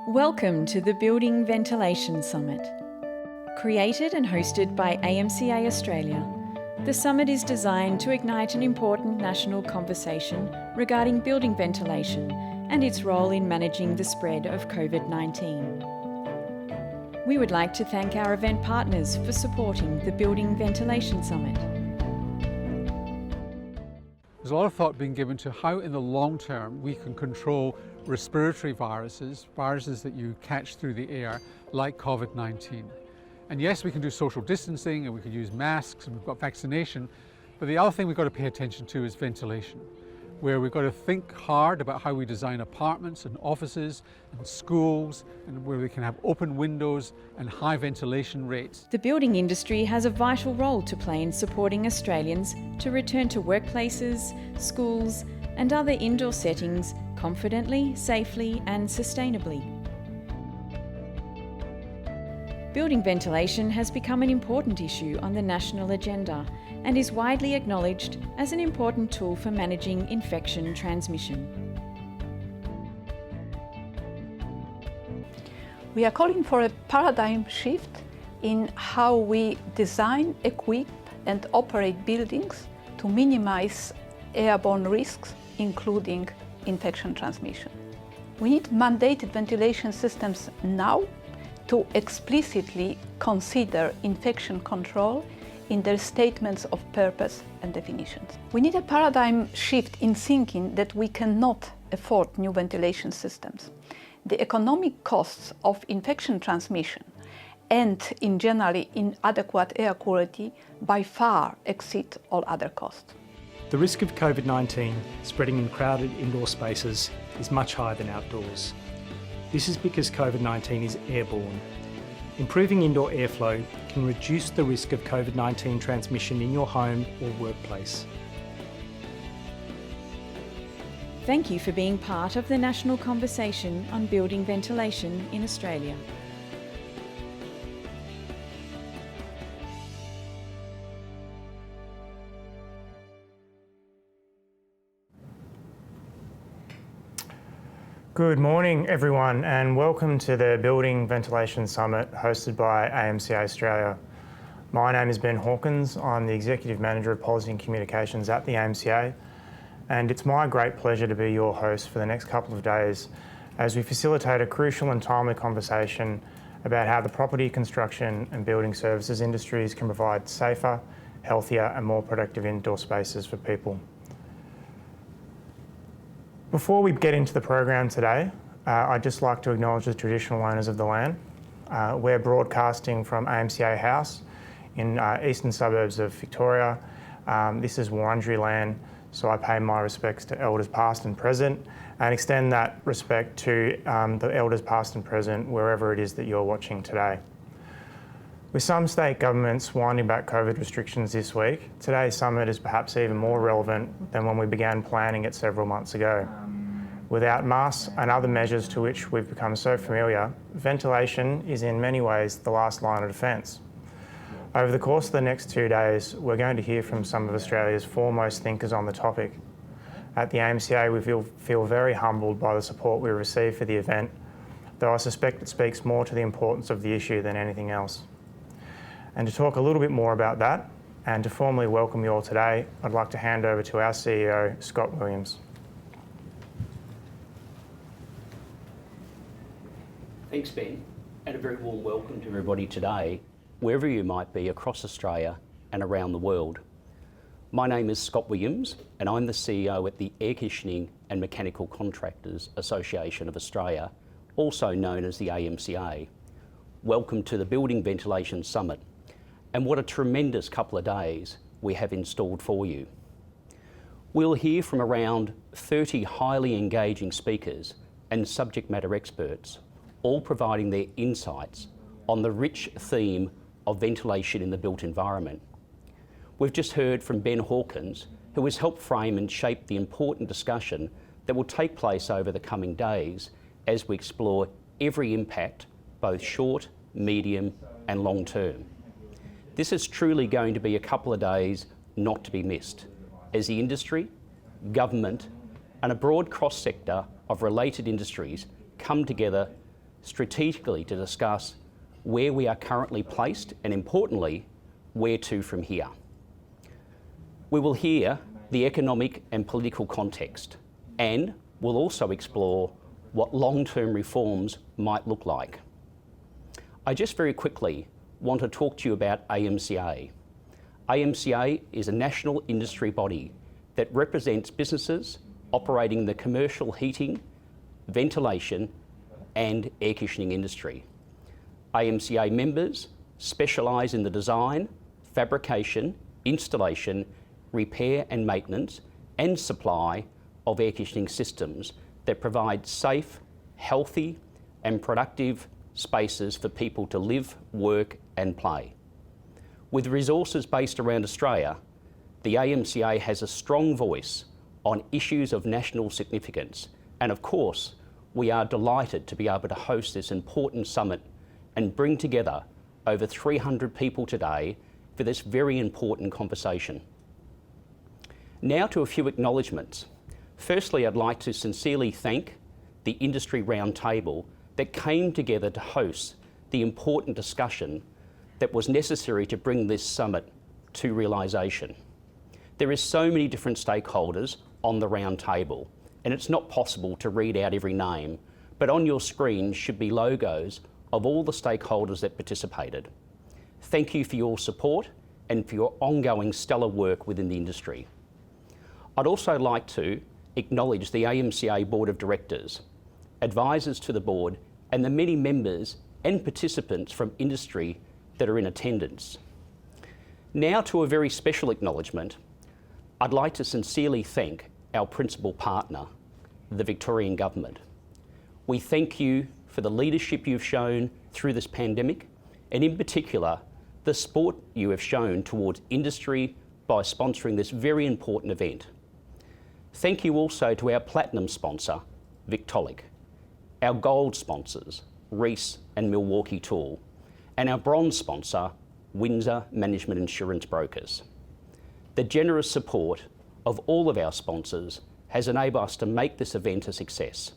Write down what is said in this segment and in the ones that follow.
Welcome to the Building Ventilation Summit. Created and hosted by AMCA Australia, the summit is designed to ignite an important national conversation regarding building ventilation and its role in managing the spread of COVID-19. We would like to thank our event partners for supporting the Building Ventilation Summit. There's a lot of thought being given to how in the long term we can control respiratory viruses that you catch through the air, like COVID-19. And yes, we can do social distancing and we can use masks and we've got vaccination, but the other thing we've got to pay attention to is ventilation, where we've got to think hard about how we design apartments and offices and schools, and where we can have open windows and high ventilation rates. The building industry has a vital role to play in supporting Australians to return to workplaces, schools and other indoor settings confidently, safely and sustainably. Building ventilation has become an important issue on the national agenda and is widely acknowledged as an important tool for managing infection transmission. We are calling for a paradigm shift in how we design, equip and operate buildings to minimize airborne risks, including infection transmission. We need mandated ventilation systems now to explicitly consider infection control in their statements of purpose and definitions. We need a paradigm shift in thinking that we cannot afford new ventilation systems. The economic costs of infection transmission and, in generally, inadequate air quality by far exceed all other costs. The risk of COVID-19 spreading in crowded indoor spaces is much higher than outdoors. This is because COVID-19 is airborne. Improving indoor airflow can reduce the risk of COVID-19 transmission in your home or workplace. Thank you for being part of the national conversation on building ventilation in Australia. Good morning everyone and welcome to the Building Ventilation Summit hosted by AMCA Australia. My name is Ben Hawkins, I'm the Executive Manager of Policy and Communications at the AMCA, and it's my great pleasure to be your host for the next couple of days as we facilitate a crucial and timely conversation about how the property, construction and building services industries can provide safer, healthier and more productive indoor spaces for people. Before we get into the program today, I'd just like to acknowledge the traditional owners of the land. We're broadcasting from AMCA House in eastern suburbs of Victoria. This is Wurundjeri land, so I pay my respects to elders past and present and extend that respect to the elders past and present wherever it is that you're watching today. With some state governments winding back COVID restrictions this week, today's summit is perhaps even more relevant than when we began planning it several months ago. Without masks and other measures to which we've become so familiar, ventilation is in many ways the last line of defence. Over the course of the next 2 days, we're going to hear from some of Australia's foremost thinkers on the topic. At the AMCA, we feel very humbled by the support we receive for the event, though I suspect it speaks more to the importance of the issue than anything else. And to talk a little bit more about that, and to formally welcome you all today, I'd like to hand over to our CEO, Scott Williams. Thanks, Ben, and a very warm welcome to everybody today, wherever you might be across Australia and around the world. My name is Scott Williams, and I'm the CEO at the Air Conditioning and Mechanical Contractors Association of Australia, also known as the AMCA. Welcome to the Building Ventilation Summit. And what a tremendous couple of days we have installed for you. We'll hear from around 30 highly engaging speakers and subject matter experts, all providing their insights on the rich theme of ventilation in the built environment. We've just heard from Ben Hawkins, who has helped frame and shape the important discussion that will take place over the coming days as we explore every impact, both short, medium and long term. This is truly going to be a couple of days not to be missed, as the industry, government and a broad cross-sector of related industries come together strategically to discuss where we are currently placed and, importantly, where to from here. We will hear the economic and political context, and we'll also explore what long-term reforms might look like. I just very quickly want to talk to you about AMCA. AMCA is a national industry body that represents businesses operating the commercial heating, ventilation and air conditioning industry. AMCA members specialise in the design, fabrication, installation, repair and maintenance and supply of air conditioning systems that provide safe, healthy and productive spaces for people to live, work and play. With resources based around Australia, the AMCA has a strong voice on issues of national significance, and of course we are delighted to be able to host this important summit and bring together over 300 people today for this very important conversation. Now to a few acknowledgements. Firstly, I'd like to sincerely thank the Industry Roundtable that came together to host the important discussion that was necessary to bring this summit to realisation. There is so many different stakeholders on the round table, and it's not possible to read out every name, but on your screen should be logos of all the stakeholders that participated. Thank you for your support and for your ongoing stellar work within the industry. I'd also like to acknowledge the AMCA Board of Directors, advisors to the board, and the many members and participants from industry that are in attendance. Now to a very special acknowledgement. I'd like to sincerely thank our principal partner, the Victorian Government. We thank you for the leadership you've shown through this pandemic, and in particular, the support you have shown towards industry by sponsoring this very important event. Thank you also to our platinum sponsor, Victolic, our gold sponsors, Reece and Milwaukee Tool, and our bronze sponsor, Windsor Management Insurance Brokers. The generous support of all of our sponsors has enabled us to make this event a success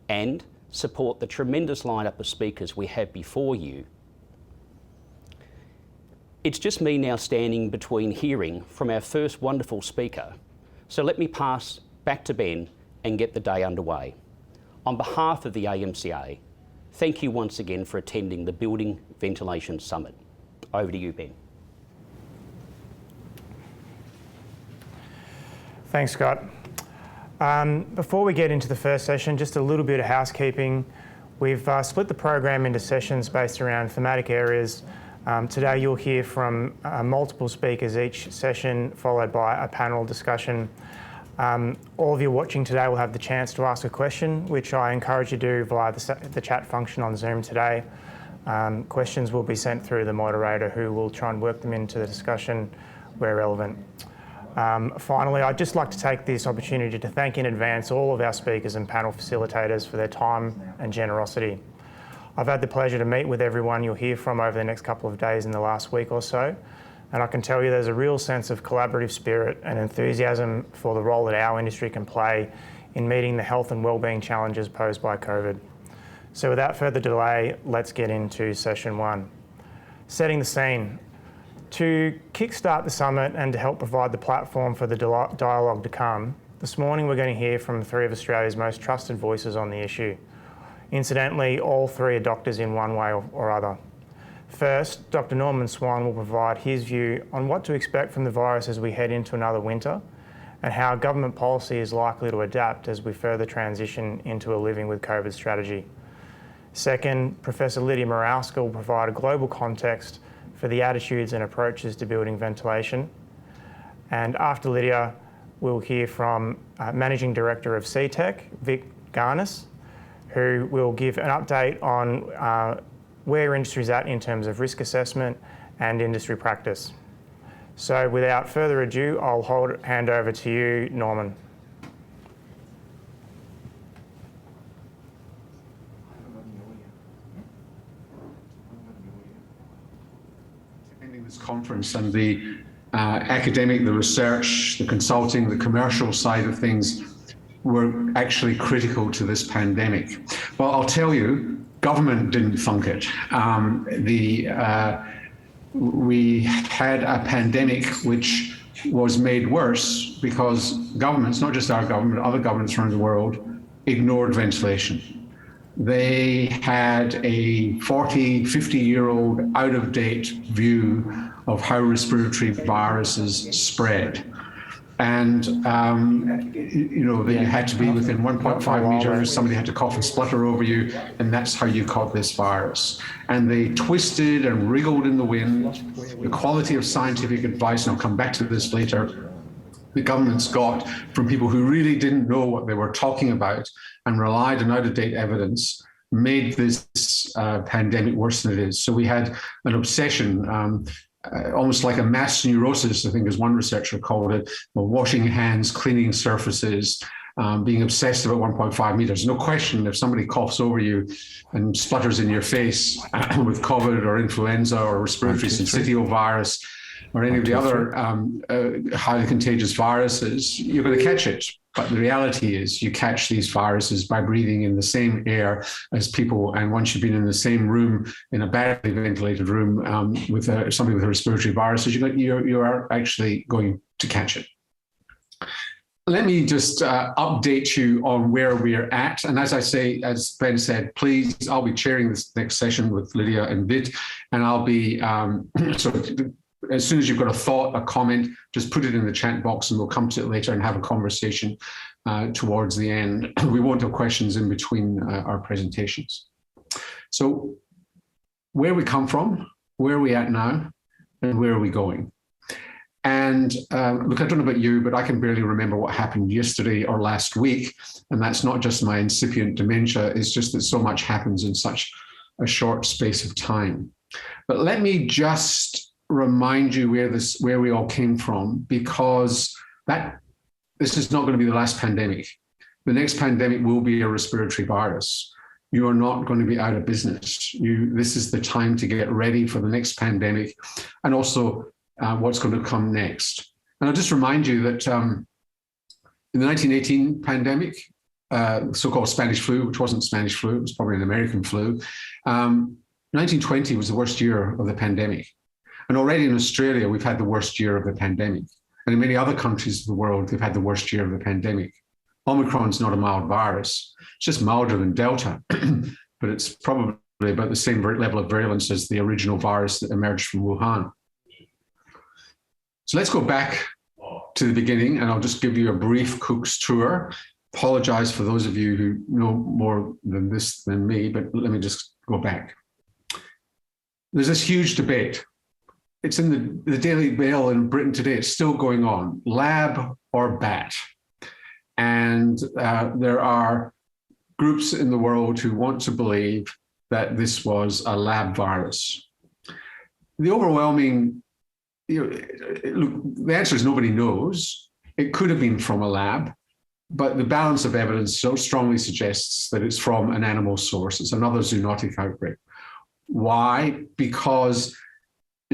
and support the tremendous lineup of speakers we have before you. It's just me now standing between hearing from our first wonderful speaker, so let me pass back to Ben and get the day underway. On behalf of the AMCA, thank you once again for attending the Building Ventilation Summit. Over to you, Ben. Thanks, Scott. Before we get into the first session, just a little bit of housekeeping. We've split the program into sessions based around thematic areas. Today you'll hear from multiple speakers each session, followed by a panel discussion. All of you watching today will have the chance to ask a question, which I encourage you to do via the chat function on Zoom today. Questions will be sent through the moderator, who will try and work them into the discussion where relevant. Finally, I'd just like to take this opportunity to thank in advance all of our speakers and panel facilitators for their time and generosity. I've had the pleasure to meet with everyone you'll hear from over the next couple of days in the last week or so, and I can tell you there's a real sense of collaborative spirit and enthusiasm for the role that our industry can play in meeting the health and wellbeing challenges posed by COVID. So without further delay, let's get into session one. Setting the scene. To kickstart the summit and to help provide the platform for the dialogue to come, this morning we're going to hear from three of Australia's most trusted voices on the issue. Incidentally, all three are doctors in one way or other. First, Dr. Norman Swan will provide his view on what to expect from the virus as we head into another winter, and how government policy is likely to adapt as we further transition into a living with COVID strategy. Second, Professor Lydia Morawska will provide a global context for the attitudes and approaches to building ventilation. And after Lydia, we'll hear from Managing Director of CTEC, Vic Garnis, who will give an update on where industry is at in terms of risk assessment and industry practice. So without further ado, I'll hand over to you, Norman. Attending this conference and the academic, the research, the consulting, the commercial side of things were actually critical to this pandemic? Well, I'll tell you, government didn't funk it. We had a pandemic which was made worse because governments, not just our government, but other governments around the world, ignored ventilation. They had a 40, 50-year-old out-of-date view of how respiratory viruses spread. And, they had to be within 1.5 meters, somebody had to cough and splutter over you, and that's how you caught this virus. And they twisted and wriggled in the wind. The quality of scientific advice, and I'll come back to this later, the governments got from people who really didn't know what they were talking about and relied on out-of-date evidence, made this pandemic worse than it is. So we had an obsession, almost like a mass neurosis, I think as one researcher called it, washing hands, cleaning surfaces, being obsessed about 1.5 meters. No question, if somebody coughs over you and splutters in your face with COVID or influenza or respiratory syncytial virus or any of the other highly contagious viruses, you're going to catch it. But the reality is you catch these viruses by breathing in the same air as people. And once you've been in the same room, in a badly ventilated room with somebody with a respiratory virus, you are actually going to catch it. Let me just update you on where we're at. And as I say, as Ben said, please, I'll be chairing this next session with Lydia and Vid, and I'll be as soon as you've got a thought, a comment, just put it in the chat box and we'll come to it later and have a conversation towards the end. We won't have questions in between our presentations. So where we come from, where are we at now, and where are we going? And look, I don't know about you, but I can barely remember what happened yesterday or last week. And that's not just my incipient dementia, it's just that so much happens in such a short space of time. But let me just remind you where we all came from, because this is not going to be the last pandemic. The next pandemic will be a respiratory virus. You are not going to be out of business. This is the time to get ready for the next pandemic and also what's going to come next. And I'll just remind you that in the 1918 pandemic, so-called Spanish flu, which wasn't Spanish flu, it was probably an American flu, 1920 was the worst year of the pandemic. And already in Australia, we've had the worst year of the pandemic. And in many other countries of the world, they've had the worst year of the pandemic. Omicron's not a mild virus. It's just milder than Delta, but it's probably about the same level of virulence as the original virus that emerged from Wuhan. So let's go back to the beginning, and I'll just give you a brief Cook's tour. Apologize for those of you who know more than this than me, but let me just go back. There's this huge debate. It's in the Daily Mail in Britain today. It's still going on, lab or bat. And there are groups in the world who want to believe that this was a lab virus. The overwhelming, look, the answer is nobody knows. It could have been from a lab, but the balance of evidence so strongly suggests that it's from an animal source. It's another zoonotic outbreak. Why? Because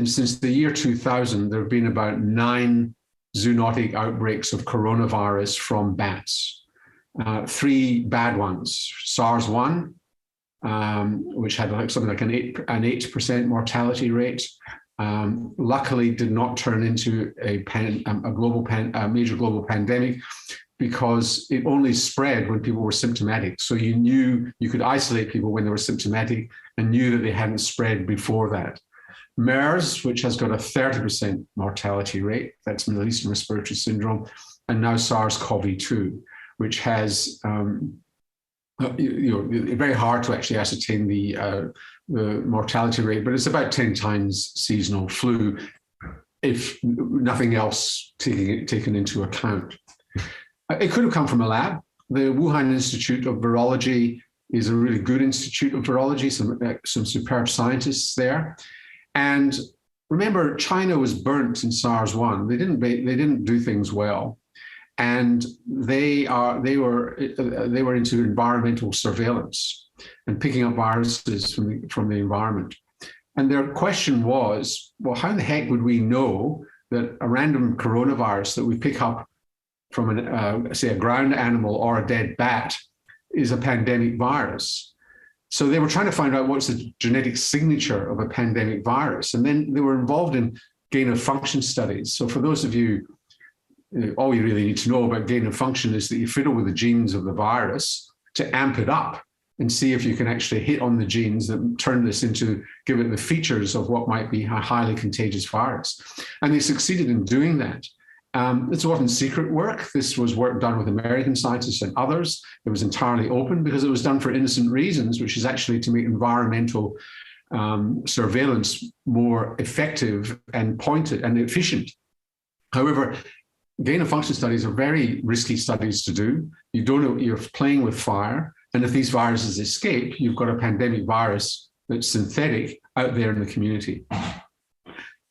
since the year 2000, there have been about 9 zoonotic outbreaks of coronavirus from bats. 3 bad ones, SARS-1, which had something like an 8% mortality rate. Luckily did not turn into a major global pandemic because it only spread when people were symptomatic. So you knew you could isolate people when they were symptomatic and knew that they hadn't spread before that. MERS, which has got a 30% mortality rate, that's Middle Eastern Respiratory Syndrome, and now SARS-CoV-2, which has, very hard to actually ascertain the mortality rate, but it's about 10 times seasonal flu, if nothing else taken into account. It could have come from a lab. The Wuhan Institute of Virology is a really good institute of virology, some superb scientists there. And remember, China was burnt in SARS-1. They didn't do things well, and they were into environmental surveillance and picking up viruses from the environment. And their question was, well, how the heck would we know that a random coronavirus that we pick up from say, a ground animal or a dead bat is a pandemic virus. So they were trying to find out what's the genetic signature of a pandemic virus. And then they were involved in gain of function studies. So for those of you, all you really need to know about gain of function is that you fiddle with the genes of the virus to amp it up and see if you can actually hit on the genes that turn this into, give it the features of what might be a highly contagious virus. And they succeeded in doing that. This wasn't secret work. This was work done with American scientists and others. It was entirely open because it was done for innocent reasons, which is actually to make environmental surveillance more effective and pointed and efficient. However, gain of function studies are very risky studies to do. You don't know, you're playing with fire. And if these viruses escape, you've got a pandemic virus that's synthetic out there in the community.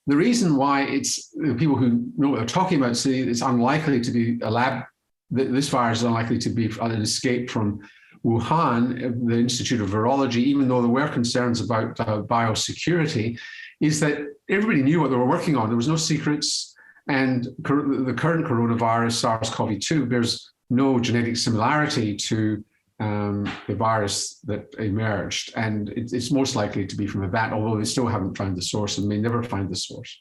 The reason why it's people who know what they're talking about say it's unlikely to be a lab, this virus is unlikely to be an escape from Wuhan, the Institute of Virology, even though there were concerns about biosecurity, is that everybody knew what they were working on. There was no secrets. And the current coronavirus, SARS-CoV-2, bears no genetic similarity to the virus that emerged. And it's most likely to be from a bat, although they still haven't found the source and may never find the source.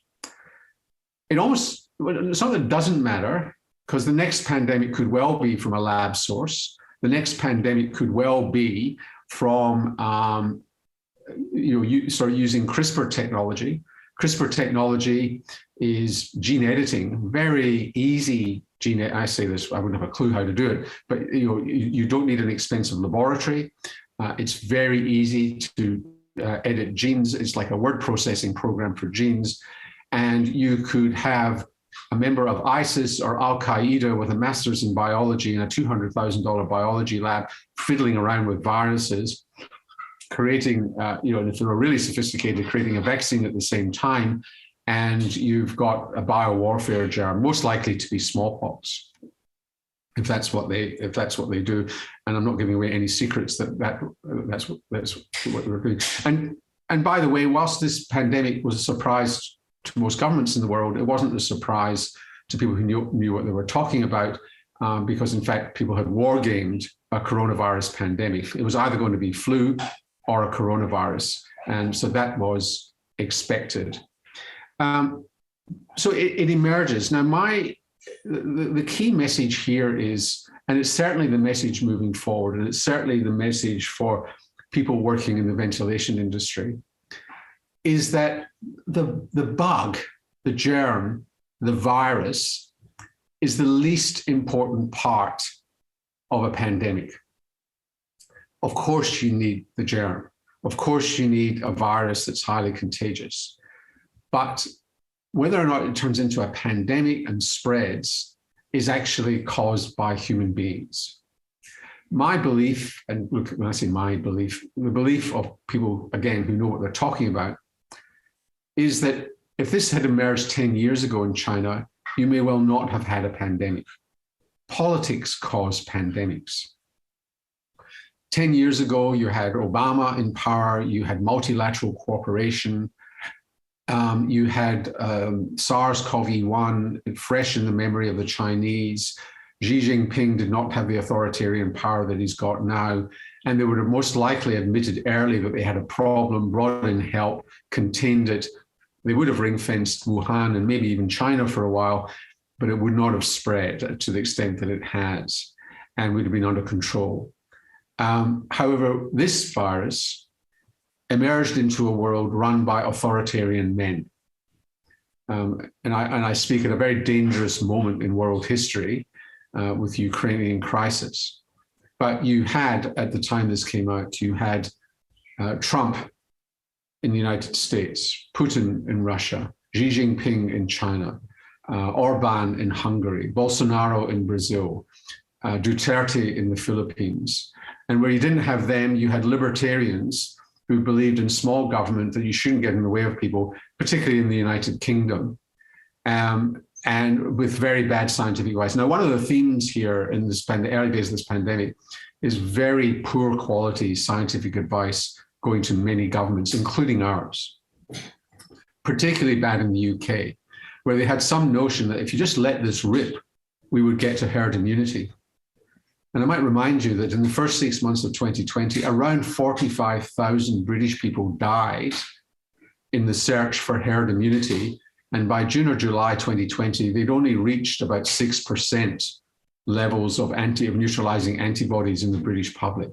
It's something that doesn't matter, because the next pandemic could well be from a lab source. The next pandemic could well be from, you start using CRISPR technology. CRISPR technology is gene editing, very easy gene. I say this, I wouldn't have a clue how to do it, but you don't need an expensive laboratory. It's very easy to edit genes. It's like a word processing program for genes. And you could have a member of ISIS or Al Qaeda with a master's in biology in a $200,000 biology lab fiddling around with viruses, creating, and if they were really sophisticated, creating a vaccine at the same time. And you've got a biowarfare germ, most likely to be smallpox, if that's what they do. And I'm not giving away any secrets that's what they're doing. And by the way, whilst this pandemic was a surprise to most governments in the world, it wasn't a surprise to people who knew what they were talking about, because in fact, people had war gamed a coronavirus pandemic. It was either going to be flu or a coronavirus. And so that was expected. So it emerges. Now, the key message here is, and it's certainly the message moving forward, and it's certainly the message for people working in the ventilation industry, is that the bug, the germ, the virus is the least important part of a pandemic. Of course, you need the germ. Of course, you need a virus that's highly contagious. But whether or not it turns into a pandemic and spreads is actually caused by human beings. My belief, and look, when I say my belief, the belief of people, again, who know what they're talking about, is that if this had emerged 10 years ago in China, you may well not have had a pandemic. Politics cause pandemics. 10 years ago, you had Obama in power, you had multilateral cooperation, you had SARS-CoV-1 fresh in the memory of the Chinese. Xi Jinping did not have the authoritarian power that he's got now, and they would have most likely admitted early that they had a problem, brought in help, contained it. They would have ring-fenced Wuhan and maybe even China for a while, but it would not have spread to the extent that it has, and would have been under control. However, this virus emerged into a world run by authoritarian men. And I speak at a very dangerous moment in world history with the Ukrainian crisis. But you had, at the time this came out, you had Trump in the United States, Putin in Russia, Xi Jinping in China, Orban in Hungary, Bolsonaro in Brazil, Duterte in the Philippines. And where you didn't have them, you had libertarians who believed in small government, that you shouldn't get in the way of people, particularly in the United Kingdom, and with very bad scientific advice. Now, one of the themes here in this early days of this pandemic is very poor quality scientific advice going to many governments, including ours, particularly bad in the UK, where they had some notion that if you just let this rip, we would get to herd immunity. And I might remind you that in the first 6 months of 2020, around 45,000 British people died in the search for herd immunity. And by June or July 2020, they'd only reached about 6% levels of neutralizing antibodies in the British public.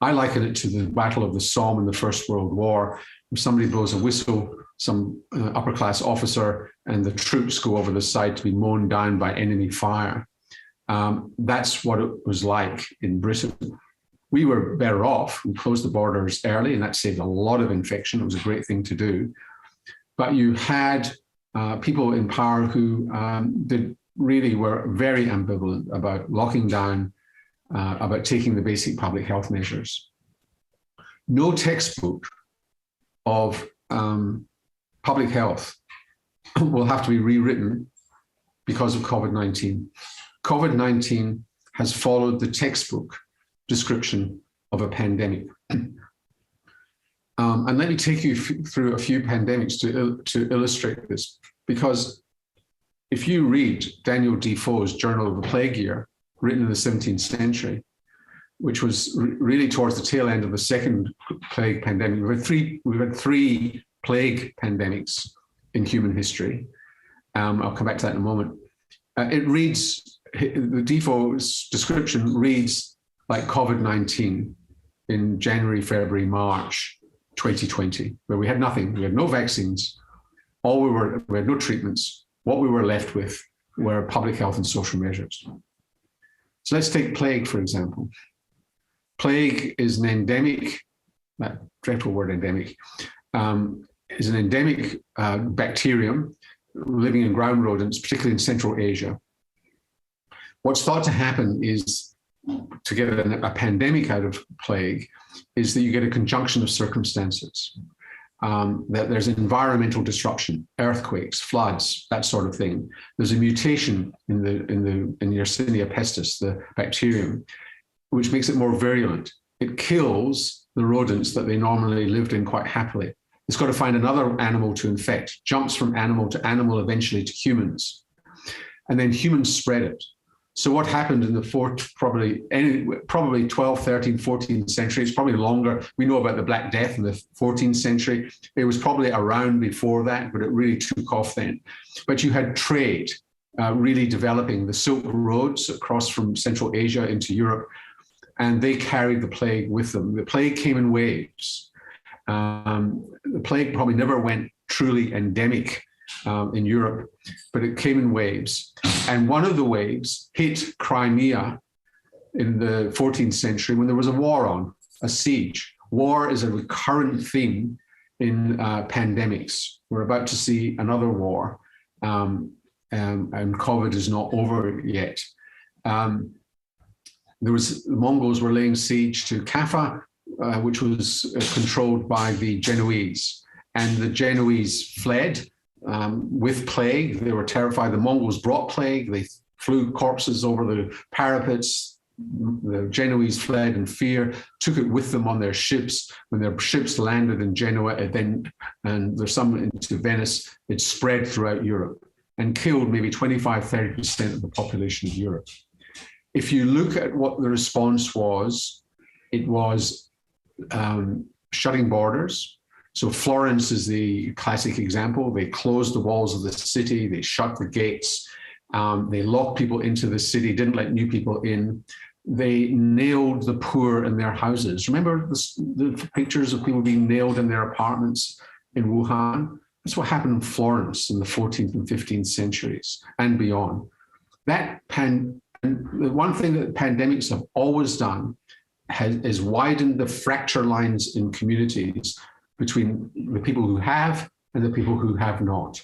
I liken it to the Battle of the Somme in the First World War. Somebody blows a whistle, some upper class officer, and the troops go over the side to be mown down by enemy fire. That's what it was like in Britain. We were better off. We closed the borders early, and that saved a lot of infection. It was a great thing to do. But you had people in power who really were very ambivalent about locking down, about taking the basic public health measures. No textbook of public health will have to be rewritten because of COVID-19. COVID-19 has followed the textbook description of a pandemic. And let me take you through a few pandemics to illustrate this, because if you read Daniel Defoe's Journal of the Plague Year, written in the 17th century, which was really towards the tail end of the second plague pandemic. We've had three plague pandemics in human history. I'll come back to that in a moment. The Defoe's description reads like COVID-19 in January, February, March 2020, where we had nothing. We had no vaccines. We had no treatments. What we were left with were public health and social measures. So let's take plague, for example. Plague is an endemic, that dreadful word endemic, is an endemic bacterium living in ground rodents, particularly in Central Asia. What's thought to happen is, to get a pandemic out of plague, is that you get a conjunction of circumstances. That there's environmental disruption, earthquakes, floods, that sort of thing. There's a mutation in Yersinia pestis, the bacterium, which makes it more virulent. It kills the rodents that they normally lived in quite happily. It's got to find another animal to infect, jumps from animal to animal, eventually to humans. And then humans spread it. So what happened in the probably 12th, 13th, 14th century, it's probably longer. We know about the Black Death in the 14th century. It was probably around before that, but it really took off then. But you had trade really developing, the Silk Roads across from Central Asia into Europe, and they carried the plague with them. The plague came in waves. The plague probably never went truly endemic in Europe, but it came in waves. And one of the waves hit Crimea in the 14th century when there was a war on, a siege. War is a recurrent theme in pandemics. We're about to see another war, and COVID is not over yet. The Mongols were laying siege to Kaffa, which was controlled by the Genoese, and the Genoese fled with plague. They were terrified. The Mongols brought plague. They flew corpses over the parapets. The Genoese fled in fear, took it with them on their ships. When their ships landed in Genoa, and there's some into Venice, it spread throughout Europe and killed maybe 25-30% of the population of Europe. If you look at what the response was, it was shutting borders. So Florence is the classic example. They closed the walls of the city, they shut the gates, they locked people into the city, didn't let new people in. They nailed the poor in their houses. Remember the pictures of people being nailed in their apartments in Wuhan? That's what happened in Florence in the 14th and 15th centuries and beyond. The one thing that pandemics have always done is widened the fracture lines in communities between the people who have and the people who have not.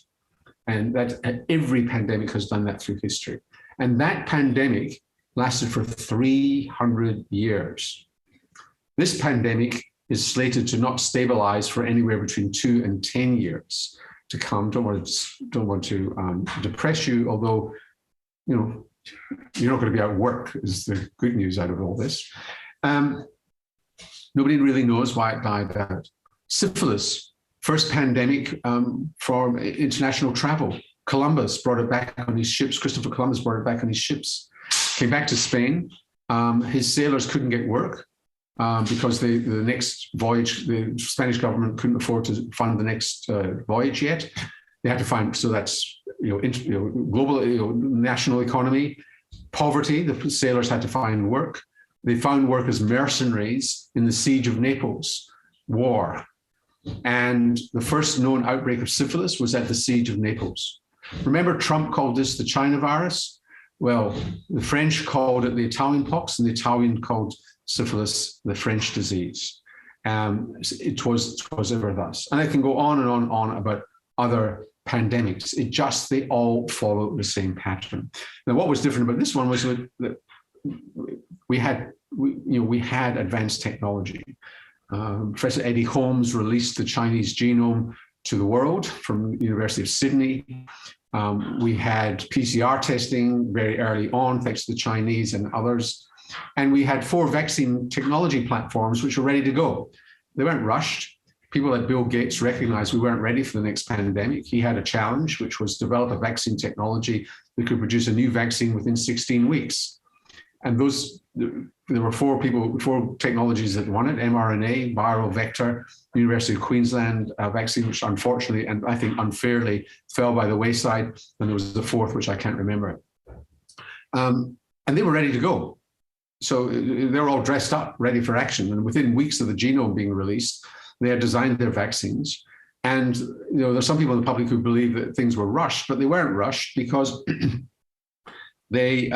And that every pandemic has done that through history. And that pandemic lasted for 300 years. This pandemic is slated to not stabilize for anywhere between 2 and 10 years to come. Don't want to depress you, although, you know, you're not going to be out of work is the good news out of all this. Nobody really knows why it died out. Syphilis, first pandemic for international travel. Columbus brought it back on his ships. Christopher Columbus brought it back on his ships. Came back to Spain. His sailors couldn't get work because the next voyage, the Spanish government couldn't afford to fund the next voyage yet. They had to find, so that's global, national economy, poverty. The sailors had to find work. They found work as mercenaries in the siege of Naples, war. And the first known outbreak of syphilis was at the siege of Naples. Remember, Trump called this the China virus? Well, the French called it the Italian pox, and the Italian called syphilis the French disease. It was ever thus. And I can go on and on about other pandemics. They all follow the same pattern. Now, what was different about this one was that we had advanced technology. Professor Eddie Holmes released the Chinese genome to the world from the University of Sydney. We had PCR testing very early on, thanks to the Chinese and others. And we had 4 vaccine technology platforms which were ready to go. They weren't rushed. People like Bill Gates recognized we weren't ready for the next pandemic. He had a challenge, which was develop a vaccine technology that could produce a new vaccine within 16 weeks. And there were 4 technologies that won it: mRNA, viral vector, University of Queensland vaccine, which unfortunately, and I think unfairly, fell by the wayside. And there was the 4th, which I can't remember. And they were ready to go. So they were all dressed up, ready for action. And within weeks of the genome being released, they had designed their vaccines. And there's some people in the public who believe that things were rushed, but they weren't rushed because they,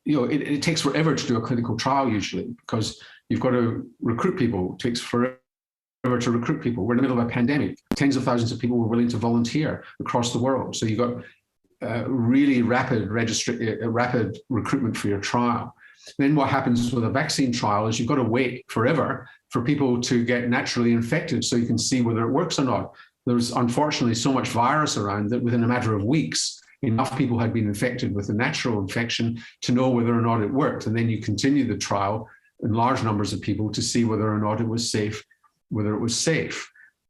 it takes forever to do a clinical trial usually, because you've got to recruit people. It takes forever to recruit people. We're in the middle of a pandemic. Tens of thousands of people were willing to volunteer across the world. So you've got really rapid recruitment for your trial. Then what happens with a vaccine trial is you've got to wait forever for people to get naturally infected so you can see whether it works or not. There's unfortunately so much virus around that within a matter of weeks, enough people had been infected with a natural infection to know whether or not it worked. And then you continue the trial in large numbers of people to see whether or not it was safe,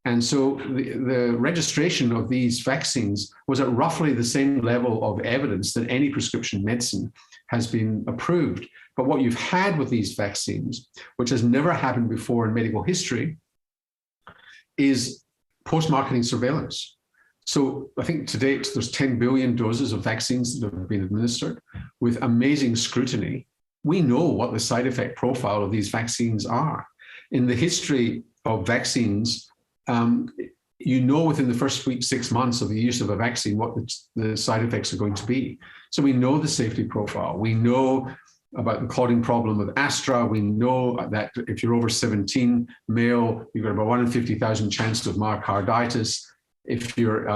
And so the registration of these vaccines was at roughly the same level of evidence that any prescription medicine has been approved. But what you've had with these vaccines, which has never happened before in medical history, is post-marketing surveillance. So I think to date, there's 10 billion doses of vaccines that have been administered with amazing scrutiny. We know what the side effect profile of these vaccines are. In the history of vaccines, within the first 6 months of the use of a vaccine what the side effects are going to be. So we know the safety profile. We know about the clotting problem with Astra. We know that if you're over 17 male, you've got about 1 in 50,000 chance of myocarditis. If you're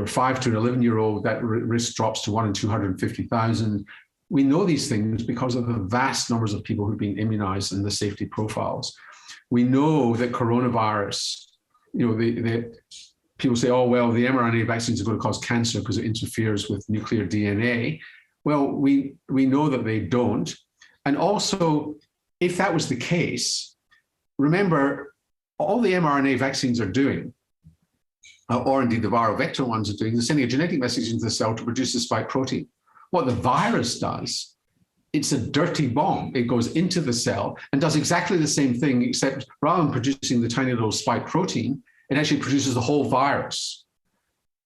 5 to an 11-year-old, that risk drops to 1 in 250,000. We know these things because of the vast numbers of people who've been immunized and the safety profiles. We know that coronavirus, people say, oh, well, the mRNA vaccines are going to cause cancer because it interferes with nuclear DNA. Well, we know that they don't. And also, if that was the case, remember, all the mRNA vaccines are doing, or indeed the viral vector ones are doing, they're sending a genetic message into the cell to produce the spike protein. What the virus does, it's a dirty bomb. It goes into the cell and does exactly the same thing, except rather than producing the tiny little spike protein, it actually produces the whole virus.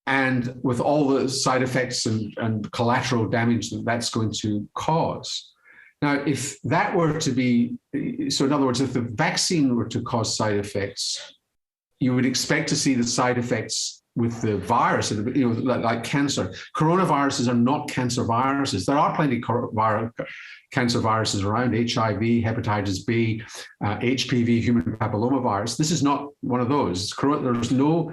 And with all the side effects and collateral damage that that's going to cause. Now, if that were to be, so in other words, if the vaccine were to cause side effects, you would expect to see the side effects with the virus, like cancer. Coronaviruses are not cancer viruses. There are plenty of cancer viruses around, HIV, hepatitis B, HPV, human papillomavirus. This is not one of those. There's no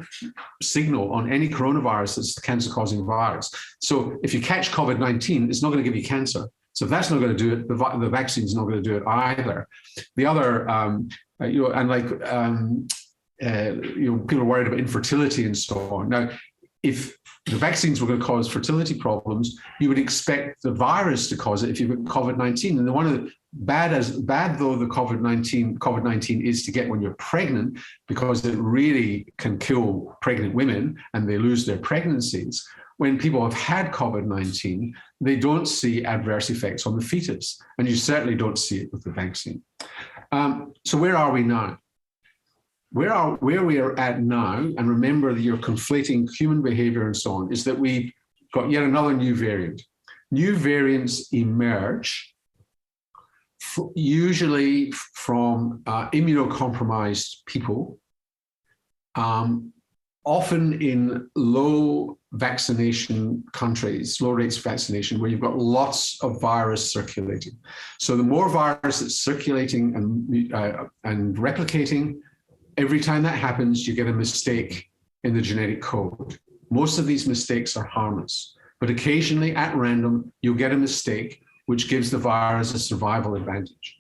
signal on any coronavirus that's the cancer-causing virus. So if you catch COVID-19, it's not going to give you cancer. So if that's not going to do it, the vaccine's not going to do it either. The other, people are worried about infertility and so on. Now, if the vaccines were going to cause fertility problems, you would expect the virus to cause it if you've got COVID-19. And one of bad though the COVID-19 is to get when you're pregnant, because it really can kill pregnant women and they lose their pregnancies. When people have had COVID-19, they don't see adverse effects on the fetus, and you certainly don't see it with the vaccine. So where are we now? Where we are at now, and remember that you're conflating human behavior and so on, is that we've got yet another new variant. New variants emerge usually from immunocompromised people, often in low vaccination countries, low rates of vaccination, where you've got lots of virus circulating. So the more virus that's circulating and replicating, every time that happens, you get a mistake in the genetic code. Most of these mistakes are harmless, but occasionally at random, you'll get a mistake which gives the virus a survival advantage.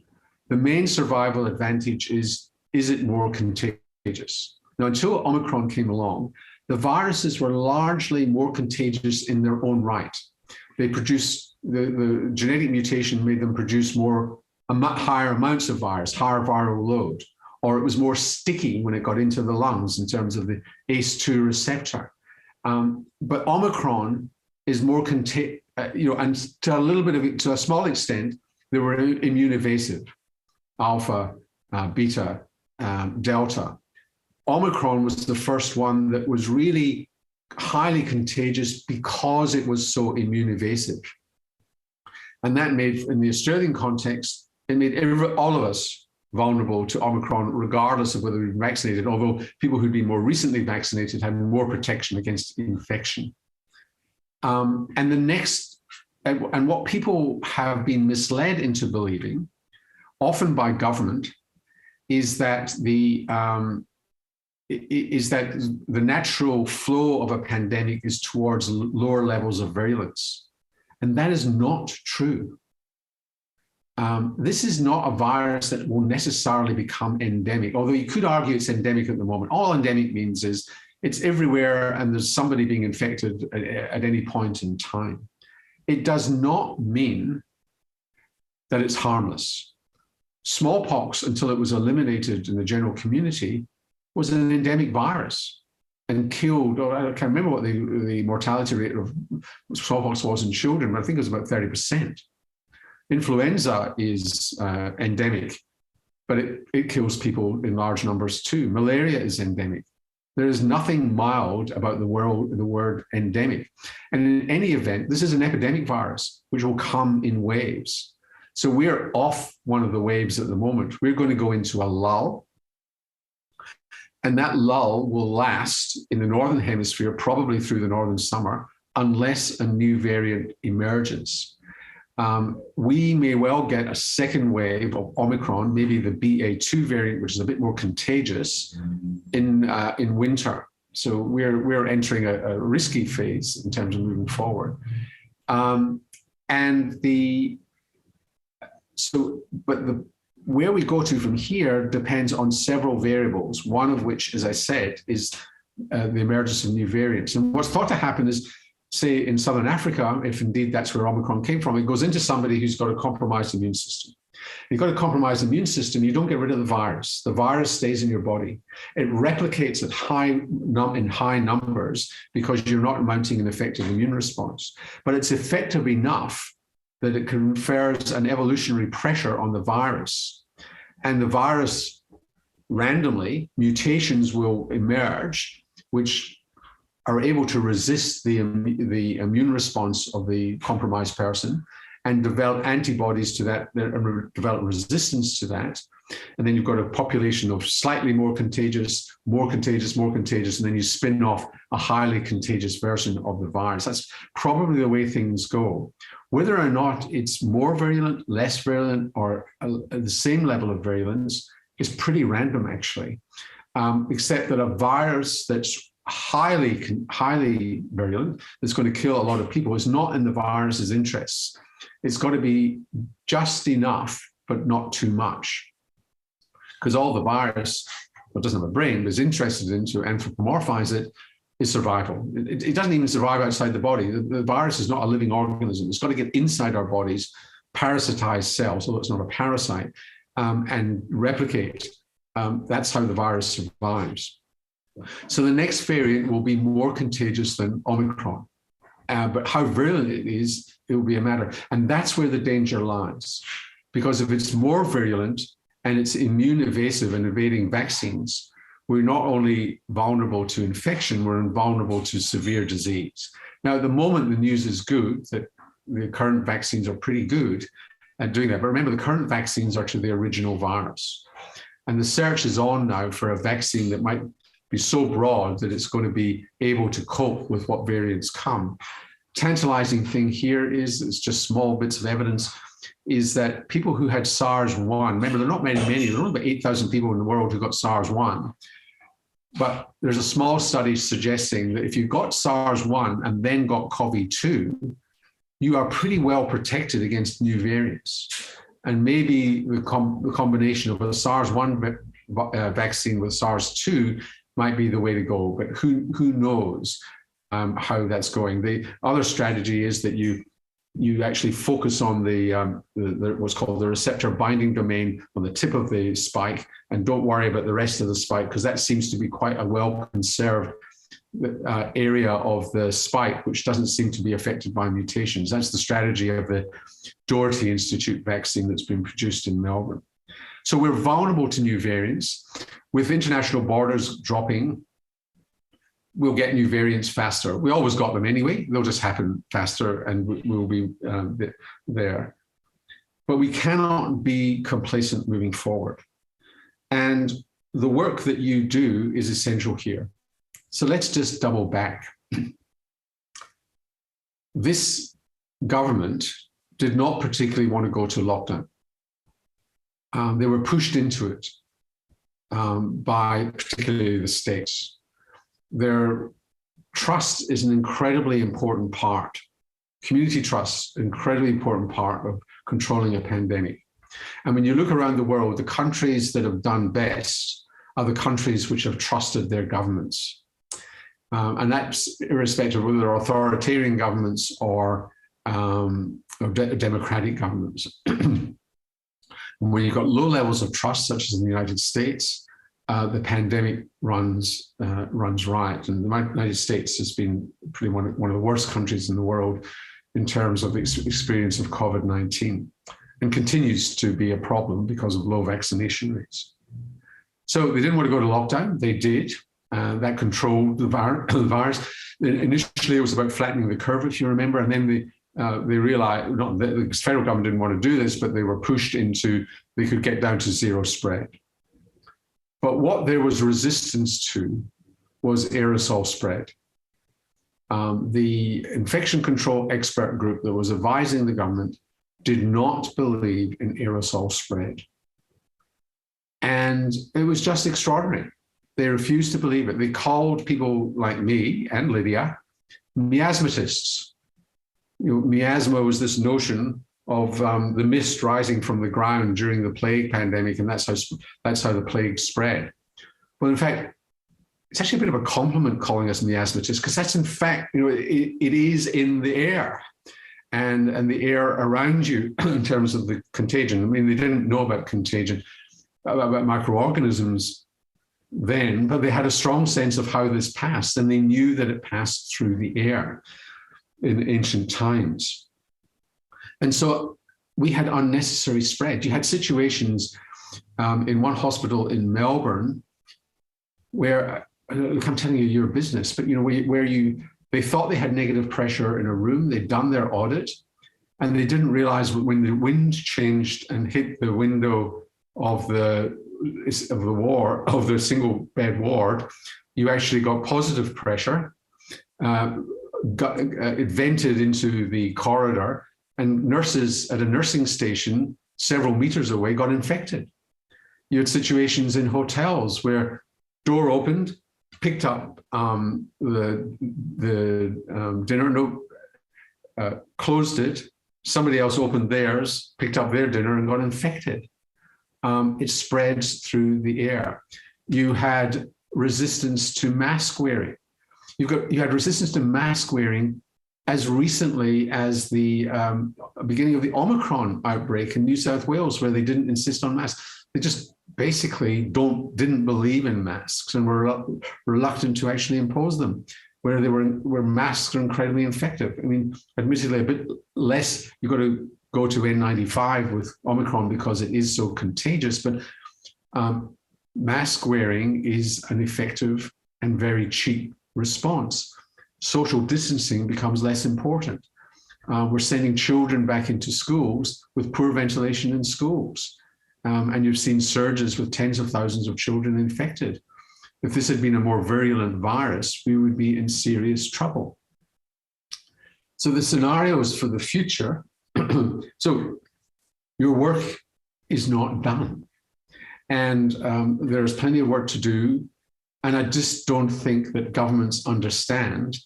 The main survival advantage is it more contagious? Now, until Omicron came along, the viruses were largely more contagious in their own right. They produced, the genetic mutation made them produce higher amounts of virus, higher viral load, or it was more sticky when it got into the lungs in terms of the ACE2 receptor. But Omicron is more contagious, and to a small extent, they were immune evasive, alpha, beta, delta. Omicron was the first one that was really highly contagious because it was so immune evasive. And that made, in the Australian context, it made all of us vulnerable to Omicron, regardless of whether we were vaccinated, although people who'd been more recently vaccinated had more protection against infection. And what people have been misled into believing, often by government, is that the natural flow of a pandemic is towards lower levels of virulence. And that is not true. This is not a virus that will necessarily become endemic, although you could argue it's endemic at the moment. All endemic means is it's everywhere and there's somebody being infected at any point in time. It does not mean that it's harmless. Smallpox, until it was eliminated in the general community, was an endemic virus and killed, or I can't remember what the mortality rate of smallpox was in children, but I think it was about 30%. Influenza is endemic, but it kills people in large numbers too. Malaria is endemic. There is nothing mild about the word endemic. And in any event, this is an epidemic virus, which will come in waves. So we're off one of the waves at the moment. We're going to go into a lull. And that lull will last in the Northern Hemisphere, probably through the northern summer, unless a new variant emerges. We may well get a second wave of Omicron, maybe the BA2 variant, which is a bit more contagious in winter. So we're entering a risky phase in terms of moving forward. Where we go to from here depends on several variables, one of which, as I said, is the emergence of new variants. And what's thought to happen is, say in Southern Africa, if indeed that's where Omicron came from, it goes into somebody who's got a compromised immune system. You've got a compromised immune system, you don't get rid of the virus. The virus stays in your body. It replicates in high numbers because you're not mounting an effective immune response. But it's effective enough that it confers an evolutionary pressure on the virus. And the virus, randomly, mutations will emerge, which are able to resist the immune response of the compromised person and develop antibodies to that, and develop resistance to that. And then you've got a population of slightly more contagious, and then you spin off a highly contagious version of the virus. That's probably the way things go. Whether or not it's more virulent, less virulent, or the same level of virulence is pretty random, actually, except that a virus that's highly virulent, that's going to kill a lot of people, is not in the virus's interests. It's got to be just enough, but not too much. Because all the virus, that doesn't have a brain, but is interested in to anthropomorphize it, is survival. It doesn't even survive outside the body. The virus is not a living organism. It's got to get inside our bodies parasitize cells, although it's not a parasite, and replicate. That's how the virus survives. So the next variant will be more contagious than Omicron. But how virulent it is, it will be a matter. And that's where the danger lies. Because if it's more virulent and it's immune evasive and evading vaccines, we're not only vulnerable to infection, we're vulnerable to severe disease. Now, at the moment, the news is good that the current vaccines are pretty good at doing that. But remember, the current vaccines are to the original virus. And the search is on now for a vaccine that might be so broad that it's going to be able to cope with what variants come. Tantalizing thing here is, it's just small bits of evidence, is that people who had SARS-1, remember, there are not many, there are only about 8,000 people in the world who got SARS-1, but there's a small study suggesting that if you got SARS-1 and then got COVID-2, you are pretty well protected against new variants. And maybe the combination of a SARS-1 vaccine with SARS-2 might be the way to go, but who knows how that's going. The other strategy is that you actually focus on the what's called the receptor binding domain on the tip of the spike, and don't worry about the rest of the spike, because that seems to be quite a well-conserved area of the spike, which doesn't seem to be affected by mutations. That's the strategy of the Doherty Institute vaccine that's been produced in Melbourne. So we're vulnerable to new variants. With international borders dropping, we'll get new variants faster. We always got them anyway. They'll just happen faster and we'll be there. But we cannot be complacent moving forward. And the work that you do is essential here. So let's just double back. This government did not particularly want to go to lockdown. They were pushed into it by particularly the states. Their trust is an incredibly important part. Community trust, incredibly important part of controlling a pandemic. And when you look around the world, the countries that have done best are the countries which have trusted their governments. And that's irrespective of whether they're authoritarian governments or democratic governments. When you've got low levels of trust, such as in the United States, the pandemic runs riot. And the United States has been pretty one of the worst countries in the world in terms of the experience of COVID-19, and continues to be a problem because of low vaccination rates. So they didn't want to go to lockdown. They did. That controlled the virus. Initially, it was about flattening the curve, if you remember, and then they realized, the federal government didn't want to do this, but they were pushed into, they could get down to zero spread. But what there was resistance to was aerosol spread. The infection control expert group that was advising the government did not believe in aerosol spread. And it was just extraordinary. They refused to believe it. They called people like me and Lydia miasmatists. Miasma was this notion of the mist rising from the ground during the plague pandemic, and that's how the plague spread. Well, in fact, it's actually a bit of a compliment calling us miasmatists, because that's in fact, it is in the air and the air around you in terms of the contagion. I mean, they didn't know about contagion, about microorganisms then, but they had a strong sense of how this passed, and they knew that it passed through the air in ancient times. And so we had unnecessary spread. You had situations in one hospital in Melbourne where, I'm telling you your business, but where they thought they had negative pressure in a room, they'd done their audit, and they didn't realize when the wind changed and hit the window of the single bed ward, you actually got positive pressure. It vented into the corridor, and nurses at a nursing station several meters away got infected. You had situations in hotels where door opened, picked up the dinner, closed it, somebody else opened theirs, picked up their dinner and got infected. It spreads through the air. You had resistance to mask wearing. You had resistance to mask wearing as recently as the beginning of the Omicron outbreak in New South Wales, where they didn't insist on masks. They just basically didn't believe in masks and were reluctant to actually impose them, where masks are incredibly effective. I mean, admittedly, a bit less, you've got to go to N95 with Omicron because it is so contagious, but mask wearing is an effective and very cheap response. Social distancing becomes less important. We're sending children back into schools with poor ventilation in schools. And you've seen surges with tens of thousands of children infected. If this had been a more virulent virus, we would be in serious trouble. So the scenarios for the future, so your work is not done. And there's plenty of work to do. And I just don't think that governments understand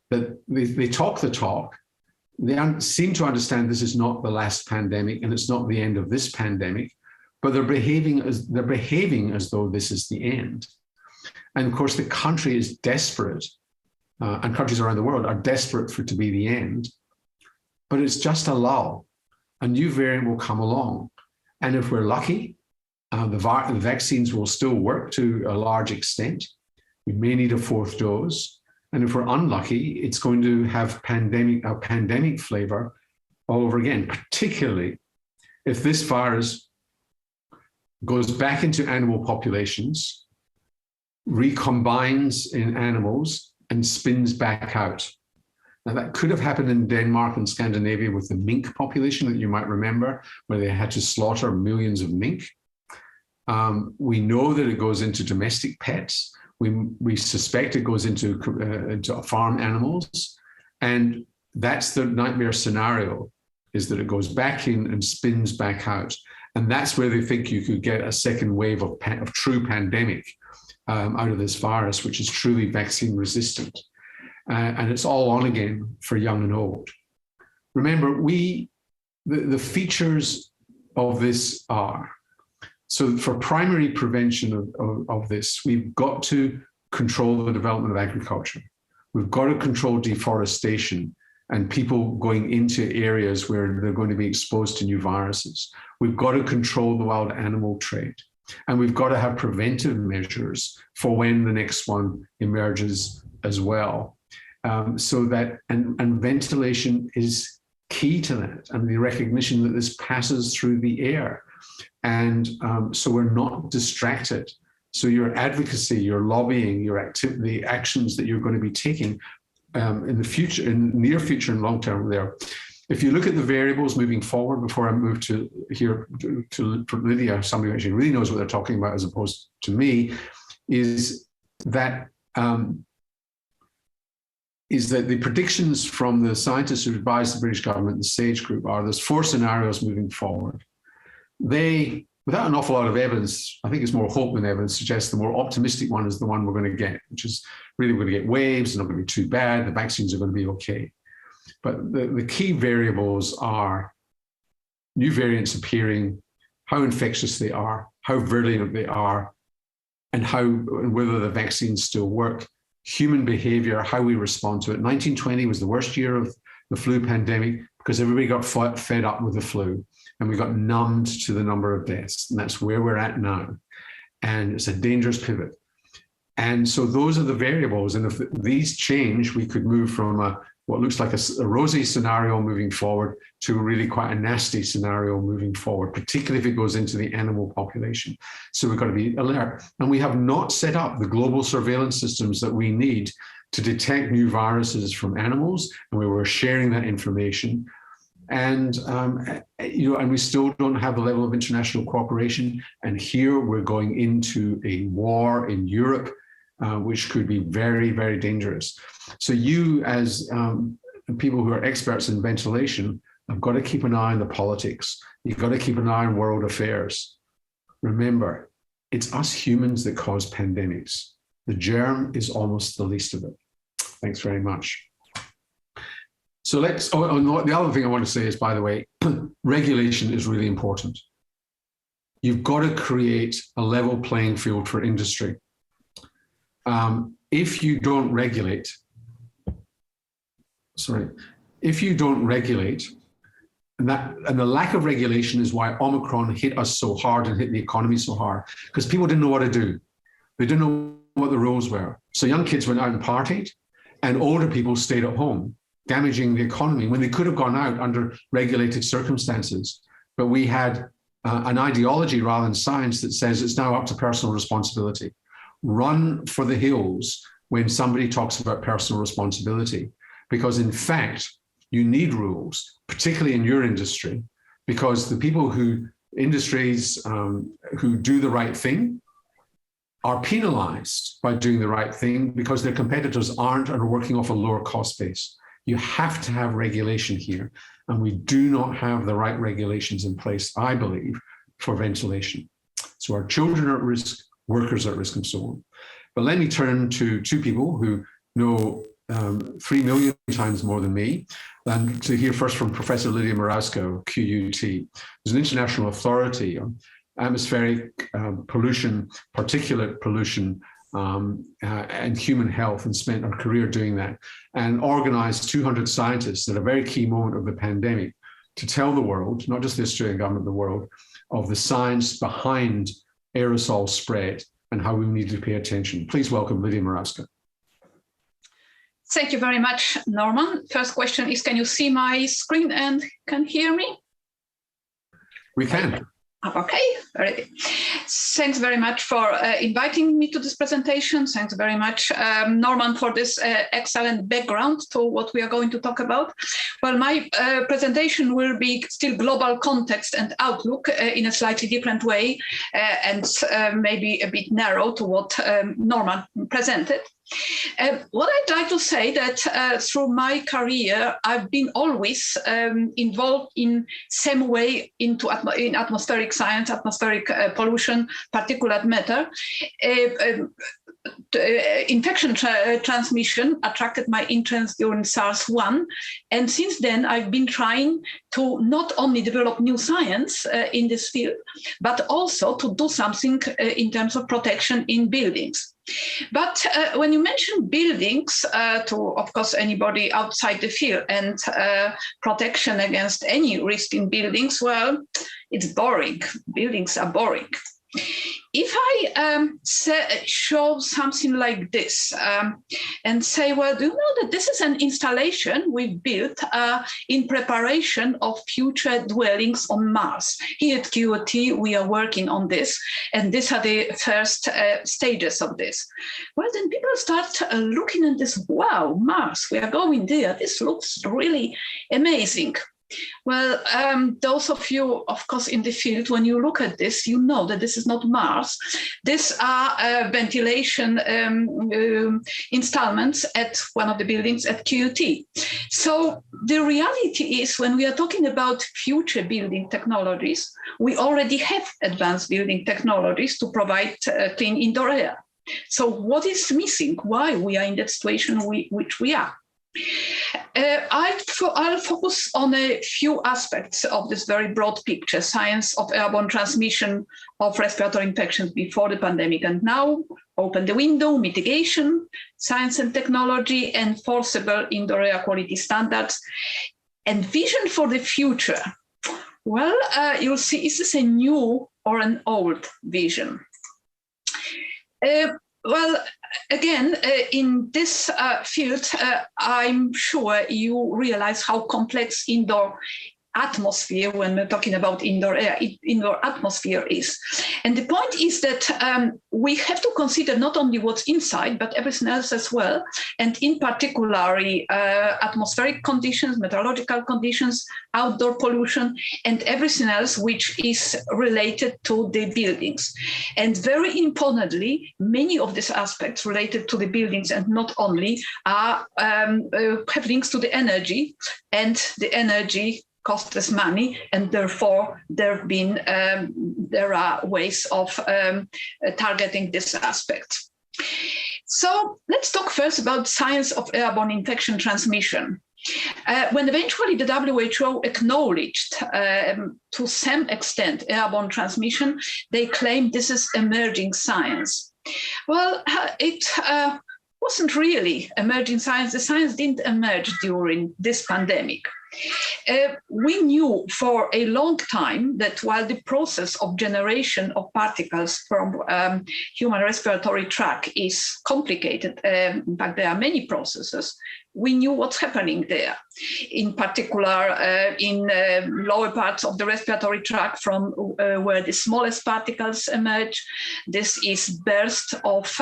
that they talk the talk. They seem to understand this is not the last pandemic and it's not the end of this pandemic, but they're behaving as though this is the end. And of course, the country is desperate, and countries around the world are desperate for it to be the end. But it's just a lull. A new variant will come along. And if we're lucky, the vaccines will still work to a large extent. We may need a fourth dose. And if we're unlucky, it's going to have a pandemic flavor all over again, particularly if this virus goes back into animal populations, recombines in animals, and spins back out. Now, that could have happened in Denmark and Scandinavia with the mink population that you might remember, where they had to slaughter millions of mink. We know that it goes into domestic pets. We suspect it goes into farm animals. And that's the nightmare scenario, is that it goes back in and spins back out. And that's where they think you could get a second wave of true pandemic out of this virus, which is truly vaccine resistant. And it's all on again for young and old. Remember, the features of this are, so for primary prevention of this, we've got to control the development of agriculture. We've got to control deforestation and people going into areas where they're going to be exposed to new viruses. We've got to control the wild animal trade. And we've got to have preventive measures for when the next one emerges as well. So that, and ventilation is key to that, and the recognition that this passes through the air. And so we're not distracted. So your advocacy, your lobbying, your activity, the actions that you're going to be taking in the future, in near future and long term there. If you look at the variables moving forward, before I move to here to Lydia, somebody who actually really knows what they're talking about as opposed to me, is that the predictions from the scientists who advise the British government, the SAGE group, are there's 4 scenarios moving forward. They, without an awful lot of evidence, I think it's more hope than evidence, suggests the more optimistic one is the one we're going to get, which is really we're going to get waves, it's not going to be too bad, the vaccines are going to be okay. But the key variables are new variants appearing, how infectious they are, how virulent they are, and whether the vaccines still work, human behavior, how we respond to it. 1920 was the worst year of the flu pandemic because everybody got fed up with the flu and we got numbed to the number of deaths. And that's where we're at now. And it's a dangerous pivot. And so those are the variables. And if these change, we could move from what looks like a rosy scenario moving forward to really quite a nasty scenario moving forward, particularly if it goes into the animal population. So we've got to be alert. And we have not set up the global surveillance systems that we need to detect new viruses from animals, and we were sharing that information. And and we still don't have the level of international cooperation. And here we're going into a war in Europe, which could be very, very dangerous. So you, as people who are experts in ventilation, have got to keep an eye on the politics. You've got to keep an eye on world affairs. Remember, it's us humans that cause pandemics. The germ is almost the least of it. Thanks very much. So the other thing I want to say is, by the way, regulation is really important. You've got to create a level playing field for industry. If you don't regulate, if you don't regulate, and the lack of regulation is why Omicron hit us so hard and hit the economy so hard, because people didn't know what to do. They didn't know what the rules were. So young kids went out and partied, and older people stayed at home, damaging the economy when they could have gone out under regulated circumstances. But we had an ideology rather than science that says it's now up to personal responsibility. Run for the hills when somebody talks about personal responsibility, because in fact, you need rules, particularly in your industry, because the people industries who do the right thing are penalized by doing the right thing because their competitors aren't and are working off a lower cost base. You have to have regulation here, and we do not have the right regulations in place, I believe, for ventilation. So our children are at risk, workers are at risk, and so on. But let me turn to two people who know 3 million times more than me, and to hear first from Professor Lydia Marowska, QUT, who's an international authority on atmospheric pollution, particulate pollution, and human health, and spent her career doing that, and organized 200 scientists at a very key moment of the pandemic to tell the world, not just the Australian government, the world, of the science behind aerosol spread and how we need to pay attention. Please welcome Lydia Marowska. Thank you very much, Norman. First question is, can you see my screen and can hear me? We can. Okay, very good. Thanks very much for inviting me to this presentation. Thanks very much, Norman, for this excellent background to what we are going to talk about. Well, my presentation will be still global context and outlook in a slightly different way, and maybe a bit narrow to what Norman presented. What I'd like to say that through my career, I've been always involved in some way in atmospheric science, atmospheric pollution, particulate matter. Infection transmission attracted my interest during SARS-1. And since then, I've been trying to not only develop new science in this field, but also to do something in terms of protection in buildings. But when you mention buildings to, of course, anybody outside the field and protection against any risk in buildings, well, it's boring. Buildings are boring. If I show something like this and say, well, do you know that this is an installation we've built in preparation of future dwellings on Mars? Here at QUT, we are working on this, and these are the first stages of this. Well, then people start looking at this, wow, Mars, we are going there. This looks really amazing. Well, those of you, of course, in the field, when you look at this, you know that this is not Mars. These are ventilation installments at one of the buildings at QUT. So the reality is, when we are talking about future building technologies, we already have advanced building technologies to provide clean indoor air. So what is missing? Why we are in that situation which we are? I'll focus on a few aspects of this very broad picture: science of airborne transmission of respiratory infections before the pandemic and now, open the window, mitigation, science and technology, enforceable indoor air quality standards, and vision for the future. Well, you'll see, is this a new or an old vision? Well, again, in this field, I'm sure you realize how complex indoor atmosphere, when we're talking about indoor air, indoor atmosphere is. And the point is that we have to consider not only what's inside, but everything else as well. And in particular, atmospheric conditions, meteorological conditions, outdoor pollution, and everything else which is related to the buildings. And very importantly, many of these aspects related to the buildings, and not only, are have links to the energy, and the energy costs us money, and therefore there are ways of targeting this aspect. So let's talk first about science of airborne infection transmission. When eventually the WHO acknowledged to some extent airborne transmission, they claimed this is emerging science. Well, it wasn't really emerging science. The science didn't emerge during this pandemic. We knew for a long time that while the process of generation of particles from human respiratory tract is complicated, in fact, there are many processes, we knew what's happening there. In particular, in lower parts of the respiratory tract from where the smallest particles emerge. This is burst of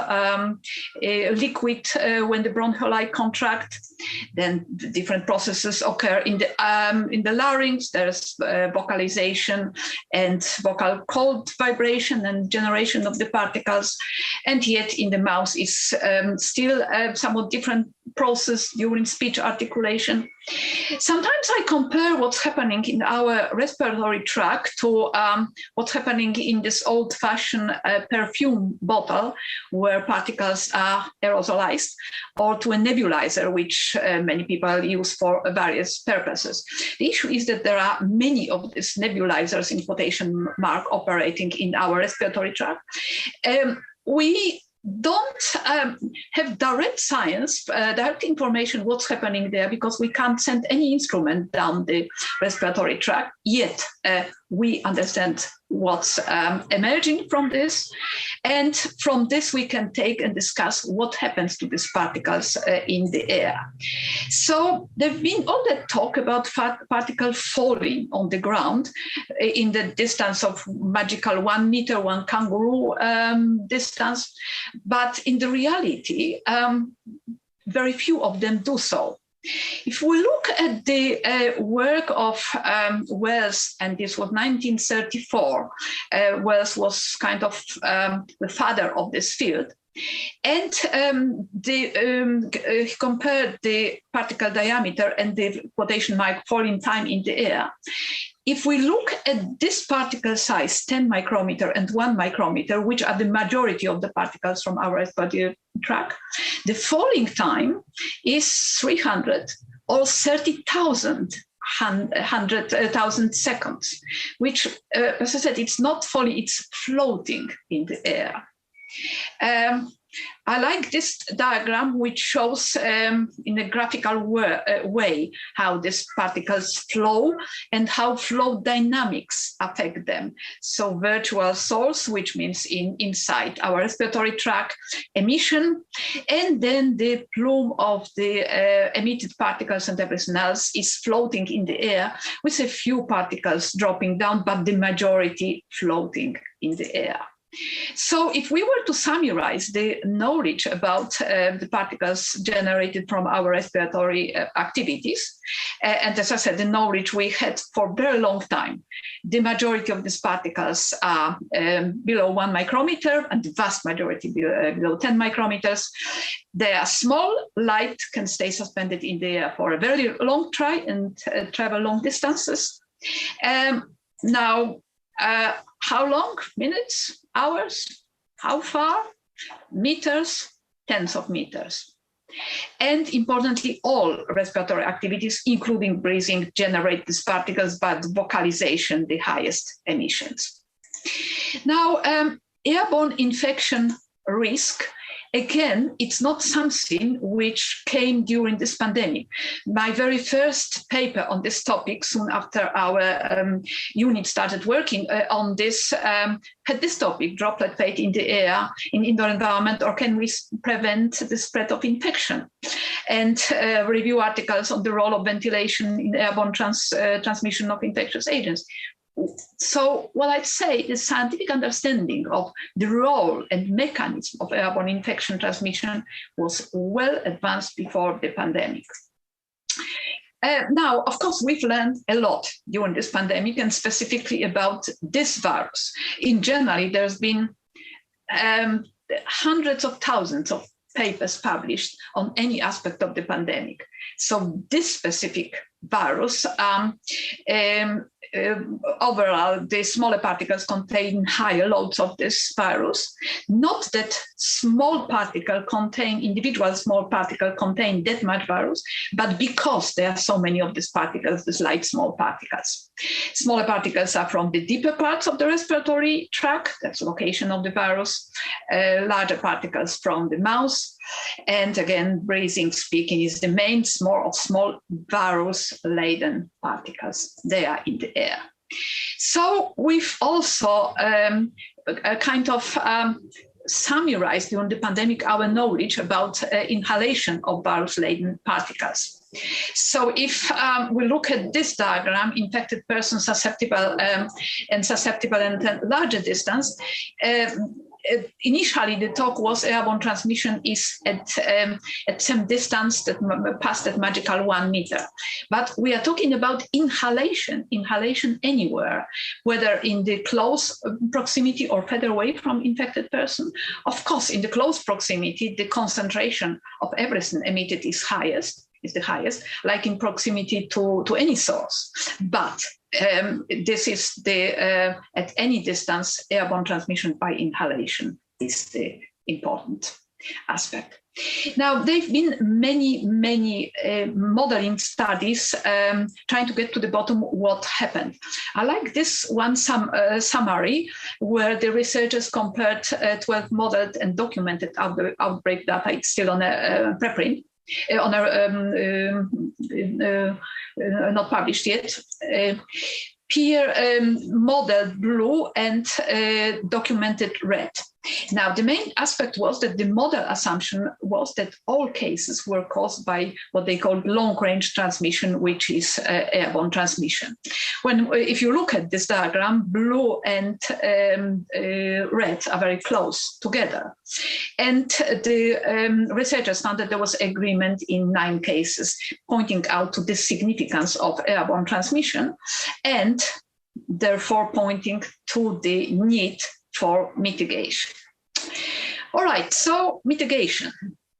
liquid when the bronchioli contract. Then the different processes occur in the larynx. There's vocalization and vocal cord vibration and generation of the particles. And yet in the mouth is still a somewhat different process during speech articulation. Sometimes I compare what's happening in our respiratory tract to what's happening in this old-fashioned perfume bottle where particles are aerosolized, or to a nebulizer, which many people use for various purposes. The issue is that there are many of these nebulizers, in quotation mark, operating in our respiratory tract. We don't have direct science, direct information what's happening there, because we can't send any instrument down the respiratory tract, yet we understand what's emerging from this. And from this, we can take and discuss what happens to these particles in the air. So there's been all that talk about particles falling on the ground in the distance of magical 1 meter, one kangaroo distance. But in the reality, very few of them do so. If we look at the work of Wells, and this was 1934, Wells was kind of the father of this field, and he compared the particle diameter and the quotation mark falling time in the air. If we look at this particle size, 10 micrometer and 1 micrometer, which are the majority of the particles from our respiratory tract, the falling time is 300 or 30,000 seconds, which, as I said, it's not falling, it's floating in the air. I like this diagram, which shows in a graphical way how these particles flow and how flow dynamics affect them. So virtual source, which means inside our respiratory tract, emission, and then the plume of the emitted particles and everything else is floating in the air with a few particles dropping down, but the majority floating in the air. So if we were to summarize the knowledge about the particles generated from our respiratory activities, and as I said, the knowledge we had for a very long time, the majority of these particles are below 1 micrometer and the vast majority below 10 micrometers. They are small, light, can stay suspended in the air for a very long time and travel long distances. Now, how long? Minutes? Hours? How far? Meters? Tens of meters. And importantly, all respiratory activities, including breathing, generate these particles, but vocalization, the highest emissions. Now, airborne infection risk, again, it's not something which came during this pandemic. My very first paper on this topic, soon after our unit started working on this, had this topic, droplet fate in the air, in indoor environment, or can we prevent the spread of infection? And review articles on the role of ventilation in airborne transmission of infectious agents. So what I'd say is scientific understanding of the role and mechanism of airborne infection transmission was well advanced before the pandemic. Now, of course, we've learned a lot during this pandemic, and specifically about this virus. In general, there's been hundreds of thousands of papers published on any aspect of the pandemic. So this specific virus overall, the smaller particles contain higher loads of this virus. Not that individual small particles contain that much virus, but because there are so many of these particles, these light small particles. Smaller particles are from the deeper parts of the respiratory tract, that's the location of the virus. Larger particles from the mouth. And again, breathing speaking is the main small virus-laden particles. They are in the air. So we've also summarized during the pandemic our knowledge about inhalation of virus-laden particles. So if we look at this diagram, infected persons susceptible and larger distance, initially the talk was airborne transmission is at some distance that past that magical 1 meter. But we are talking about inhalation anywhere, whether in the close proximity or further away from infected person. Of course, in the close proximity, the concentration of everything emitted is the highest, like in proximity to any source. But this is at any distance, airborne transmission by inhalation is the important aspect. Now, there have been many modeling studies trying to get to the bottom what happened. I like this one summary where the researchers compared 12 modeled and documented outbreak data. It's still on a preprint. Not published yet. Peer modeled blue and documented red. Now, the main aspect was that the model assumption was that all cases were caused by what they call long-range transmission, which is airborne transmission. If you look at this diagram, blue and red are very close together. And the researchers found that there was agreement in 9 cases, pointing out to the significance of airborne transmission and therefore pointing to the need for mitigation. All right, so mitigation.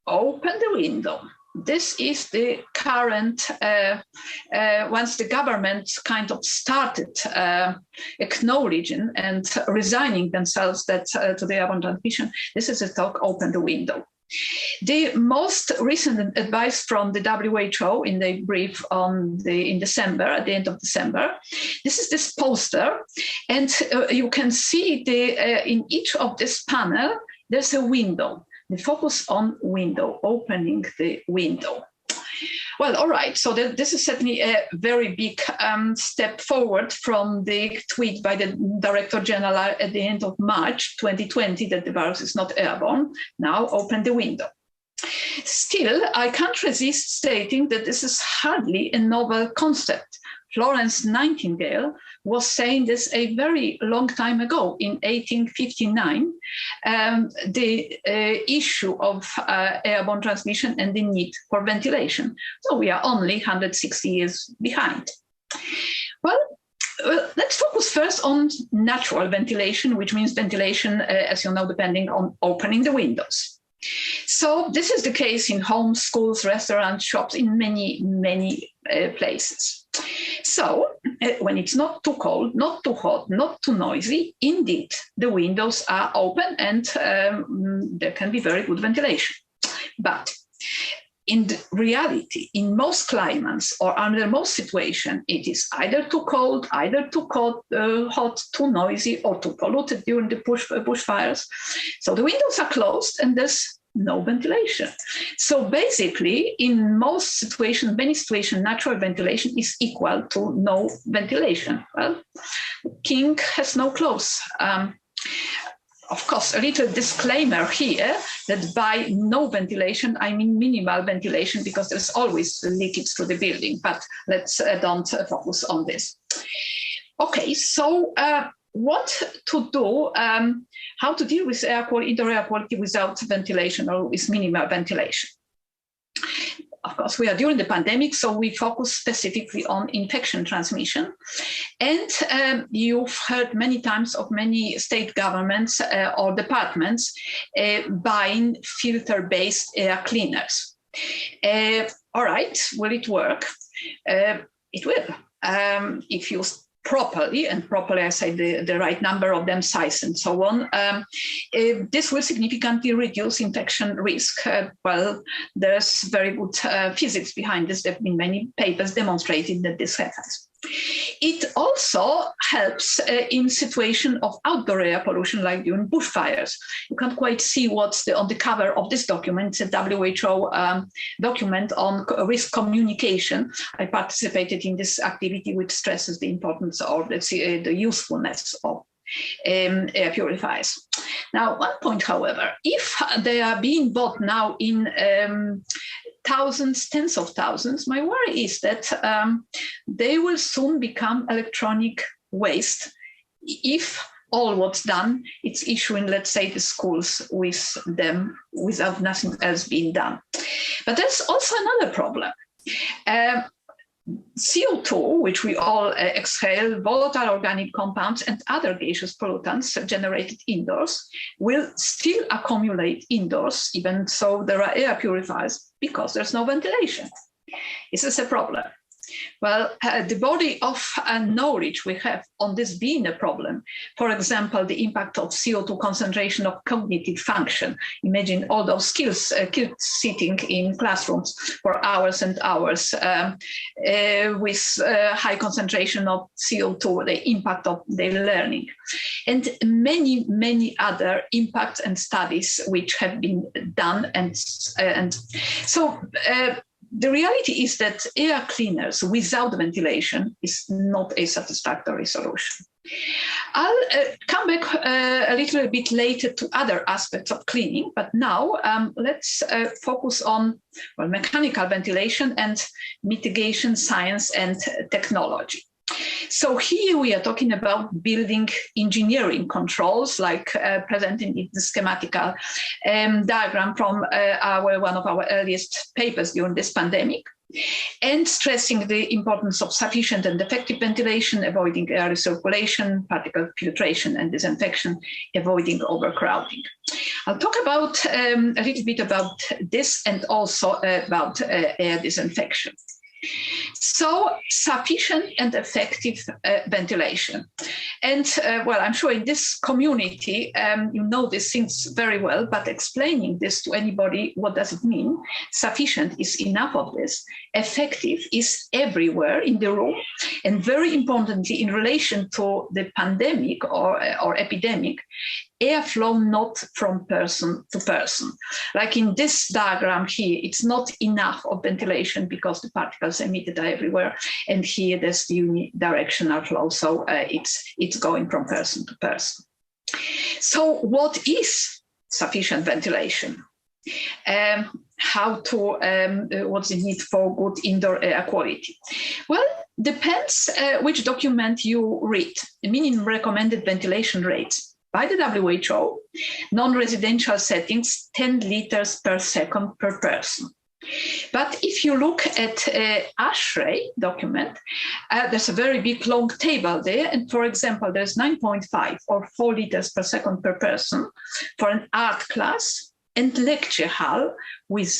Open the window. This is the current, once the government kind of started acknowledging and resigning themselves that to the airborne transmission, this is a talk, open the window. The most recent advice from the WHO in the brief in December, at the end of December, this is this poster, and you can see in each of this panel, there's a window. The focus on window, opening the window. Well, all right, so this is certainly a very big step forward from the tweet by the Director General at the end of March 2020 that the virus is not airborne. Now open the window. Still, I can't resist stating that this is hardly a novel concept. Florence Nightingale was saying this a very long time ago, in 1859, the issue of airborne transmission and the need for ventilation. So we are only 160 years behind. Well, let's focus first on natural ventilation, which means ventilation, as you know, depending on opening the windows. So this is the case in homes, schools, restaurants, shops, in many places. So when it's not too cold, not too hot, not too noisy, indeed, the windows are open and there can be very good ventilation. But in reality, in most climates or under most situations, it is either too cold, either too hot, too noisy, or too polluted during the bushfires. So the windows are closed and there's no ventilation. So basically, in most situations, many situations, natural ventilation is equal to no ventilation. Well, king has no clothes. Of course, a little disclaimer here that by no ventilation, I mean minimal ventilation, because there's always leakage through the building, but let's don't focus on this. Okay, so what to do, how to deal with indoor air quality without ventilation or with minimal ventilation. Of course, we are during the pandemic, so we focus specifically on infection transmission. And you've heard many times of many state governments or departments buying filter-based air cleaners. All right, will it work? It will. If you properly, and properly I say the right number of them, size and so on, this will significantly reduce infection risk. Well, there's very good physics behind this. There have been many papers demonstrating that this happens. It also helps in situation of outdoor air pollution, like during bushfires. You can't quite see what's on the cover of this document. It's a WHO document on risk communication. I participated in this activity, which stresses the importance of the usefulness of air purifiers. Now, one point, however, if they are being bought now in thousands, tens of thousands, my worry is that they will soon become electronic waste if all what's done, it's issuing, let's say, the schools with them without nothing else being done. But there's also another problem. CO2, which we all exhale, volatile organic compounds and other gaseous pollutants generated indoors will still accumulate indoors, even so there are air purifiers, because there's no ventilation. This is a problem. Well, the body of knowledge we have on this being a problem, for example, the impact of CO2 concentration of cognitive function. Imagine all those kids sitting in classrooms for hours and hours with high concentration of CO2, the impact of their learning, and many, many other impacts and studies which have been done. And so the reality is that air cleaners without ventilation is not a satisfactory solution. I'll come back a little bit later to other aspects of cleaning, but now let's focus on mechanical ventilation and mitigation science and technology. So here we are talking about building engineering controls, like presenting in the schematical diagram from one of our earliest papers during this pandemic, and stressing the importance of sufficient and effective ventilation, avoiding air recirculation, particle filtration and disinfection, avoiding overcrowding. I'll talk about a little bit about this and also about air disinfection. So sufficient and effective ventilation. And well, I'm sure in this community, you know these things very well, but explaining this to anybody, what does it mean? Sufficient is enough of this. Effective is everywhere in the room. And very importantly, in relation to the pandemic or epidemic, airflow not from person to person. Like in this diagram here, it's not enough of ventilation because the particles emitted are everywhere. And here there's unidirectional flow, so it's going from person to person. So what is sufficient ventilation? What's the need for good indoor air quality? Well, depends which document you read. The minimum recommended ventilation rates by the WHO, non-residential settings, 10 liters per second per person. But if you look at ASHRAE document, there's a very big long table there. And for example, there's 9.5 or 4 liters per second per person for an art class and lecture hall with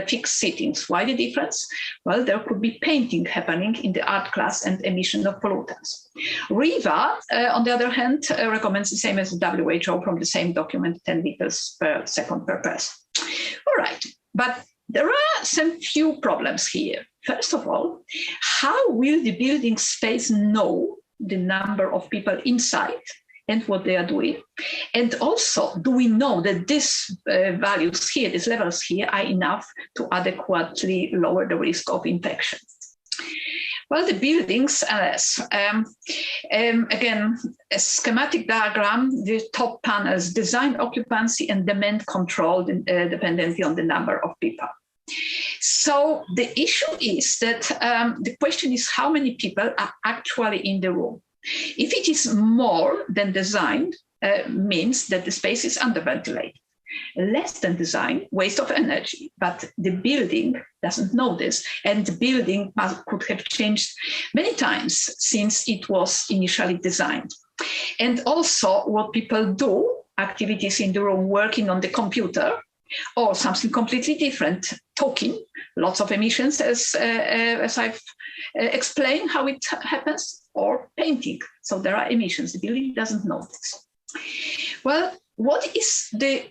fixed sittings. Why the difference? Well, there could be painting happening in the art class and emission of pollutants. RIVA, on the other hand, recommends the same as the WHO from the same document, 10 liters per second per person. All right, but there are some few problems here. First of all, how will the building space know the number of people inside and what they are doing? And also, do we know that these values here, these levels here, are enough to adequately lower the risk of infection? Well, the buildings, again, a schematic diagram, the top panels, design occupancy and demand control dependently on the number of people. So the issue is that the question is how many people are actually in the room. If it is more than designed, means that the space is underventilated. Less than design, waste of energy, but the building doesn't know this, and the building could have changed many times since it was initially designed. And also what people do, activities in the room, working on the computer, or something completely different, talking, lots of emissions, as I've explained how it happens. or painting. So there are emissions. The building doesn't know this. Well, what is the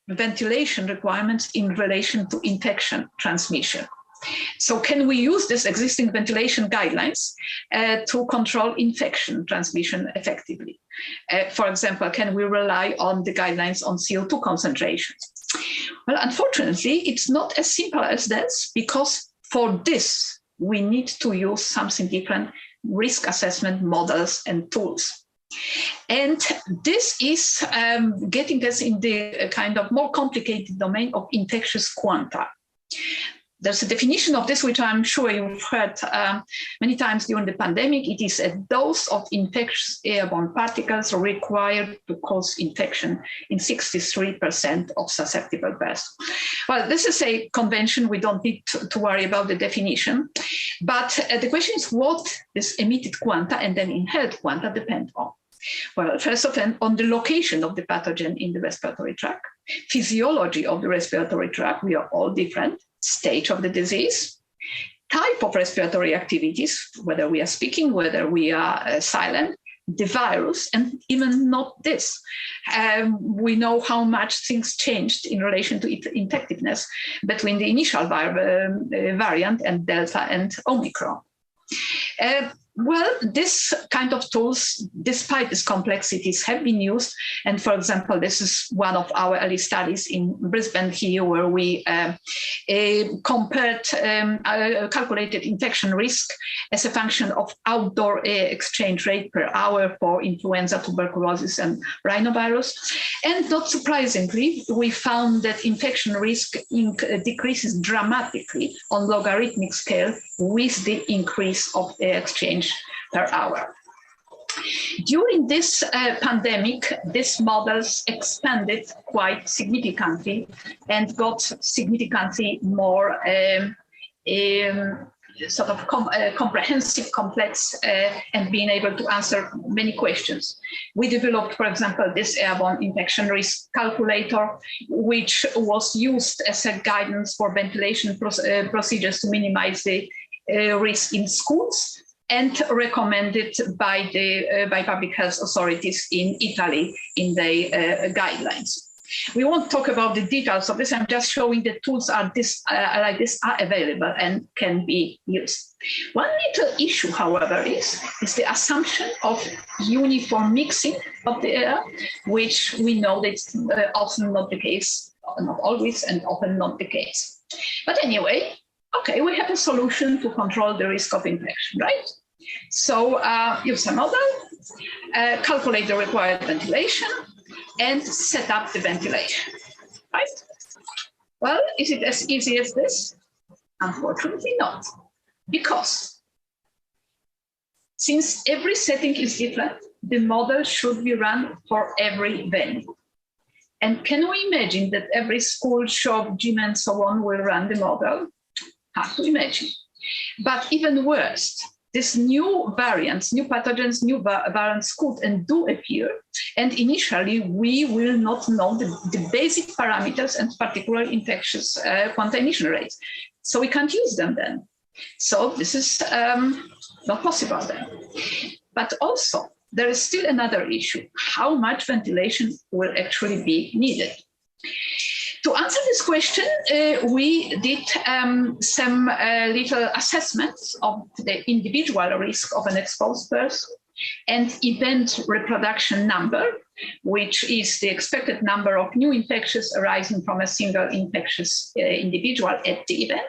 ventilation requirements in relation to infection transmission? So can we use this existing ventilation guidelines to control infection transmission effectively? For example, can we rely on the guidelines on CO2 concentrations? Well, unfortunately, it's not as simple as this, because for this, we need to use something different, risk assessment models and tools. And this is getting us in the kind of more complicated domain of infectious quanta. There's a definition of this, which I'm sure you've heard many times during the pandemic. It is a dose of infectious airborne particles required to cause infection in 63% of susceptible persons. Well, this is a convention. We don't need to worry about the definition. But the question is what this emitted quanta and then inhaled quanta depend on. Well, first of all, on the location of the pathogen in the respiratory tract, physiology of the respiratory tract, we are all different, stage of the disease, type of respiratory activities, whether we are speaking, whether we are silent, the virus, and even not this. We know how much things changed in relation to infectiveness between the initial variant and Delta and Omicron. Well, this kind of tools, despite these complexities, have been used. And for example, this is one of our early studies in Brisbane here, where we compared calculated infection risk as a function of outdoor air exchange rate per hour for influenza, tuberculosis, and rhinovirus. And not surprisingly, we found that infection risk decreases dramatically on logarithmic scale with the increase of air exchange per hour. During this pandemic, these models expanded quite significantly and got significantly more sort of comprehensive, complex, and being able to answer many questions. We developed, for example, this airborne infection risk calculator, which was used as a guidance for ventilation procedures to minimize the risk in schools, and recommended by public health authorities in Italy in the guidelines. We won't talk about the details of this. I'm just showing that tools like this are available and can be used. One little issue, however, is the assumption of uniform mixing of the air, which we know that's often not the case, not always, and often not the case. But anyway, okay, we have a solution to control the risk of infection, right? So use a model, calculate the required ventilation, and set up the ventilation, right? Well, is it as easy as this? Unfortunately not, because since every setting is different, the model should be run for every venue. And can we imagine that every school, shop, gym, and so on will run the model? Hard to imagine. But even worse, these new variants, new pathogens, new variants could and do appear. And initially, we will not know the basic parameters and particular infectious quanta emission rates. So we can't use them then. So this is not possible then. But also, there is still another issue. How much ventilation will actually be needed? To answer this question, we did some little assessments of the individual risk of an exposed person and event reproduction number, which is the expected number of new infections arising from a single infectious individual at the event.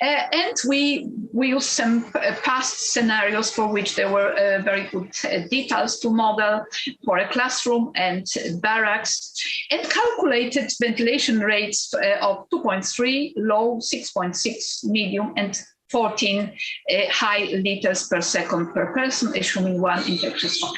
And we used some past scenarios for which there were very good details to model for a classroom and barracks, and calculated ventilation rates of 2.3 low, 6.6 medium, and 14 high liters per second per person, assuming one infectious one.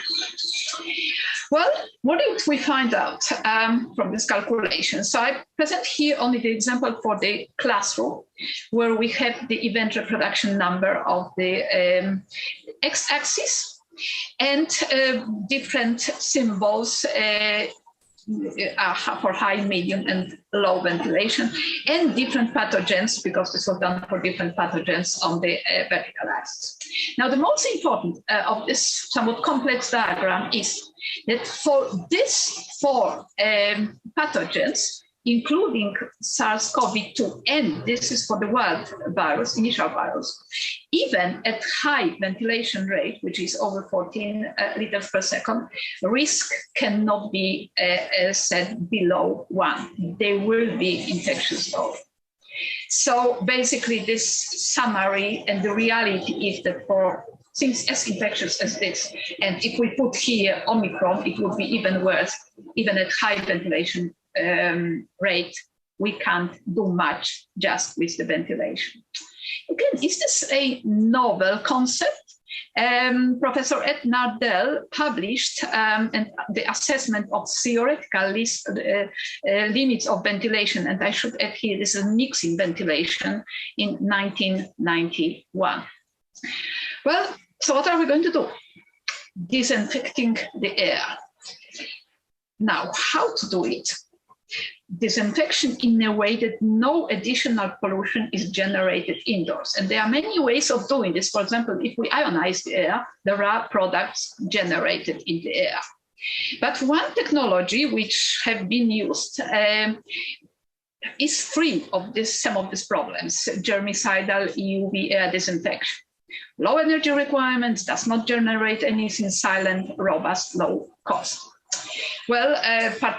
Well, what did we find out from this calculation? So I present here only the example for the classroom, where we have the event reproduction number of the x-axis and different symbols for high, medium, and low ventilation, and different pathogens, because this was done for different pathogens on the vertical axis. Now, the most important of this somewhat complex diagram is that for these four pathogens, including SARS-CoV-2, and this is for the wild virus, initial virus, even at high ventilation rate, which is over 14 liters per second, risk cannot be set below 1. There will be infectious load. So basically this summary and the reality is that for things as infectious as this, and if we put here Omicron, it would be even worse, even at high ventilation rate, we can't do much just with the ventilation. Again, is this a novel concept? Professor Ed Nardell published and the assessment of theoretical limits of ventilation, and I should add here, this is mixing ventilation, in 1991. Well, so what are we going to do? Disinfecting the air. Now, how to do it? Disinfection in a way that no additional pollution is generated indoors. And there are many ways of doing this. For example, if we ionize the air, there are products generated in the air. But one technology which have been used is free of some of these problems: germicidal UV air disinfection. Low energy requirements, does not generate anything, silent, robust, low cost. Well,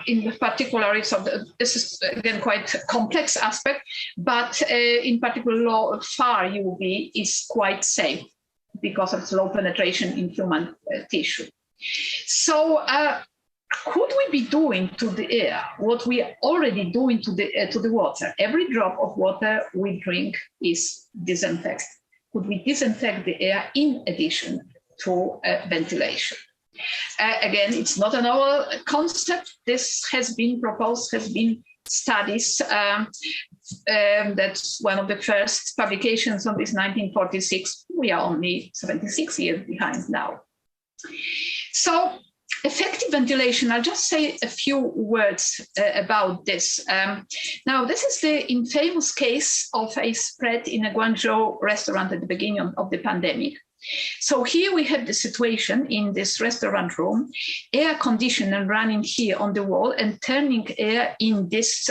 in particular, so this is again quite a complex aspect, but in particular, far UV is quite safe because of its low penetration in human tissue. So, could we be doing to the air what we are already doing to the water? Every drop of water we drink is disinfected. Could we disinfect the air in addition to ventilation? Again, it's not a novel concept. This has been proposed, has been studies. That's one of the first publications on this, 1946. We are only 76 years behind now. So, effective ventilation, I'll just say a few words about this. Now, this is the infamous case of a spread in a Guangzhou restaurant at the beginning of the pandemic. So here we have the situation in this restaurant room, air conditioner running here on the wall and turning air in this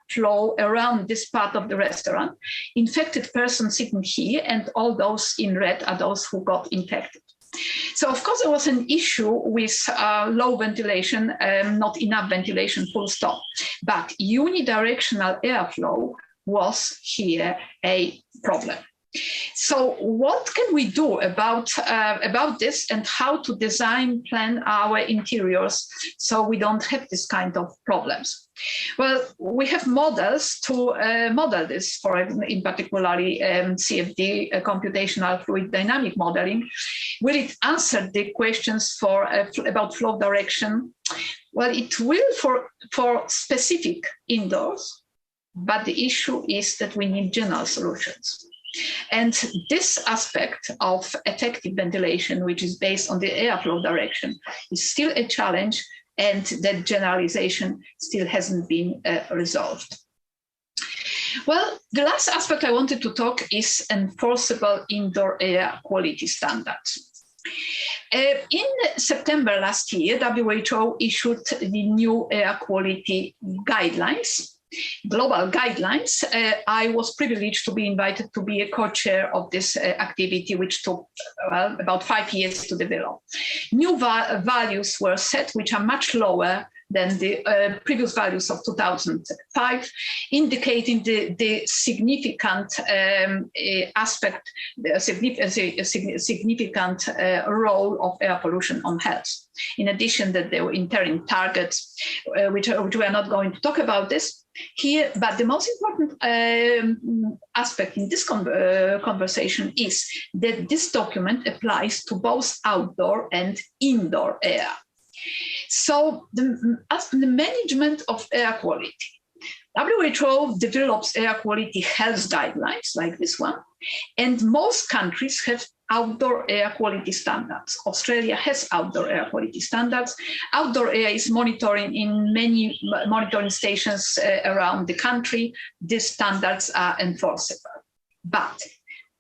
flow around this part of the restaurant. Infected person sitting here, and all those in red are those who got infected. So, of course, there was an issue with low ventilation, not enough ventilation, full stop. But unidirectional airflow was here a problem. So what can we do about this, and how to design, plan our interiors so we don't have this kind of problems? Well, we have models to model this, in particularly CFD, computational fluid dynamic modeling. Will it answer the questions about flow direction? Well, it will for specific indoors, but the issue is that we need general solutions. And this aspect of effective ventilation, which is based on the airflow direction, is still a challenge, and that generalization still hasn't been resolved. Well, the last aspect I wanted to talk is enforceable indoor air quality standards. In September last year, WHO issued the new air quality guidelines, global guidelines. I was privileged to be invited to be a co-chair of this activity, which took about 5 years to develop. New values were set, which are much lower than the previous values of 2005, indicating the significant aspect, the significant role of air pollution on health. In addition, that there were interim targets, which we are not going to talk about this here, but the most important aspect in this conversation is that this document applies to both outdoor and indoor air. So the management of air quality, WHO develops air quality health guidelines like this one, and most countries have outdoor air quality standards. Australia has outdoor air quality standards. Outdoor air is monitoring in many monitoring stations around the country. These standards are enforceable. But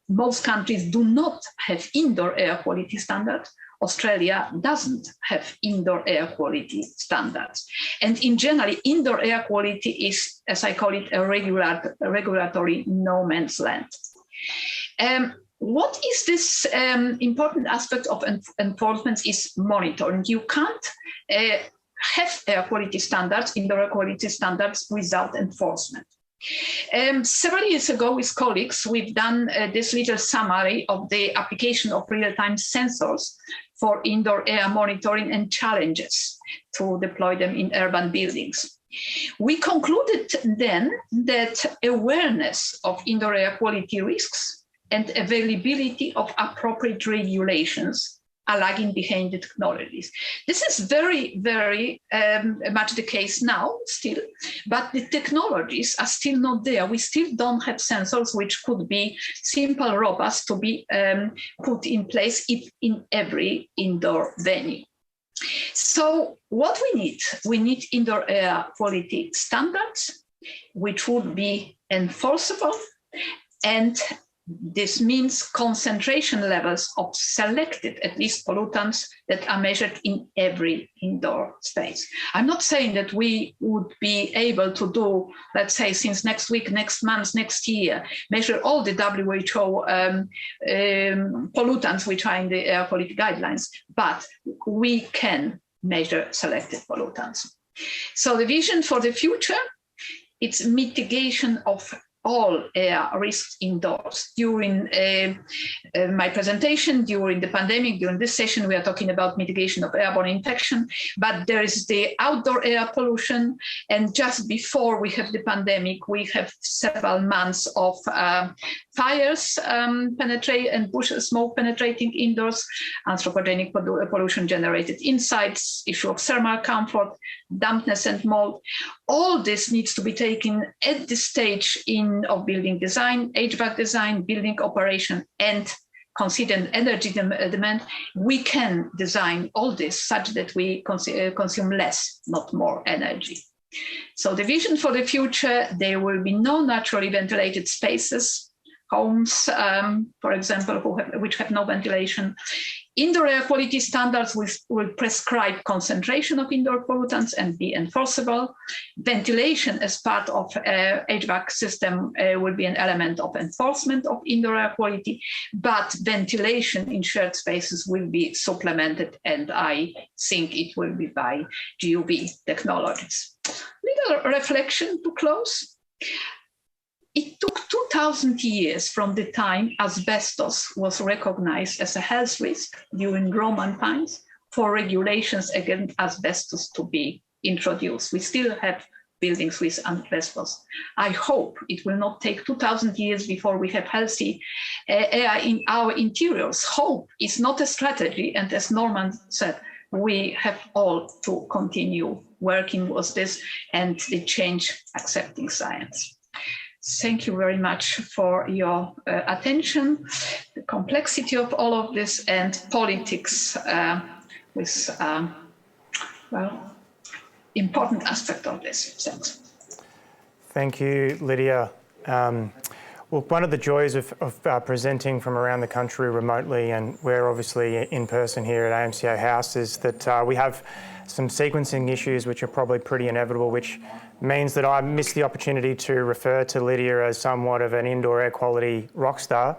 most countries do not have indoor air quality standards. Australia doesn't have indoor air quality standards. And in general, indoor air quality is, as I call it, a regulatory no man's land. What is this important aspect of enforcement is monitoring. You can't have air quality standards, indoor air quality standards, without enforcement. Several years ago with colleagues, we've done this little summary of the application of real-time sensors for indoor air monitoring and challenges to deploy them in urban buildings. We concluded then that awareness of indoor air quality risks and availability of appropriate regulations are lagging behind the technologies. This is very, very much the case now still, but the technologies are still not there. We still don't have sensors which could be simple, robust to be put in place in every indoor venue. So what we need indoor air quality standards, which would be enforceable, and this means concentration levels of selected, at least, pollutants that are measured in every indoor space. I'm not saying that we would be able to do, let's say, since next week, next month, next year, measure all the WHO pollutants which are in the air quality guidelines, but we can measure selected pollutants. So the vision for the future, it's mitigation of all air risks indoors. During my presentation, during the pandemic, during this session, we are talking about mitigation of airborne infection, but there is the outdoor air pollution. And just before we have the pandemic, we have several months of fires penetrate and bush smoke penetrating indoors, anthropogenic pollution generated inside, issue of thermal comfort, dampness and mold. All this needs to be taken at this stage of building design, HVAC design, building operation, and consider energy demand. We can design all this such that we consume less, not more energy. So the vision for the future, there will be no naturally ventilated spaces, homes, for example, which have no ventilation. Indoor air quality standards will prescribe concentration of indoor pollutants and be enforceable. Ventilation as part of HVAC system will be an element of enforcement of indoor air quality, but ventilation in shared spaces will be supplemented, and I think it will be by GUV technologies. Little reflection to close. It took 2,000 years from the time asbestos was recognized as a health risk during Roman times for regulations against asbestos to be introduced. We still have buildings with asbestos. I hope it will not take 2,000 years before we have healthy air in our interiors. Hope is not a strategy, and as Norman said, we have all to continue working with this and the change accepting science. Thank you very much for your attention, the complexity of all of this, and politics with, well, important aspect of this. Thanks. Thank you, Lydia. Well, one of the joys of presenting from around the country remotely, and we're obviously in person here at AMCA House, is that we have some sequencing issues which are probably pretty inevitable, which means that I missed the opportunity to refer to Lydia as somewhat of an indoor air quality rock star,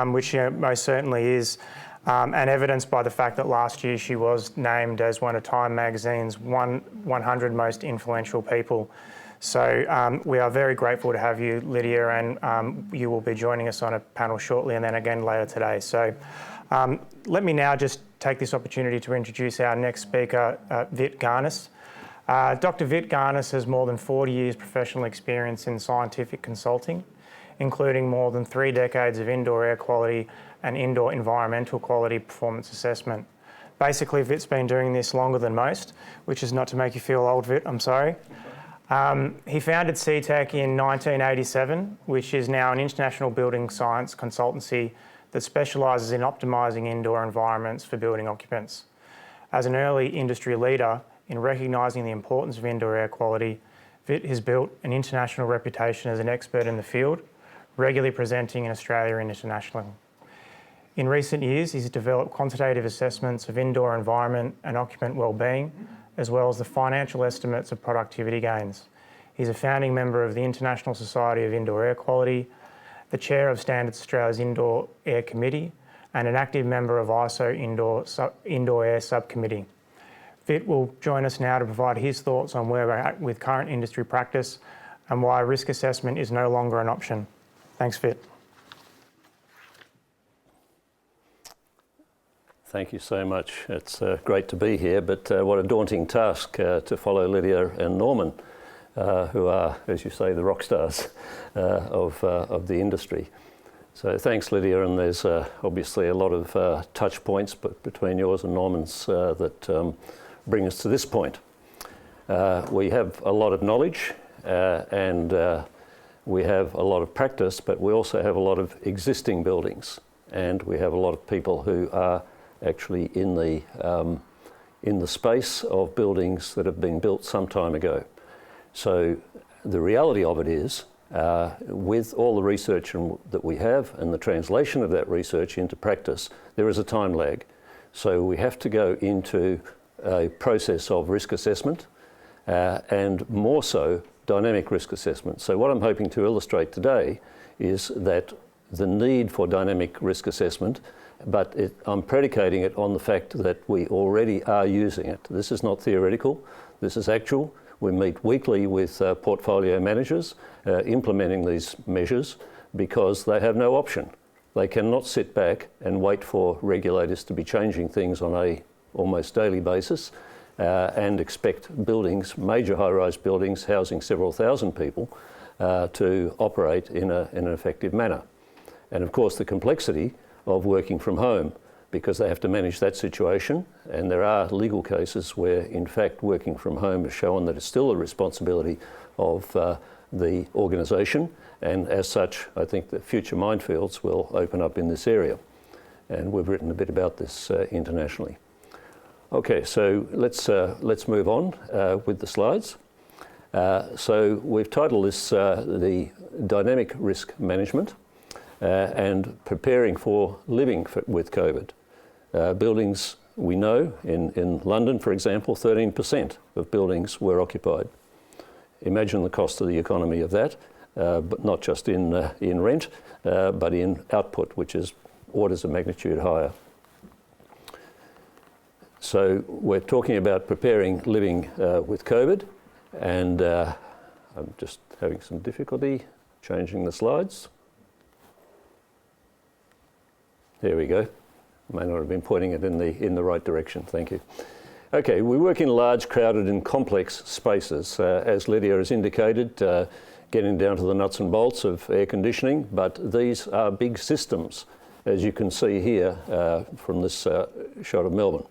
which she most certainly is, and evidenced by the fact that last year she was named as one of Time magazine's 100 most influential people. So we are very grateful to have you, Lydia, and you will be joining us on a panel shortly and then again later today. So let me now just take this opportunity to introduce our next speaker, Vit Ganis. Dr. Vit Ganis has more than 40 years professional experience in scientific consulting, including more than 3 decades of indoor air quality and indoor environmental quality performance assessment. Basically, Vit's been doing this longer than most, which is not to make you feel old, Vit, I'm sorry. He founded CTEC in 1987, which is now an international building science consultancy that specialises in optimising indoor environments for building occupants. As an early industry leader in recognising the importance of indoor air quality, VIT has built an international reputation as an expert in the field, regularly presenting in Australia and internationally. In recent years, he's developed quantitative assessments of indoor environment and occupant wellbeing, as well as the financial estimates of productivity gains. He's a founding member of the International Society of Indoor Air Quality, the chair of Standards Australia's Indoor Air Committee, and an active member of ISO Indoor Air Subcommittee. VIT will join us now to provide his thoughts on where we're at with current industry practice and why risk assessment is no longer an option. Thanks, VIT. Thank you so much. It's great to be here, but what a daunting task to follow Lydia and Norman, who are, as you say, the rock stars of the industry. So thanks, Lydia, and there's obviously a lot of touch points between yours and Norman's that bring us to this point. We have a lot of knowledge and we have a lot of practice, but we also have a lot of existing buildings, and we have a lot of people who are actually in the space of buildings that have been built some time ago. So the reality of it is, with all the research that we have and the translation of that research into practice, there is a time lag. So we have to go into a process of risk assessment and more so dynamic risk assessment. So what I'm hoping to illustrate today is that the need for dynamic risk assessment, but I'm predicating it on the fact that we already are using it. This is not theoretical, this is actual. We meet weekly with portfolio managers implementing these measures because they have no option. They cannot sit back and wait for regulators to be changing things on a almost daily basis and expect buildings, major high-rise buildings housing several thousand people to operate in an effective manner. And of course the complexity of working from home, because they have to manage that situation, and there are legal cases where in fact working from home has shown that it's still a responsibility of the organisation, and as such I think that future minefields will open up in this area, and we've written a bit about this internationally. Okay, so let's move on with the slides. So we've titled this the Dynamic Risk Management and Preparing for Living with COVID. Buildings, we know, in London, for example, 13% of buildings were occupied. Imagine the cost to the economy of that, but not just in rent, but in output, which is orders of magnitude higher. So we're talking about preparing living with COVID, and I'm just having some difficulty changing the slides. There we go. May not have been pointing it in the right direction. Thank you. Okay, we work in large, crowded and complex spaces, as Lydia has indicated, getting down to the nuts and bolts of air conditioning, but these are big systems, as you can see here from this shot of Melbourne.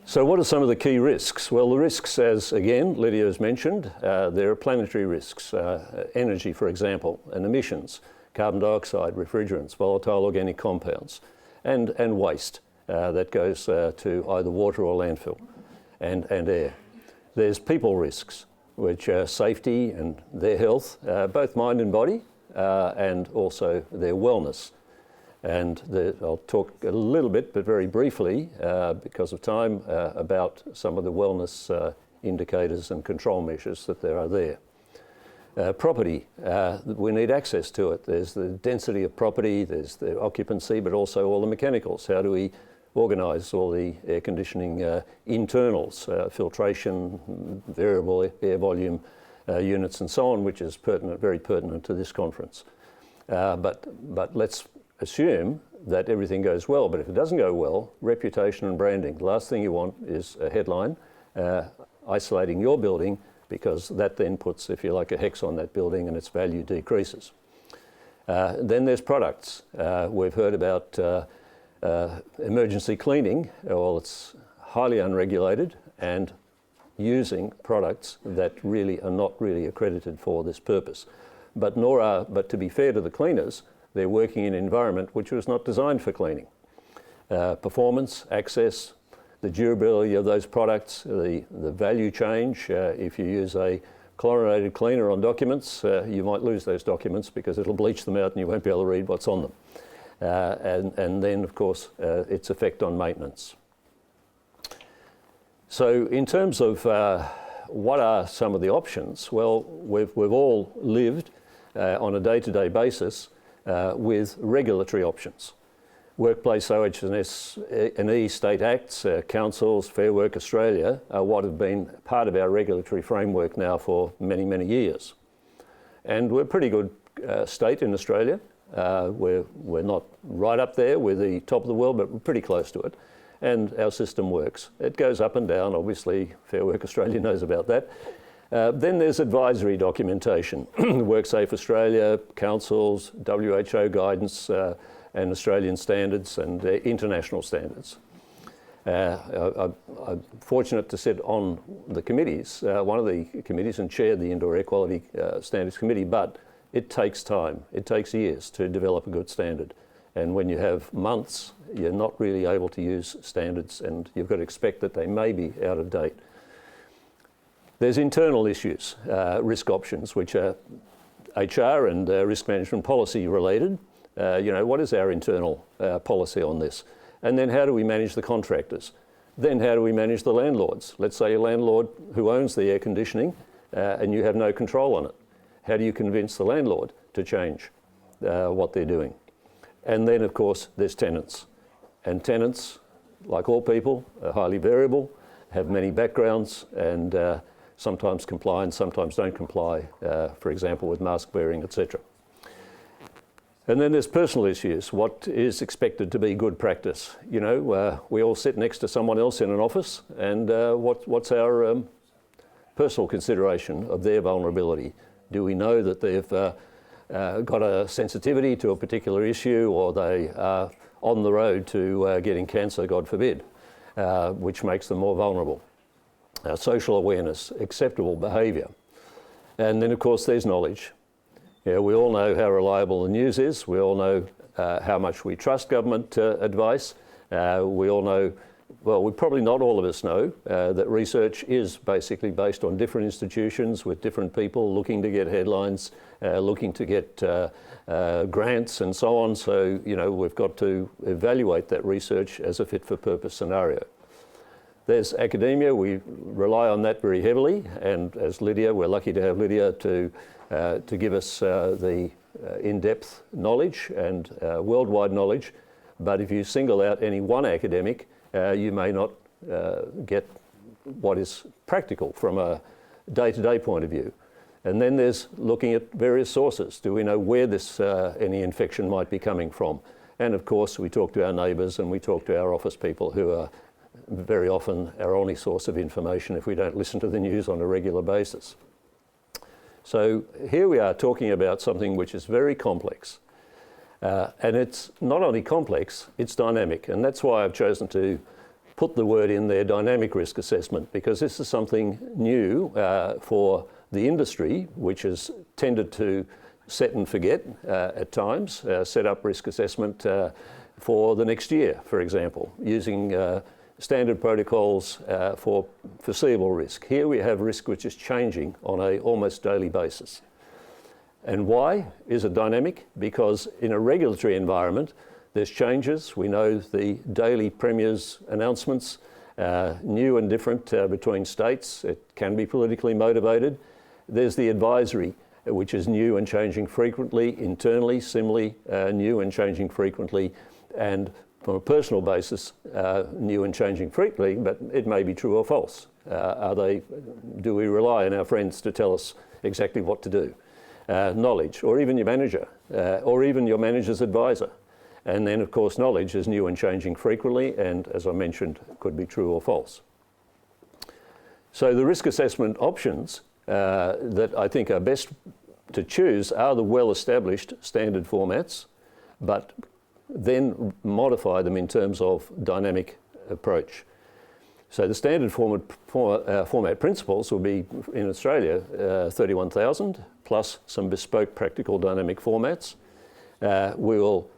So what are some of the key risks? Well, the risks, as again Lydia has mentioned, there are planetary risks, energy, for example, and emissions, carbon dioxide, refrigerants, volatile organic compounds, and waste that goes to either water or landfill, and air. There's people risks, which are safety and their health, both mind and body, and also their wellness. And I'll talk a little bit, but very briefly, because of time, about some of the wellness indicators and control measures that there are there. Property, we need access to it. There's the density of property, there's the occupancy, but also all the mechanicals. How do we organise all the air conditioning internals, filtration, variable air volume units and so on, which is pertinent, very pertinent to this conference. But let's assume that everything goes well, but if it doesn't go well, reputation and branding. The last thing you want is a headline isolating your building, because that then puts, if you like, a hex on that building and its value decreases. Then there's products. We've heard about emergency cleaning. Well, it's highly unregulated and using products that really are not really accredited for this purpose. But to be fair to the cleaners, they're working in an environment which was not designed for cleaning. Performance, access, the durability of those products, the value change. If you use a chlorinated cleaner on documents, you might lose those documents because it'll bleach them out and you won't be able to read what's on them. And then, of course, its effect on maintenance. So in terms of what are some of the options? Well, we've all lived on a day-to-day basis with regulatory options. Workplace OH&E state acts, councils, Fair Work Australia are what have been part of our regulatory framework now for many, many years. And we're a pretty good state in Australia. We're not right up there with the top of the world, but we're pretty close to it. And our system works. It goes up and down, obviously, Fair Work Australia knows about that. Then there's advisory documentation, WorkSafe Australia, councils, WHO guidance, and Australian standards and international standards. I'm fortunate to sit on the committees, one of the committees, and chair the Indoor Air Quality Standards Committee, but it takes time. It takes years to develop a good standard. And when you have months, you're not really able to use standards, and you've got to expect that they may be out of date. There's internal issues, risk options, which are HR and risk management policy related. What is our internal policy on this? And then how do we manage the contractors? Then how do we manage the landlords? Let's say a landlord who owns the air conditioning and you have no control on it. How do you convince the landlord to change what they're doing? And then, of course, there's tenants. And tenants, like all people, are highly variable, have many backgrounds, and sometimes comply and sometimes don't comply, for example, with mask wearing, etc. And then there's personal issues. What is expected to be good practice? We all sit next to someone else in an office, and what's our personal consideration of their vulnerability? Do we know that they've got a sensitivity to a particular issue, or they are on the road to getting cancer, God forbid, which makes them more vulnerable? Social awareness, acceptable behaviour. And then, of course, there's knowledge. We all know how reliable the news is. We all know how much we trust government advice. We all know, well, we probably not all of us know that research is basically based on different institutions with different people looking to get headlines, looking to get grants and so on. So, we've got to evaluate that research as a fit-for-purpose scenario. There's academia. We rely on that very heavily. And as Lydia, we're lucky to have Lydia to give us the in-depth knowledge and worldwide knowledge. But if you single out any one academic, you may not get what is practical from a day-to-day point of view. And then there's looking at various sources. Do we know where any infection might be coming from? And of course, we talk to our neighbours and we talk to our office people, who are very often our only source of information if we don't listen to the news on a regular basis. So here we are talking about something which is very complex. And it's not only complex, it's dynamic. And that's why I've chosen to put the word in there, dynamic risk assessment, because this is something new for the industry, which has tended to set and forget at times, set up risk assessment for the next year, for example, using standard protocols for foreseeable risk. Here we have risk which is changing on an almost daily basis. And why is it dynamic? Because in a regulatory environment, there's changes. We know the daily Premier's announcements, new and different between states. It can be politically motivated. There's the advisory, which is new and changing frequently. Internally, similarly, new and changing frequently. And from a personal basis, new and changing frequently, but it may be true or false. Do we rely on our friends to tell us exactly what to do? Knowledge, or even your manager, or even your manager's advisor. And then, of course, knowledge is new and changing frequently, and as I mentioned, could be true or false. So the risk assessment options that I think are best to choose are the well-established standard formats, but then modify them in terms of dynamic approach. So the standard format principles will be, in Australia, 31,000, plus some bespoke practical dynamic formats. we will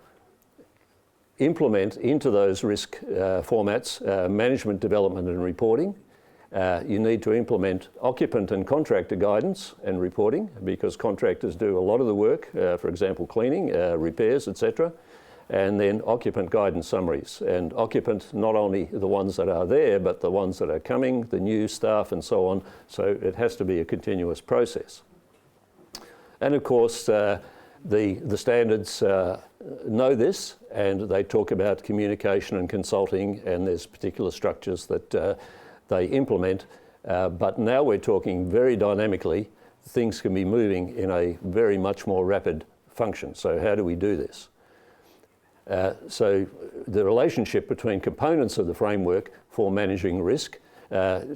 implement into those risk formats management development and reporting. You need to implement occupant and contractor guidance and reporting, because contractors do a lot of the work, for example, cleaning, repairs, etc. And then occupant guidance summaries. And occupant, not only the ones that are there, but the ones that are coming, the new staff and so on. So it has to be a continuous process. And of course, the standards know this, and they talk about communication and consulting, and there's particular structures that they implement. But now we're talking very dynamically. Things can be moving in a very much more rapid function. So how do we do this? So the relationship between components of the framework for managing risk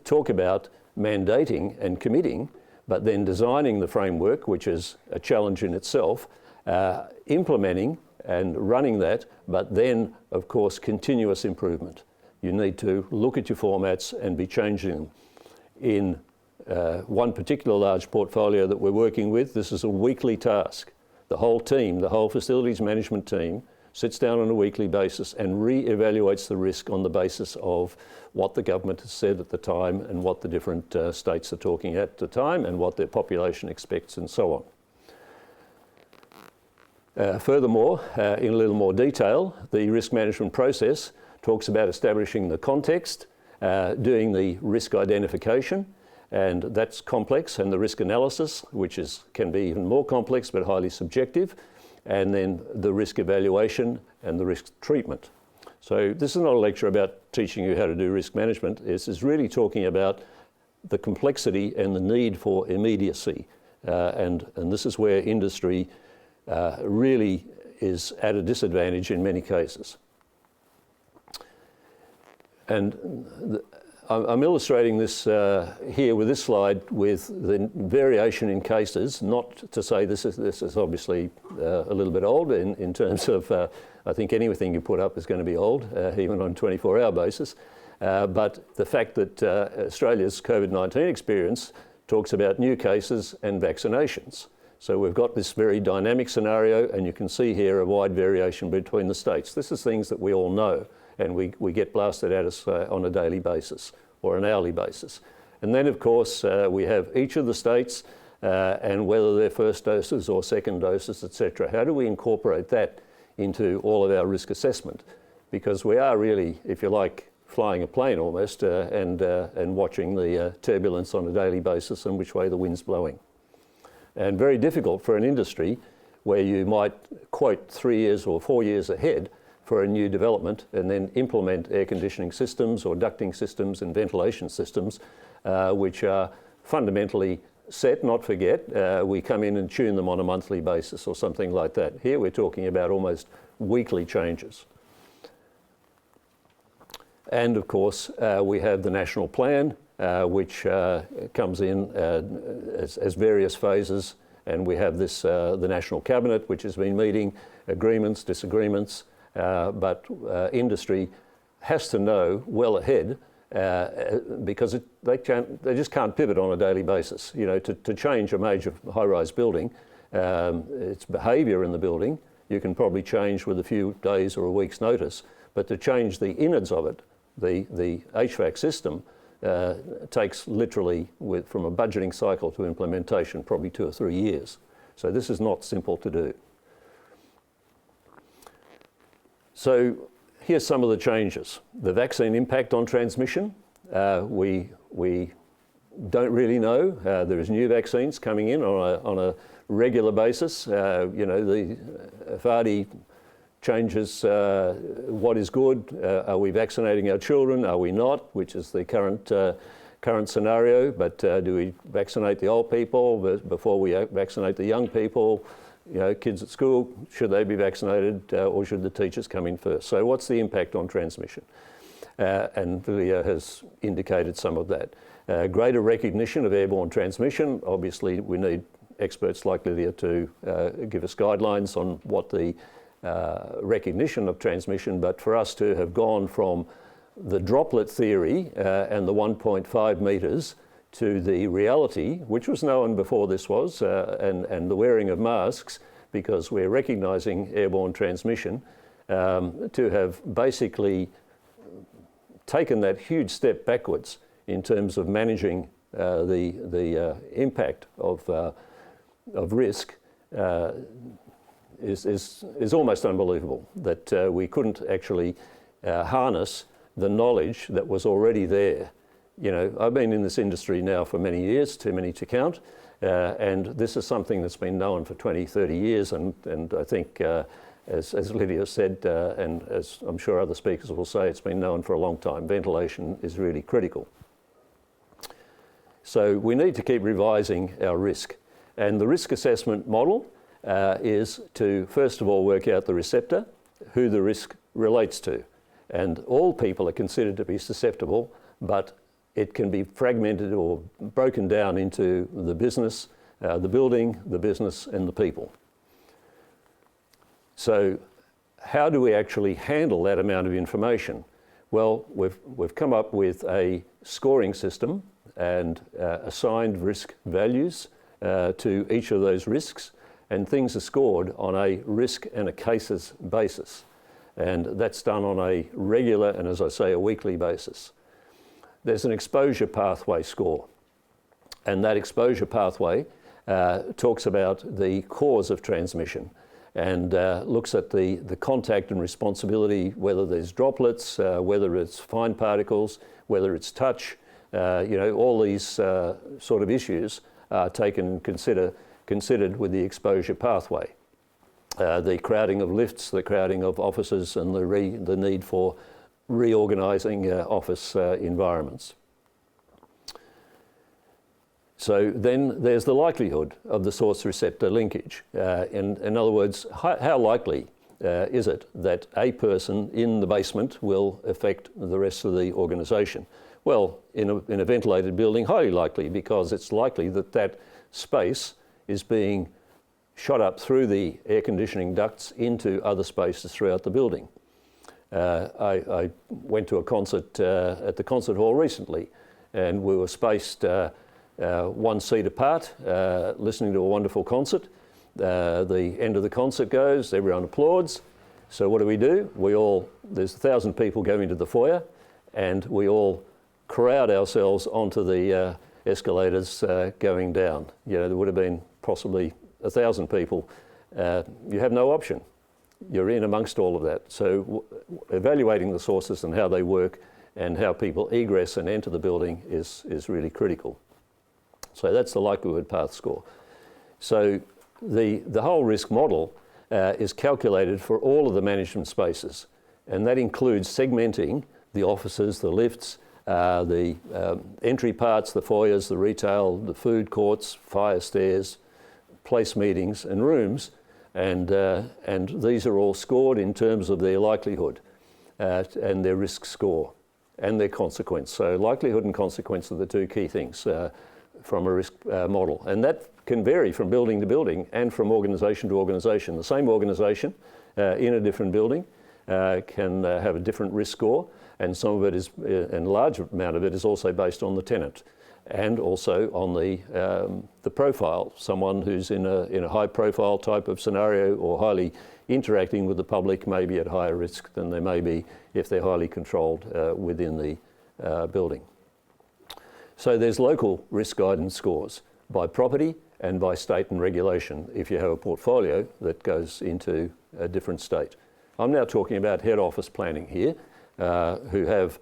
talk about mandating and committing, but then designing the framework, which is a challenge in itself, implementing and running that, but then, of course, continuous improvement. You need to look at your formats and be changing them. In one particular large portfolio that we're working with, this is a weekly task. The whole team, the whole facilities management team, sits down on a weekly basis and re-evaluates the risk on the basis of what the government has said at the time and what the different states are talking at the time and what their population expects and so on. Furthermore, in a little more detail, the risk management process talks about establishing the context, doing the risk identification, and that's complex, and the risk analysis, which can be even more complex but highly subjective, and then the risk evaluation and the risk treatment. So this is not a lecture about teaching you how to do risk management. This is really talking about the complexity and the need for immediacy. And this is where industry really is at a disadvantage in many cases. And I'm illustrating this here with this slide with the variation in cases, not to say this is obviously a little bit old in terms of, I think anything you put up is going to be old, even on a 24-hour basis. But the fact that Australia's COVID-19 experience talks about new cases and vaccinations. So we've got this very dynamic scenario, and you can see here a wide variation between the states. This is things that we all know, and we get blasted at us on a daily basis or an hourly basis. And then, of course, we have each of the states and whether they're first doses or second doses, etc. How do we incorporate that into all of our risk assessment? Because we are really, if you like, flying a plane almost and watching the turbulence on a daily basis and which way the wind's blowing. And very difficult for an industry where you might quote 3 years or 4 years ahead for a new development and then implement air conditioning systems or ducting systems and ventilation systems, which are fundamentally set, not forget. We come in and tune them on a monthly basis or something like that. Here we're talking about almost weekly changes. And of course, we have the national plan, which comes in as various phases. And we have this, the National Cabinet, which has been meeting, agreements, disagreements, but industry has to know well ahead because they just can't pivot on a daily basis. You know, to change a major high-rise building, its behaviour in the building, you can probably change with a few days or a week's notice, but to change the innards of it, the HVAC system, takes literally, from a budgeting cycle to implementation, probably 2 or 3 years. So this is not simple to do. So here's some of the changes. The vaccine impact on transmission, we don't really know. There's new vaccines coming in on a regular basis. You know, the FARDI changes what is good. Are we vaccinating our children? Are we not? Which is the current scenario. But do we vaccinate the old people before we vaccinate the young people? You know, kids at school, should they be vaccinated or should the teachers come in first? So what's the impact on transmission? And Lydia has indicated some of that. Greater recognition of airborne transmission. Obviously, we need experts like Lydia to give us guidelines on what the recognition of transmission, but for us to have gone from the droplet theory and the 1.5 metres to the reality, which was known before this was, and the wearing of masks because we're recognising airborne transmission, to have basically taken that huge step backwards in terms of managing the impact of risk is almost unbelievable, that we couldn't actually harness the knowledge that was already there. You know, I've been in this industry now for many years, too many to count, and this is something that's been known for 20, 30 years, and I think, as Lydia said, and as I'm sure other speakers will say, it's been known for a long time. Ventilation is really critical. So we need to keep revising our risk. And the risk assessment model is to, first of all, work out the receptor, who the risk relates to. And all people are considered to be susceptible, but it can be fragmented or broken down into the business, the building, the business, and the people. So how do we actually handle that amount of information? Well, we've come up with a scoring system and assigned risk values to each of those risks, and things are scored on a risk and a cases basis. And that's done on a regular and, as I say, a weekly basis. There's an exposure pathway score, and that exposure pathway talks about the cause of transmission and looks at the contact and responsibility, whether there's droplets, whether it's fine particles, whether it's touch, you know, all these sort of issues are taken and considered with the exposure pathway. The crowding of lifts, the crowding of offices, and the need for reorganising office environments. So then there's the likelihood of the source-receptor linkage. In other words, how likely is it that a person in the basement will affect the rest of the organisation? Well, in a ventilated building, highly likely, because it's likely that that space is being shot up through the air conditioning ducts into other spaces throughout the building. I went to a concert at the concert hall recently, and we were spaced 1 seat apart, listening to a wonderful concert. The end of the concert goes, everyone applauds. So what do? There's 1,000 people going to the foyer, and we all crowd ourselves onto the escalators going down. You know, there would have been possibly 1,000 people. You have no option. You're in amongst all of that. So evaluating the sources and how they work and how people egress and enter the building is really critical. So that's the likelihood path score. So the whole risk model is calculated for all of the management spaces, and that includes segmenting the offices, the lifts, the entry parts, the foyers, the retail, the food courts, fire stairs, place meetings and rooms, and these are all scored in terms of their likelihood and their risk score and their consequence. So likelihood and consequence are the two key things from a risk model, and that can vary from building to building and from organisation to organisation. The same organisation in a different building can have a different risk score, and some of it is, and a large amount of it is also based on the tenant and also on the profile. Someone who's in a high profile type of scenario or highly interacting with the public may be at higher risk than they may be if they're highly controlled within the building. So there's local risk guidance scores by property and by state and regulation if you have a portfolio that goes into a different state. I'm now talking about head office planning here, who have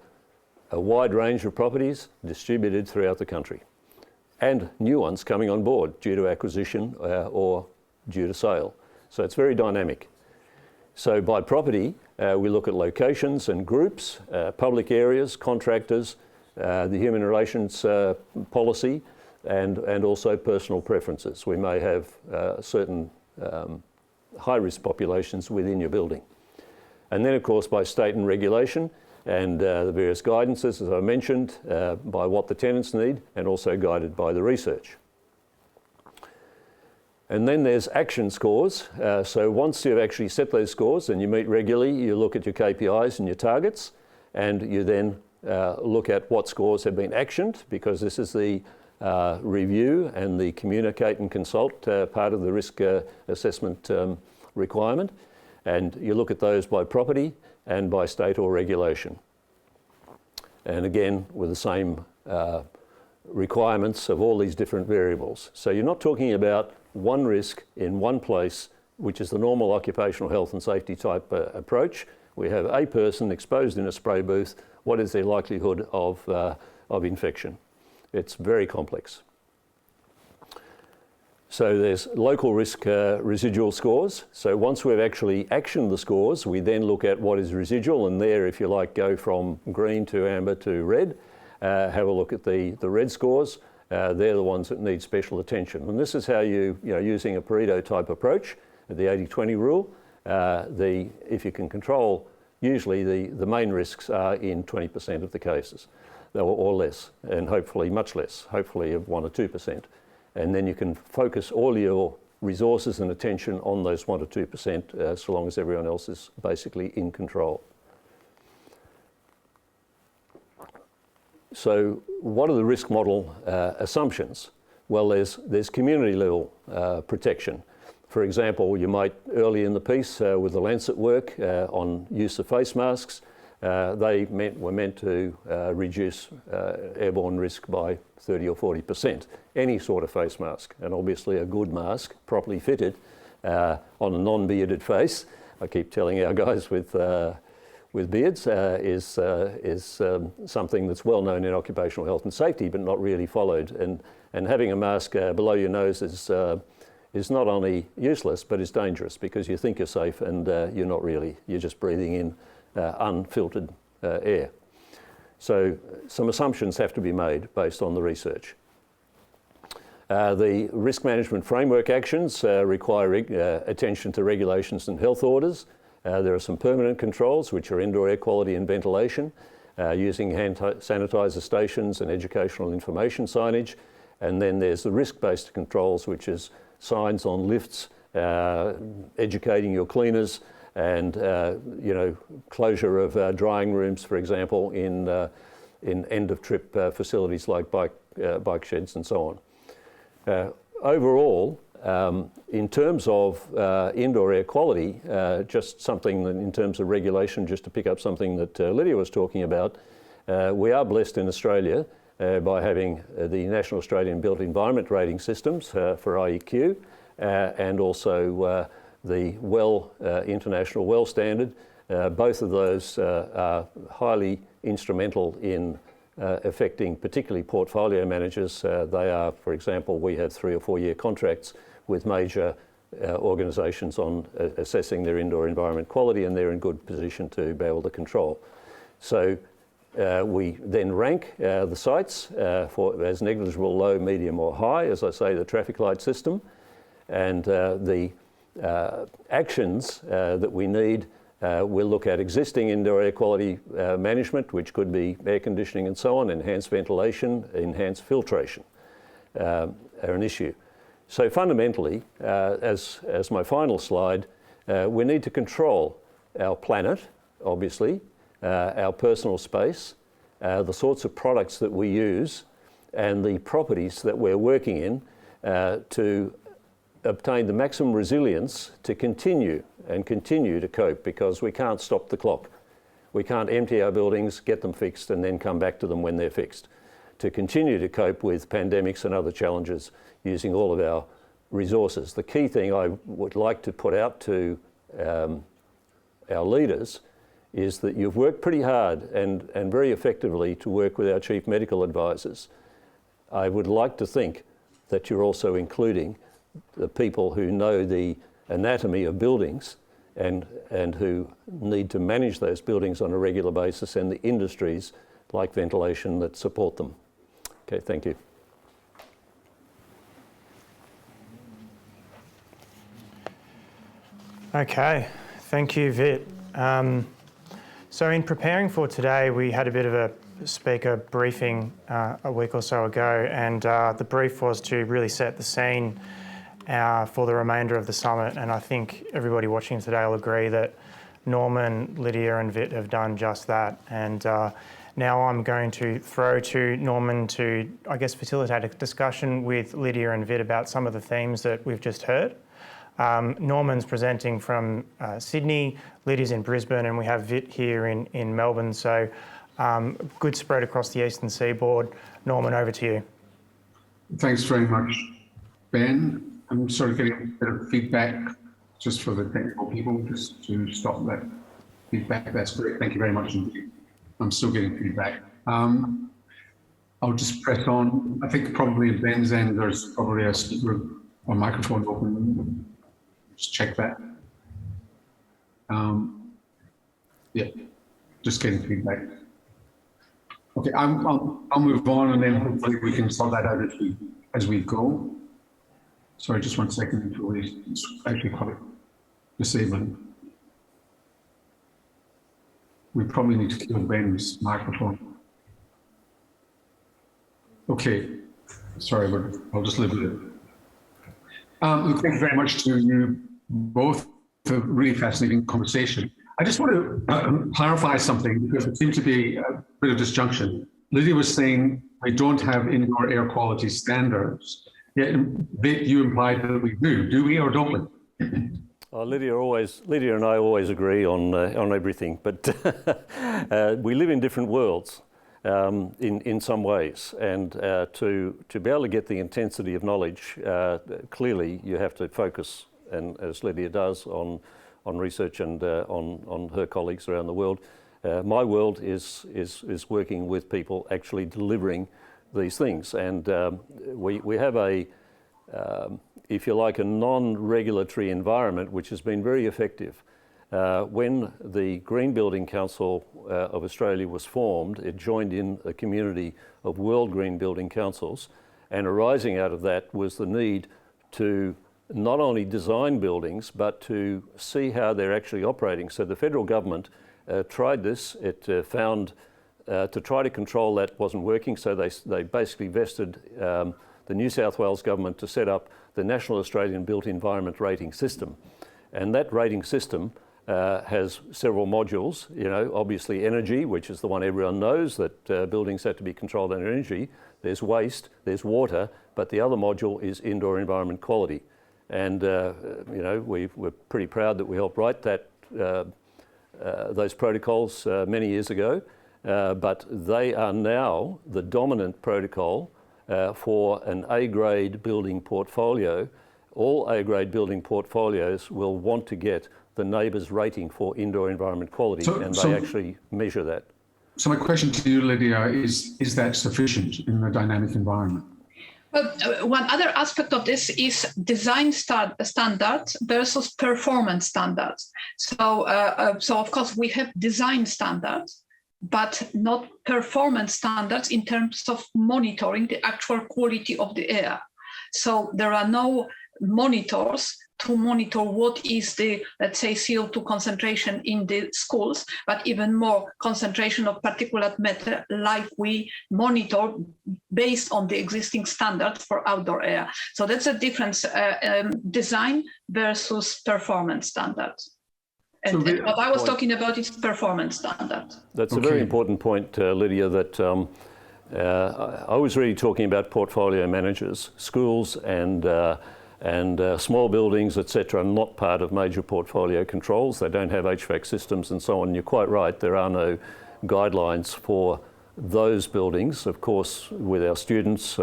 a wide range of properties distributed throughout the country, and new ones coming on board due to acquisition or due to sale. So it's very dynamic. So by property, we look at locations and groups, public areas, contractors, the human relations policy, and also personal preferences. We may have certain high-risk populations within your building. And then, of course, by state and regulation, and the various guidances, as I mentioned, by what the tenants need, and also guided by the research. And then there's action scores. So once you've actually set those scores and you meet regularly, you look at your KPIs and your targets, and you then look at what scores have been actioned, because this is the review and the communicate and consult part of the risk assessment requirement. And you look at those by property and by state or regulation. And again, with the same requirements of all these different variables. So you're not talking about one risk in one place, which is the normal occupational health and safety type approach. We have a person exposed in a spray booth. What is their likelihood of infection? It's very complex. So there's local risk residual scores. So once we've actually actioned the scores, we then look at what is residual, and there, if you like, go from green to amber to red. Have a look at the red scores. They're the ones that need special attention. And this is how using a Pareto type approach, the 80-20 rule, if you can control, usually the main risks are in 20% of the cases, or less, and hopefully much less, hopefully of 1 or 2%. And then you can focus all your resources and attention on those 1 or 2%, so long as everyone else is basically in control. So what are the risk model assumptions? Well, there's community level protection. For example, you might, early in the piece with the Lancet work on use of face masks, they were meant to reduce airborne risk by 30 or 40%, any sort of face mask. And obviously a good mask, properly fitted, on a non-bearded face, I keep telling our guys with beards, is something that's well known in occupational health and safety, but not really followed. And having a mask below your nose is not only useless, but it's dangerous, because you think you're safe and you're not really. You're just breathing in unfiltered air. So some assumptions have to be made based on the research. The risk management framework actions require attention to regulations and health orders. There are some permanent controls, which are indoor air quality and ventilation, using hand sanitizer stations and educational information signage. And then there's the risk-based controls, which is signs on lifts, educating your cleaners, and closure of drying rooms, for example, in end-of-trip facilities like bike sheds and so on. Overall, in terms of indoor air quality, just something that in terms of regulation, just to pick up something that Lydia was talking about, we are blessed in Australia by having the National Australian Built Environment Rating Systems for IEQ, and also the International WELL standard. Both of those are highly instrumental in affecting particularly portfolio managers. They are, for example, we have 3 or 4 year contracts with major organisations on assessing their indoor environment quality, and they're in good position to be able to control. So we then rank the sites as negligible, low, medium or high, as I say, the traffic light system, and the actions that we need. We'll look at existing indoor air quality management, which could be air conditioning and so on, enhanced ventilation, enhanced filtration are an issue. So fundamentally, as my final slide, we need to control our planet, obviously, our personal space, the sorts of products that we use, and the properties that we're working in to obtain the maximum resilience to continue to cope, because we can't stop the clock. We can't empty our buildings, get them fixed, and then come back to them when they're fixed. To continue to cope with pandemics and other challenges using all of our resources. The key thing I would like to put out to our leaders is that you've worked pretty hard and very effectively to work with our chief medical advisors. I would like to think that you're also including the people who know the anatomy of buildings and who need to manage those buildings on a regular basis, and the industries like ventilation that support them. Okay, thank you. Okay, thank you, Vit. So in preparing for today, we had a bit of a speaker briefing a week or so ago, and the brief was to really set the scene for the remainder of the summit. And I think everybody watching today will agree that Norman, Lydia and Vit have done just that. And Now I'm going to throw to Norman to, I guess, facilitate a discussion with Lydia and Vit about some of the themes that we've just heard. Norman's presenting from Sydney, Lydia's in Brisbane, and we have Vit here in Melbourne. So good spread across the eastern seaboard. Norman, over to you. Thanks very much, Ben. I'm sort of getting a bit of feedback just for the technical people, just to stop that feedback. That's great. Thank you very much indeed. I'm still getting feedback. I'll just press on. I think probably at Ben's end, there's probably a speaker or microphone open. Just check that. Yeah, just getting feedback. Okay, I'll move on, and then hopefully we can sort that out as we go. Sorry, just 1 second until it's actually quite disabling. We probably need to kill Ben's microphone. Okay, sorry, but I'll just live with it. Look, thank you very much to you both for a really fascinating conversation. I just want to clarify something, because it seems to be a bit of disjunction. Lydia was saying we don't have indoor air quality standards, yet you implied that we do. Do we or don't we? Lydia and I always agree on everything, but we live in different worlds in some ways, and to be able to get the intensity of knowledge, clearly you have to focus, and as Lydia does, on research and on her colleagues around the world. My world is working with people actually delivering these things, and we have a if you like, a non-regulatory environment which has been very effective. When the Green Building Council of Australia was formed, it joined in a community of World Green Building Councils, and arising out of that was the need to not only design buildings, but to see how they're actually operating. So the federal government tried this. It found to try to control that wasn't working, so they basically vested the New South Wales government to set up the National Australian Built Environment Rating System. And that rating system has several modules, obviously energy, which is the one everyone knows, that buildings have to be controlled under energy. There's waste, there's water, but the other module is indoor environment quality. And we're pretty proud that we helped write that those protocols many years ago, but they are now the dominant protocol for an A-grade building portfolio. All A-grade building portfolios will want to get the NABERS rating for indoor environment quality, and they actually measure that. So my question to you, Lydia, is that sufficient in the dynamic environment? Well, one other aspect of this is design standards versus performance standards. So of course we have design standards, but not performance standards in terms of monitoring the actual quality of the air. So there are no monitors to monitor what is the, let's say, CO2 concentration in the schools, but even more concentration of particulate matter, like we monitor based on the existing standards for outdoor air. So that's a difference, design versus performance standards. And what I was talking about is performance standard. That's a very important point, Lydia, that I was really talking about portfolio managers. Schools and small buildings, etc., are not part of major portfolio controls. They don't have HVAC systems and so on. You're quite right, there are no guidelines for those buildings. Of course, with our students,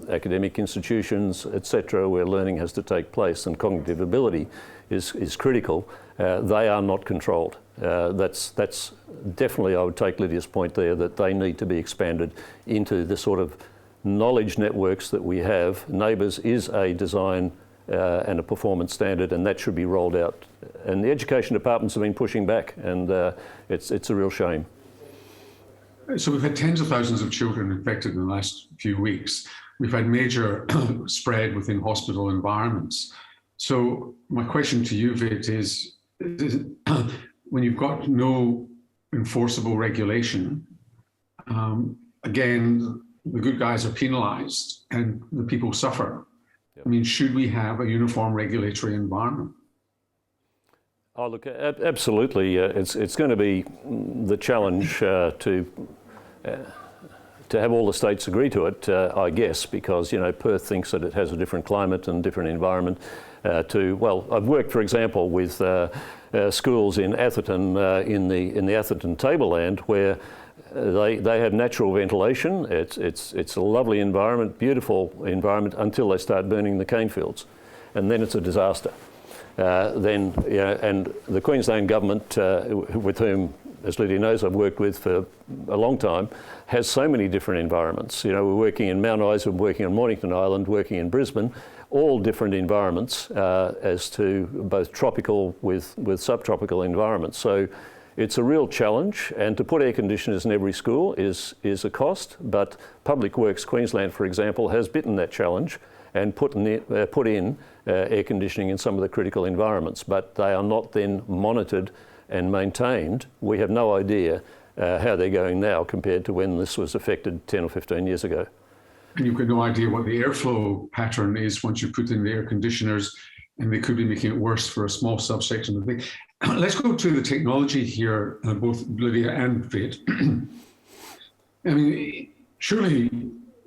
academic institutions, etc., where learning has to take place and cognitive ability is critical, they are not controlled. That's definitely, I would take Lydia's point there, that they need to be expanded into the sort of knowledge networks that we have. NABERS is a design and a performance standard, and that should be rolled out. And the education departments have been pushing back, and it's a real shame. So we've had tens of thousands of children infected in the last few weeks. We've had major spread within hospital environments. So my question to you, Vit, is when you've got no enforceable regulation, again, the good guys are penalized and the people suffer. Yep. I mean, should we have a uniform regulatory environment? Oh, look, absolutely. It's going to be the challenge to have all the states agree to it, I guess, because, you know, Perth thinks that it has a different climate and different environment well, I've worked, for example, with schools in Atherton, in the Atherton Tableland, where they have natural ventilation. It's a lovely environment, beautiful environment, until they start burning the cane fields, and then it's a disaster. And the Queensland government, with whom, as Lydia knows, I've worked with for a long time, has so many different environments. You know, we're working in Mount Isa, we're working on Mornington Island, working in Brisbane, all different environments as to both tropical with subtropical environments. So it's a real challenge, and to put air conditioners in every school is a cost, but Public Works Queensland, for example, has bitten that challenge and put in air conditioning in some of the critical environments, but they are not then monitored and maintained. We have no idea how they're going now compared to when this was affected 10 or 15 years ago. And you've got no idea what the airflow pattern is once you put in the air conditioners, and they could be making it worse for a small subsection of the thing. Let's go to the technology here, both Lydia and Ved. I mean, surely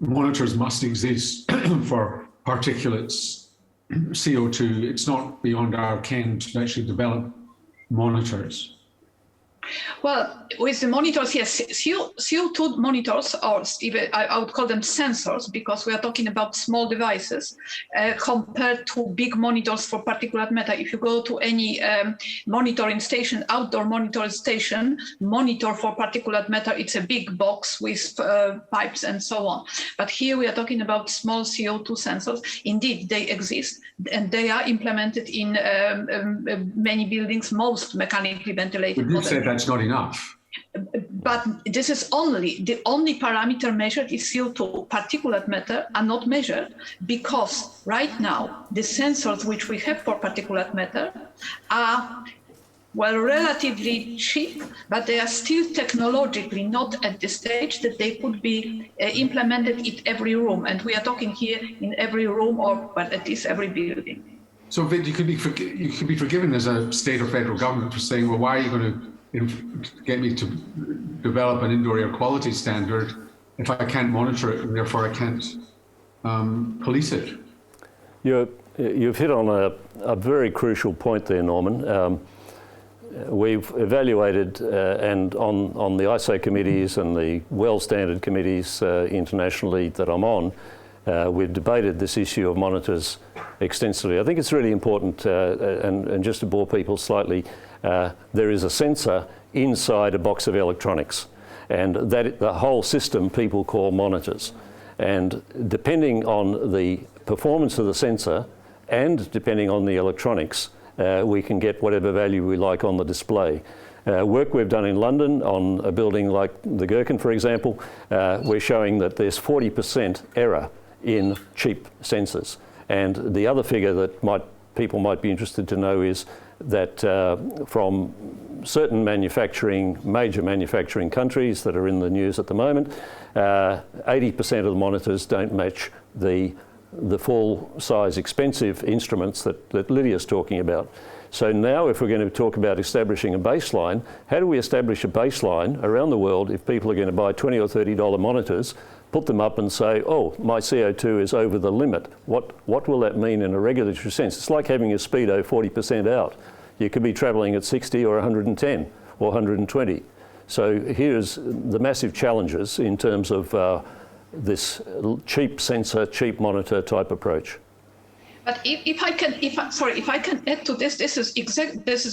monitors must exist for particulates, CO2. It's not beyond our ken to actually develop monitors. Well, with the monitors, yes, CO2 monitors, or even I would call them sensors, because we are talking about small devices compared to big monitors for particulate matter. If you go to any monitoring station, outdoor monitoring station, monitor for particulate matter, it's a big box with pipes and so on. But here we are talking about small CO2 sensors. Indeed, they exist, and they are implemented in many buildings, most mechanically ventilated. But you said that's not enough. But this is the only parameter measured is CO2. Particulate matter are not measured, because right now the sensors which we have for particulate matter are, well, relatively cheap, but they are still technologically not at the stage that they could be implemented in every room. And we are talking here in every room, or well, at least every building. So Vid, you could be forgiven as a state or federal government for saying, well, why are you going to get me to develop an indoor air quality standard if I can't monitor it, and therefore I can't police it? You've hit on a very crucial point there, Norman. We've evaluated and on the ISO committees and the WELL standard committees internationally that I'm on, we've debated this issue of monitors extensively. I think it's really important, and just to bore people slightly, there is a sensor inside a box of electronics, and that the whole system people call monitors. And depending on the performance of the sensor and depending on the electronics, we can get whatever value we like on the display. Work we've done in London on a building like the Gherkin, for example, we're showing that there's 40% error in cheap sensors. And the other figure that people might be interested to know is that from certain major manufacturing countries that are in the news at the moment, 80% of the monitors don't match the full-size expensive instruments that Lydia's talking about. So now if we're going to talk about establishing a baseline, how do we establish a baseline around the world if people are going to buy $20 or $30 monitors, put them up and say, oh, my CO2 is over the limit? What will that mean in a regulatory sense? It's like having a Speedo 40% out. You could be travelling at 60 or 110 or 120. So here's the massive challenges in terms of this cheap sensor, cheap monitor type approach. But if I can add to this, this is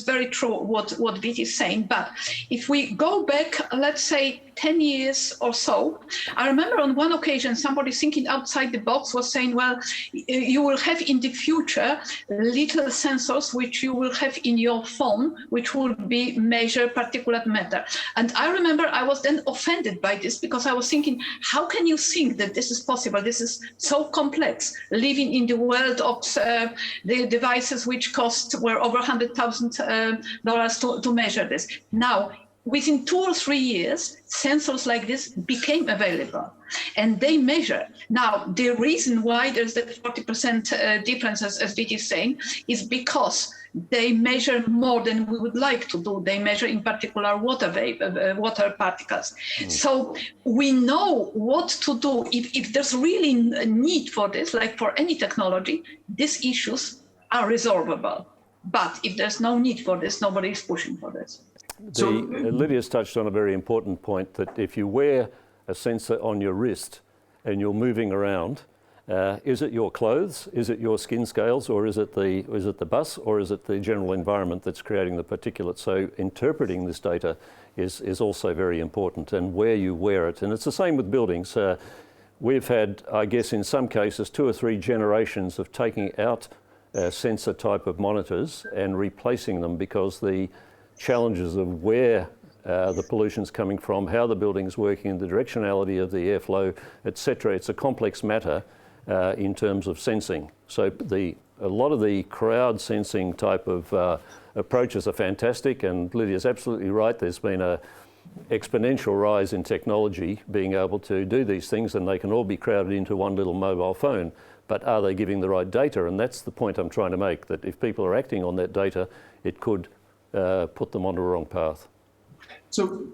very true what Vit is saying. But if we go back, let's say 10 years or so, I remember on one occasion somebody thinking outside the box was saying, well, you will have in the future little sensors which you will have in your phone, which will be measure particulate matter. And I remember I was then offended by this, because I was thinking, how can you think that this is possible? This is so complex, living in the world of the devices which were over $100,000 to measure this. Now, within 2 or 3 years, sensors like this became available, and they measure. Now, the reason why there's that 40% difference, as Viti is saying, is because they measure more than we would like to do. They measure, in particular, water particles. So we know what to do. If there's really a need for this, like for any technology, these issues are resolvable. But if there's no need for this, nobody is pushing for this. Lydia's touched on a very important point, that if you wear a sensor on your wrist and you're moving around, is it your clothes, is it your skin scales, or is it the bus, or is it the general environment that's creating the particulate? So interpreting this data is also very important, and where you wear it. And it's the same with buildings. We've had, I guess in some cases, 2 or 3 generations of taking out sensor type of monitors and replacing them, because the challenges of where the pollution's coming from, how the building's working, the directionality of the airflow, etc. It's a complex matter in terms of sensing. So a lot of the crowd sensing type of approaches are fantastic, and Lydia's absolutely right. There's been a exponential rise in technology being able to do these things, and they can all be crowded into one little mobile phone. But are they giving the right data? And that's the point I'm trying to make, that if people are acting on that data, it could put them on the wrong path. So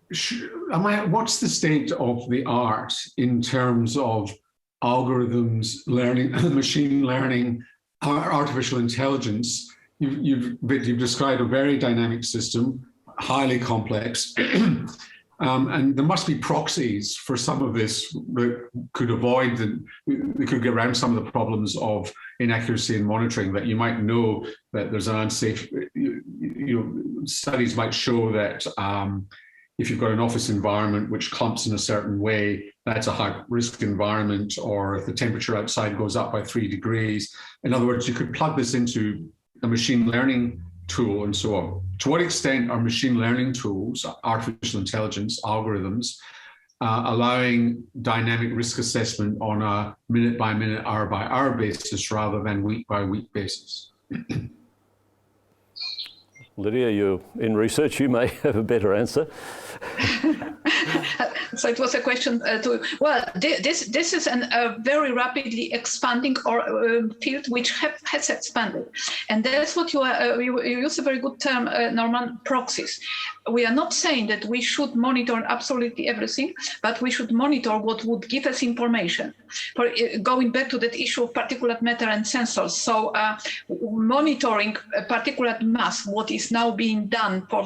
what's the state of the art in terms of algorithms, learning, machine learning, artificial intelligence? You've described a very dynamic system, highly complex, and there must be proxies for some of this that could we could get around some of the problems of inaccuracy in monitoring, that you might know that there's an unsafe, studies might show that if you've got an office environment which clumps in a certain way, that's a high risk environment, or if the temperature outside goes up by 3 degrees. In other words, you could plug this into a machine learning tool and so on. To what extent are machine learning tools, artificial intelligence, algorithms, allowing dynamic risk assessment on a minute by minute, hour by hour basis rather than week by week basis? Lydia, you're in research, you may have a better answer. So it was a question this is a very rapidly expanding field which has expanded. And that's what you use a very good term, Norman, proxies. We are not saying that we should monitor absolutely everything, but we should monitor what would give us information. For going back to that issue of particulate matter and sensors. So monitoring particulate mass, what is now being done for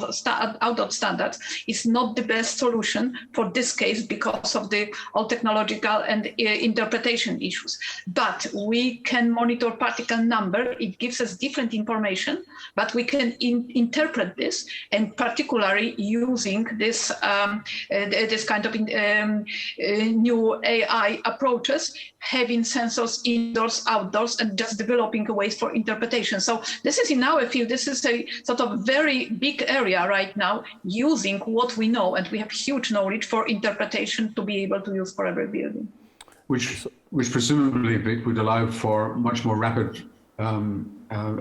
out of standards, is not the best solution for this case because of the all technological and interpretation issues. But we can monitor particle number. It gives us different information, but we can interpret this, and particularly using this this kind of new AI approaches, having sensors indoors, outdoors, and just developing ways for interpretation. So this is in our field, this is a sort of very big area right now, using what we know, and we have huge knowledge for interpretation to be able to use for every building. Which presumably would allow for much more rapid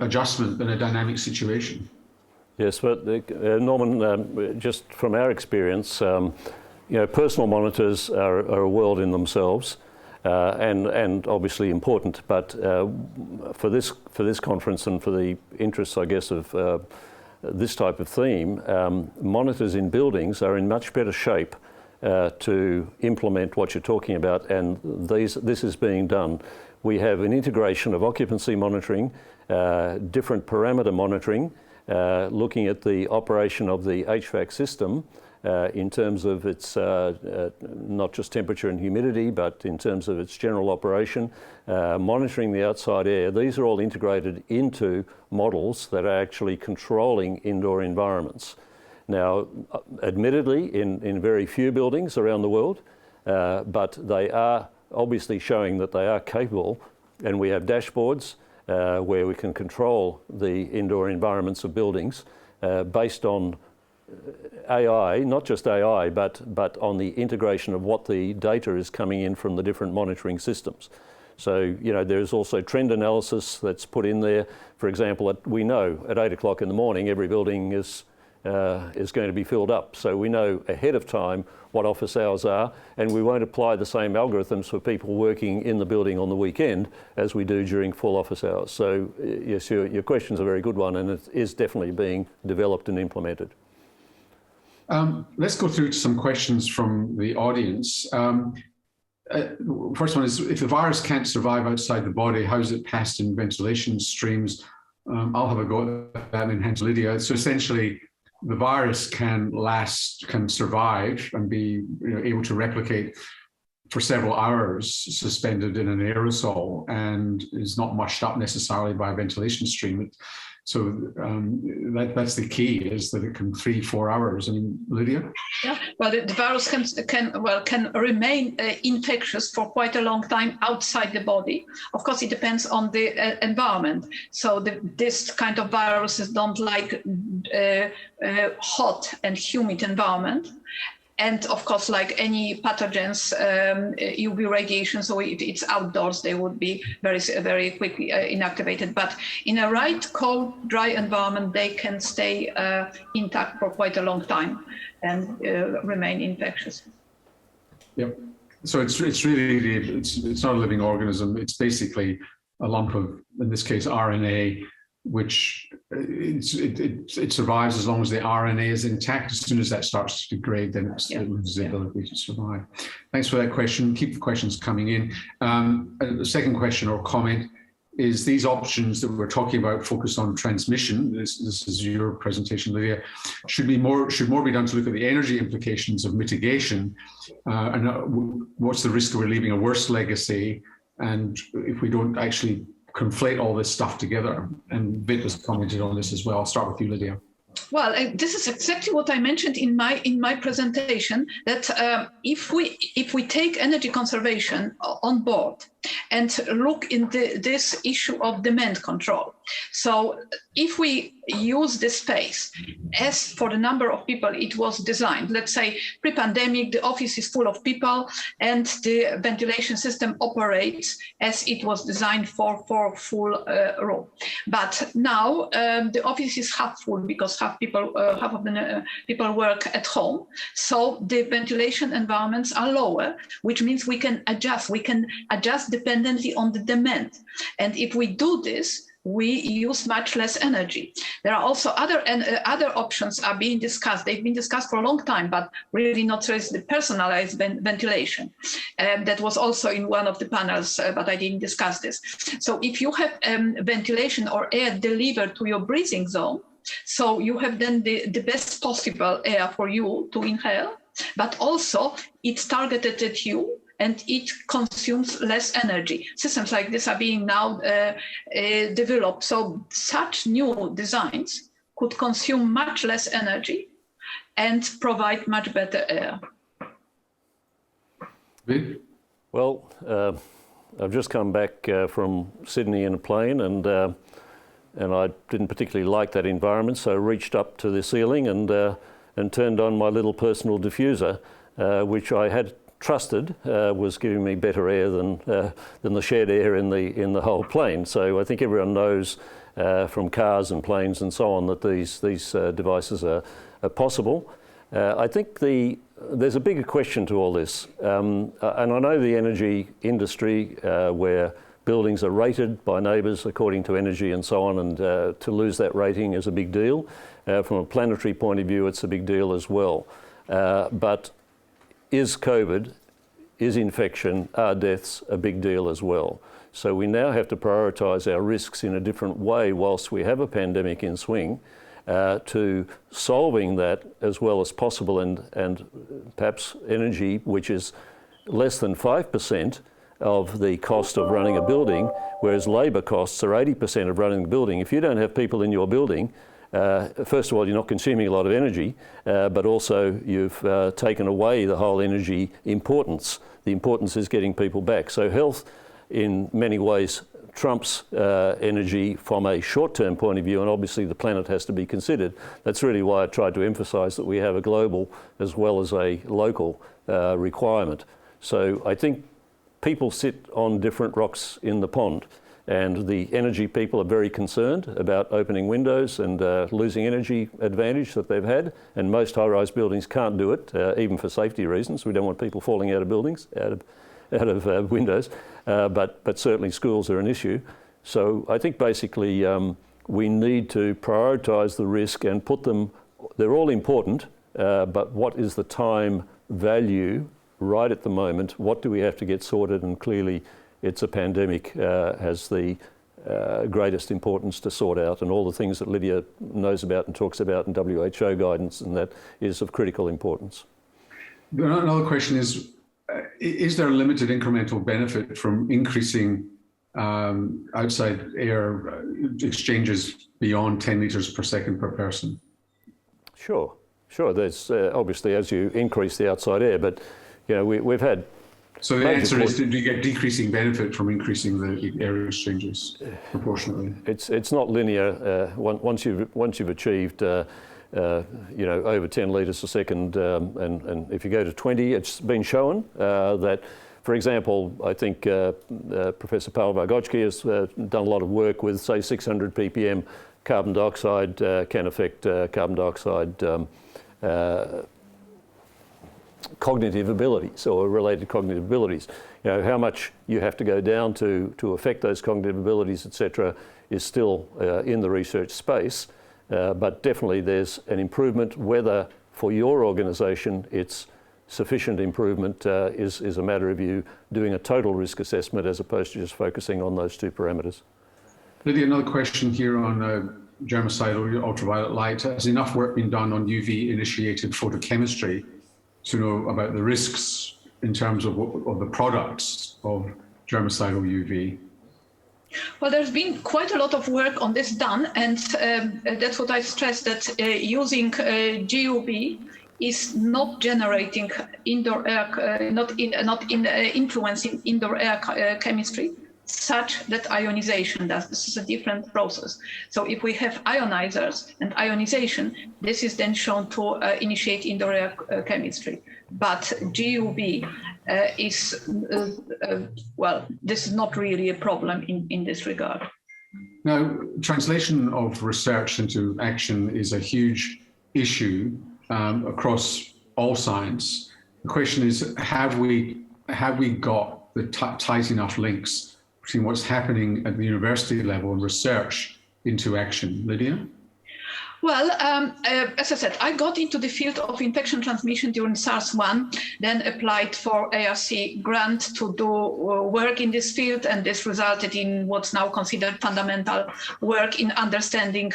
adjustment in a dynamic situation. Yes, but Norman, just from our experience, personal monitors are a world in themselves. And obviously important, but for this conference and for the interests, I guess, of this type of theme, monitors in buildings are in much better shape to implement what you're talking about, and this is being done. We have an integration of occupancy monitoring, different parameter monitoring, looking at the operation of the HVAC system, in terms of its not just temperature and humidity, but in terms of its general operation, monitoring the outside air. These are all integrated into models that are actually controlling indoor environments. Now, admittedly, in very few buildings around the world, but they are obviously showing that they are capable, and we have dashboards where we can control the indoor environments of buildings based on AI, not just AI, but on the integration of what the data is coming in from the different monitoring systems. So, there's also trend analysis that's put in there. For example, we know at 8 o'clock in the morning, every building is is going to be filled up. So we know ahead of time what office hours are, and we won't apply the same algorithms for people working in the building on the weekend as we do during full office hours. So yes, your question's a very good one, and it is definitely being developed and implemented. Let's go through some questions from the audience. First one is, if the virus can't survive outside the body, how is it passed in ventilation streams? I'll have a go at that and hand to Lydia. So essentially, the virus can survive and be able to replicate for several hours suspended in an aerosol and is not mushed up necessarily by a ventilation stream. So that's the key, is that it can 3-4 hours. I mean, Lydia? Yeah, well, the virus can remain infectious for quite a long time outside the body. Of course, it depends on the environment. So this kind of viruses don't like hot and humid environment. And of course, like any pathogens, UV radiation, so if it's outdoors, they would be very, very quickly inactivated. But in a right, cold, dry environment, they can stay intact for quite a long time and remain infectious. Yep. So it's really, it's not a living organism. It's basically a lump of, in this case, RNA, which it survives as long as the RNA is intact. As soon as that starts to degrade, then it loses the ability to survive. Thanks for that question. Keep the questions coming in. The second question or comment is, these options that we're talking about focus on transmission. This is your presentation, Lydia. Should more be done to look at the energy implications of mitigation, and what's the risk that we're leaving a worse legacy, and if we don't actually conflate all this stuff together. And Vit has commented on this as well. I'll start with you, Lydia. Well, this is exactly what I mentioned in my presentation, that if we take energy conservation on board and look into this issue of demand control. So if we use the space as for the number of people it was designed, let's say pre-pandemic, the office is full of people and the ventilation system operates as it was designed for full room. But now the office is half full because half of the people work at home. So the ventilation environments are lower, which means we can adjust dependently on the demand. And if we do this, we use much less energy. There are also other options are being discussed. They've been discussed for a long time, but really not seriously. Personalized ventilation. That was also in one of the panels, but I didn't discuss this. So if you have ventilation or air delivered to your breathing zone, so you have then the best possible air for you to inhale, but also it's targeted at you, and it consumes less energy. Systems like this are being now developed. So such new designs could consume much less energy and provide much better air. Well, I've just come back from Sydney in a plane, and I didn't particularly like that environment, so I reached up to the ceiling and turned on my little personal diffuser, which I had trusted was giving me better air than the shared air in the whole plane. So I think everyone knows from cars and planes and so on that these devices are possible. I think there's a bigger question to all this, and I know the energy industry where buildings are rated by neighbours according to energy and so on, and to lose that rating is a big deal. From a planetary point of view, it's a big deal as well. But is COVID, is infection, are deaths a big deal as well? So we now have to prioritise our risks in a different way whilst we have a pandemic in swing, to solving that as well as possible, and perhaps energy, which is less than 5% of the cost of running a building, whereas labour costs are 80% of running the building. If you don't have people in your building, first of all, you're not consuming a lot of energy, but also you've taken away the whole energy importance. The importance is getting people back. So health, in many ways, trumps energy from a short-term point of view, and obviously the planet has to be considered. That's really why I tried to emphasise that we have a global as well as a local requirement. So I think people sit on different rocks in the pond, And the energy people are very concerned about opening windows and losing energy advantage that they've had. And most high-rise buildings can't do it, even for safety reasons. We don't want people falling out of buildings, out of windows. But certainly schools are an issue. So I think basically we need to prioritise the risk and put them. They're all important, but what is the time value right at the moment? What do we have to get sorted? And clearly, it's a pandemic has the greatest importance to sort out, and all the things that Lydia knows about and talks about in WHO guidance, and that is of critical importance. Another question is there limited incremental benefit from increasing outside air exchanges beyond 10 litres per second per person? Sure. There's obviously, as you increase the outside air, but we've had. So the answer is, do you get decreasing benefit from increasing the air exchanges proportionately? It's not linear. Once you've achieved over 10 litres a second, and if you go to 20, it's been shown that, for example, I think Professor Pavel Vygotsky has done a lot of work with, say, 600 ppm carbon dioxide can affect carbon dioxide cognitive abilities or related cognitive abilities. How much you have to go down to affect those cognitive abilities, etc., is still in the research space. But definitely there's an improvement. Whether for your organisation it's sufficient improvement is a matter of you doing a total risk assessment as opposed to just focusing on those two parameters. Lydia, another question here on germicidal ultraviolet light. Has enough work been done on UV-initiated photochemistry to know about the risks in terms of the products of germicidal UV? Well, there's been quite a lot of work on this done, and that's what I stressed, that using GUV is not generating indoor air, influencing indoor air chemistry, such that ionization does. This is a different process. So if we have ionizers and ionization, this is then shown to initiate indoor air chemistry. But GUV is, this is not really a problem in this regard. Now, translation of research into action is a huge issue across all science. The question is, have we got the tight enough links between what's happening at the university level and research into action? Lydia? Well, as I said, I got into the field of infection transmission during SARS-1, then applied for ARC grant to do work in this field, and this resulted in what's now considered fundamental work in understanding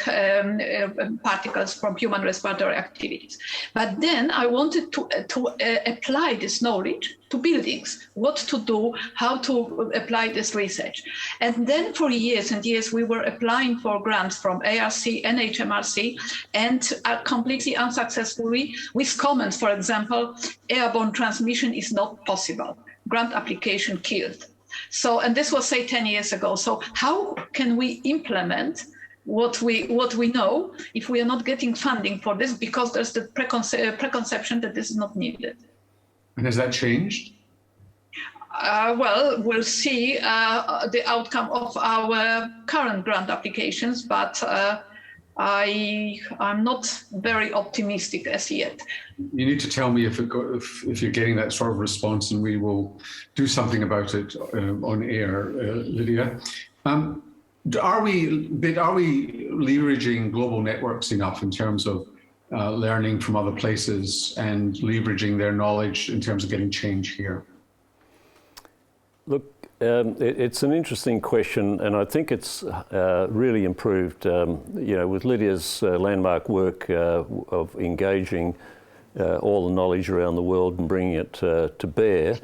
particles from human respiratory activities. But then I wanted to apply this knowledge to buildings, what to do, how to apply this research. And then for years and years, we were applying for grants from ARC and HMRC, and completely unsuccessfully, with comments, for example, airborne transmission is not possible. Grant application killed. So, and this was, say, 10 years ago. So how can we implement what we know if we are not getting funding for this, because there's the preconception that this is not needed? And has that changed? Well, we'll see the outcome of our current grant applications, but I'm not very optimistic as yet. You need to tell me if you're getting that sort of response, and we will do something about it on air, Lydia. Are we leveraging global networks enough in terms of learning from other places and leveraging their knowledge in terms of getting change here? Look, it's an interesting question, and I think it's really improved. With Lydia's landmark work of engaging all the knowledge around the world and bringing it to bear,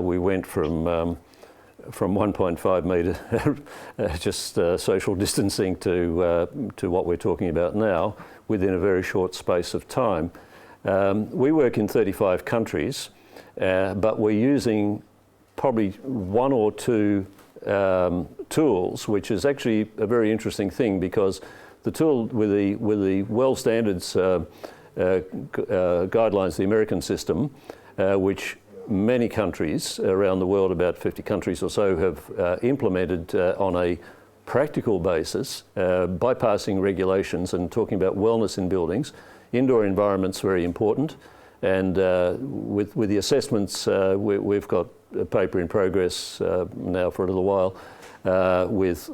we went from 1.5 metre just social distancing to what we're talking about now within a very short space of time. We work in 35 countries, but we're using probably one or two tools, which is actually a very interesting thing, because the tool with the World Standards guidelines, the American system, which many countries around the world, about 50 countries or so, have implemented on a practical basis, bypassing regulations and talking about wellness in buildings. Indoor environment's very important, and with the assessments, we've got a paper in progress now for a little while with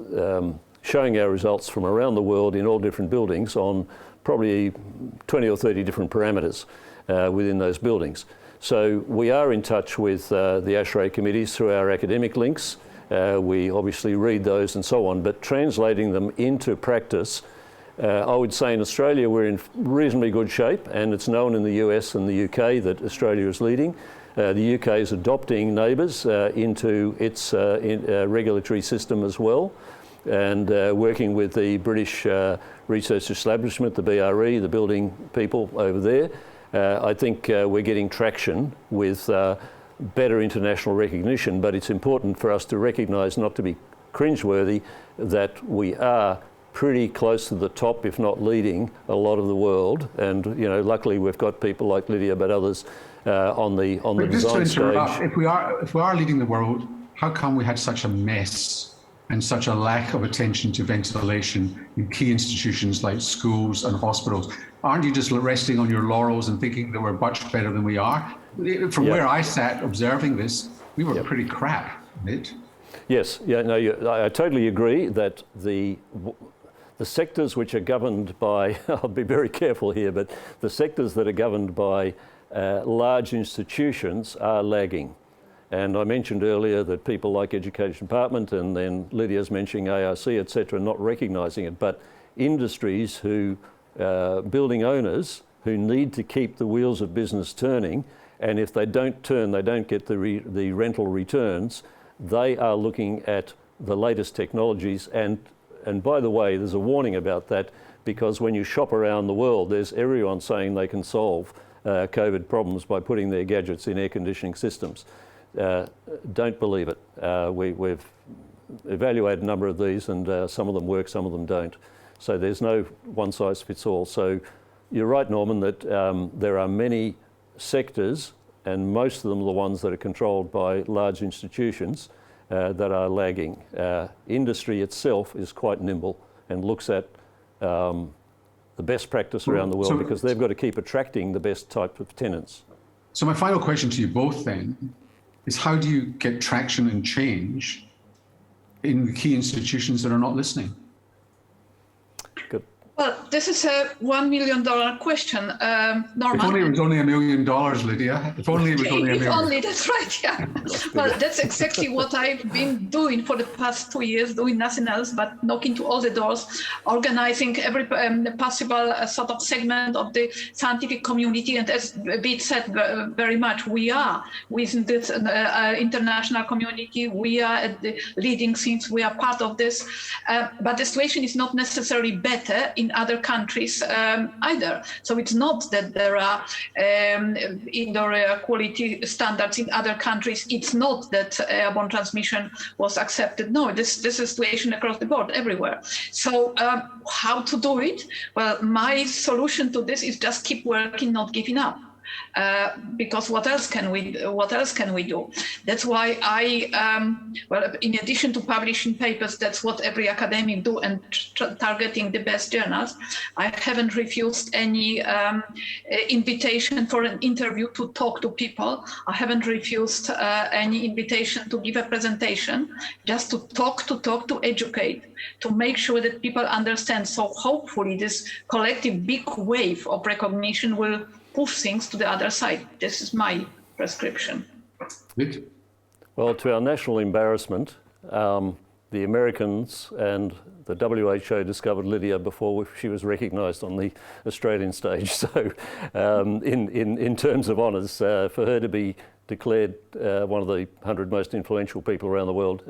showing our results from around the world in all different buildings on probably 20 or 30 different parameters within those buildings. So we are in touch with the ASHRAE committees through our academic links. We obviously read those and so on, but translating them into practice, I would say in Australia we're in reasonably good shape, and it's known in the US and the UK that Australia is leading. The UK is adopting NABERS into its regulatory system as well, and working with the British Research Establishment, the BRE, the building people over there. I think we're getting traction with better international recognition, but it's important for us to recognise, not to be cringeworthy, that we are pretty close to the top, if not leading, a lot of the world. And luckily we've got people like Lydia, but others on the design stage. If we are leading the world, how come we had such a mess and such a lack of attention to ventilation in key institutions like schools and hospitals? Aren't you just resting on your laurels and thinking that we're much better than we are? From where I sat observing this, we were pretty crap, right? Yes, I totally agree that the sectors which are governed by, I'll be very careful here, but the sectors that are governed by large institutions are lagging. And I mentioned earlier that people like Education Department, and then Lydia's mentioning ARC, etc., not recognising it, but industries who, building owners who need to keep the wheels of business turning, and if they don't turn, they don't get the rental returns. They are looking at the latest technologies, and by the way, there's a warning about that, because when you shop around the world, there's everyone saying they can solve COVID problems by putting their gadgets in air conditioning systems. Don't believe it. We've evaluated a number of these, and some of them work, some of them don't. So there's no one size fits all. So you're right, Norman, that there are many sectors, and most of them are the ones that are controlled by large institutions that are lagging. Industry itself is quite nimble and looks at the best practice around the world, because they've got to keep attracting the best type of tenants. So my final question to you both then is, how do you get traction and change in the key institutions that are not listening? Good. Well, this is a $1 million question, Norman. If only it was only $1 million, Lydia. If only it was only $1 million. If only, that's right, yeah. Well, that's exactly what I've been doing for the past 2 years, doing nothing else but knocking to all the doors, organizing every possible sort of segment of the scientific community. And as Beat said very much, we are within this international community. We are at the leading things. We are part of this. But the situation is not necessarily better in other countries either. So it's not that there are indoor air quality standards in other countries. It's not that airborne transmission was accepted. No, this is a situation across the board everywhere. So how to do it? Well, my solution to this is just keep working, not giving up. Because what else can we do? That's why well, in addition to publishing papers, that's what every academic do, and targeting the best journals. I haven't refused any invitation for an interview to talk to people. I haven't refused any invitation to give a presentation, just to talk, to educate, to make sure that people understand. So hopefully this collective big wave of recognition will push things to the other side. This is my prescription. Well, to our national embarrassment, the Americans and the WHO discovered Lydia before she was recognised on the Australian stage. So in terms of honours, for her to be declared one of the 100 most influential people around the world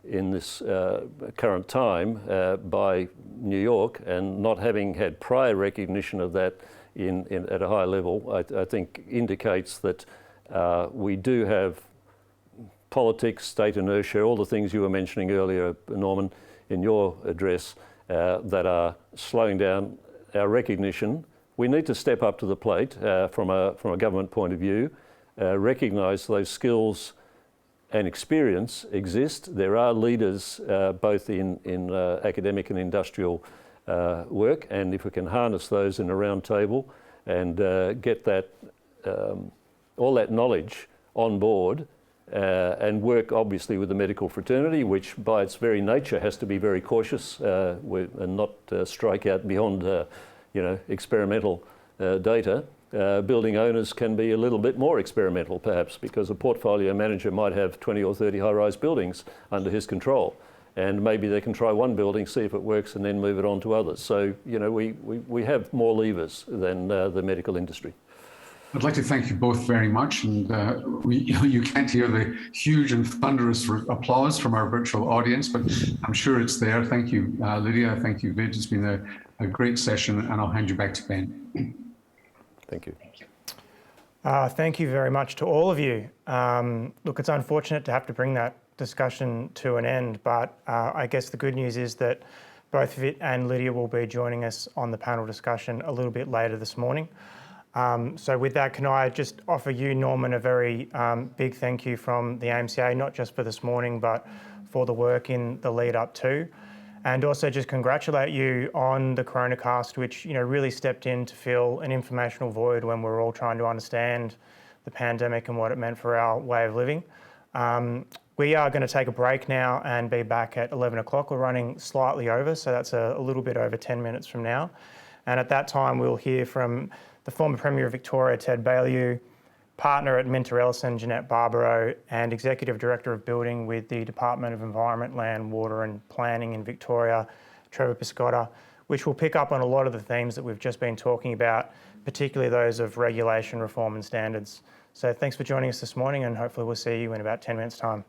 in this current time by New York, and not having had prior recognition of that at a high level, I think indicates that we do have politics, state inertia, all the things you were mentioning earlier, Norman, in your address, that are slowing down our recognition. We need to step up to the plate from a government point of view. recognise those skills and experience exist. There are leaders both in academic and industrial work, and if we can harness those in a round table and get that all that knowledge on board and work obviously with the medical fraternity, which by its very nature has to be very cautious and not strike out beyond experimental data. Building owners can be a little bit more experimental perhaps, because a portfolio manager might have 20 or 30 high-rise buildings under his control, and maybe they can try one building, see if it works, and then move it on to others. So, we have more levers than the medical industry. I'd like to thank you both very much, and you can't hear the huge and thunderous applause from our virtual audience, but I'm sure it's there. Thank you, Lydia. Thank you, Vid. It's been a great session, and I'll hand you back to Ben. Thank you. Thank you very much to all of you. Look, it's unfortunate to have to bring that discussion to an end, but I guess the good news is that both Vit and Lydia will be joining us on the panel discussion a little bit later this morning. So with that, can I just offer you, Norman, a very big thank you from the AMCA, not just for this morning, but for the work in the lead up to. And also just congratulate you on the Coronacast, which really stepped in to fill an informational void when we were all trying to understand the pandemic and what it meant for our way of living. We are going to take a break now and be back at 11 o'clock. We're running slightly over, so that's a little bit over 10 minutes from now. And at that time, we'll hear from the former Premier of Victoria, Ted Baillieu, partner at Minter Ellison, Jeanette Barbaro, and Executive Director of Building with the Department of Environment, Land, Water and Planning in Victoria, Trevor Piscotta, which will pick up on a lot of the themes that we've just been talking about, particularly those of regulation, reform and standards. So thanks for joining us this morning, and hopefully we'll see you in about 10 minutes' time.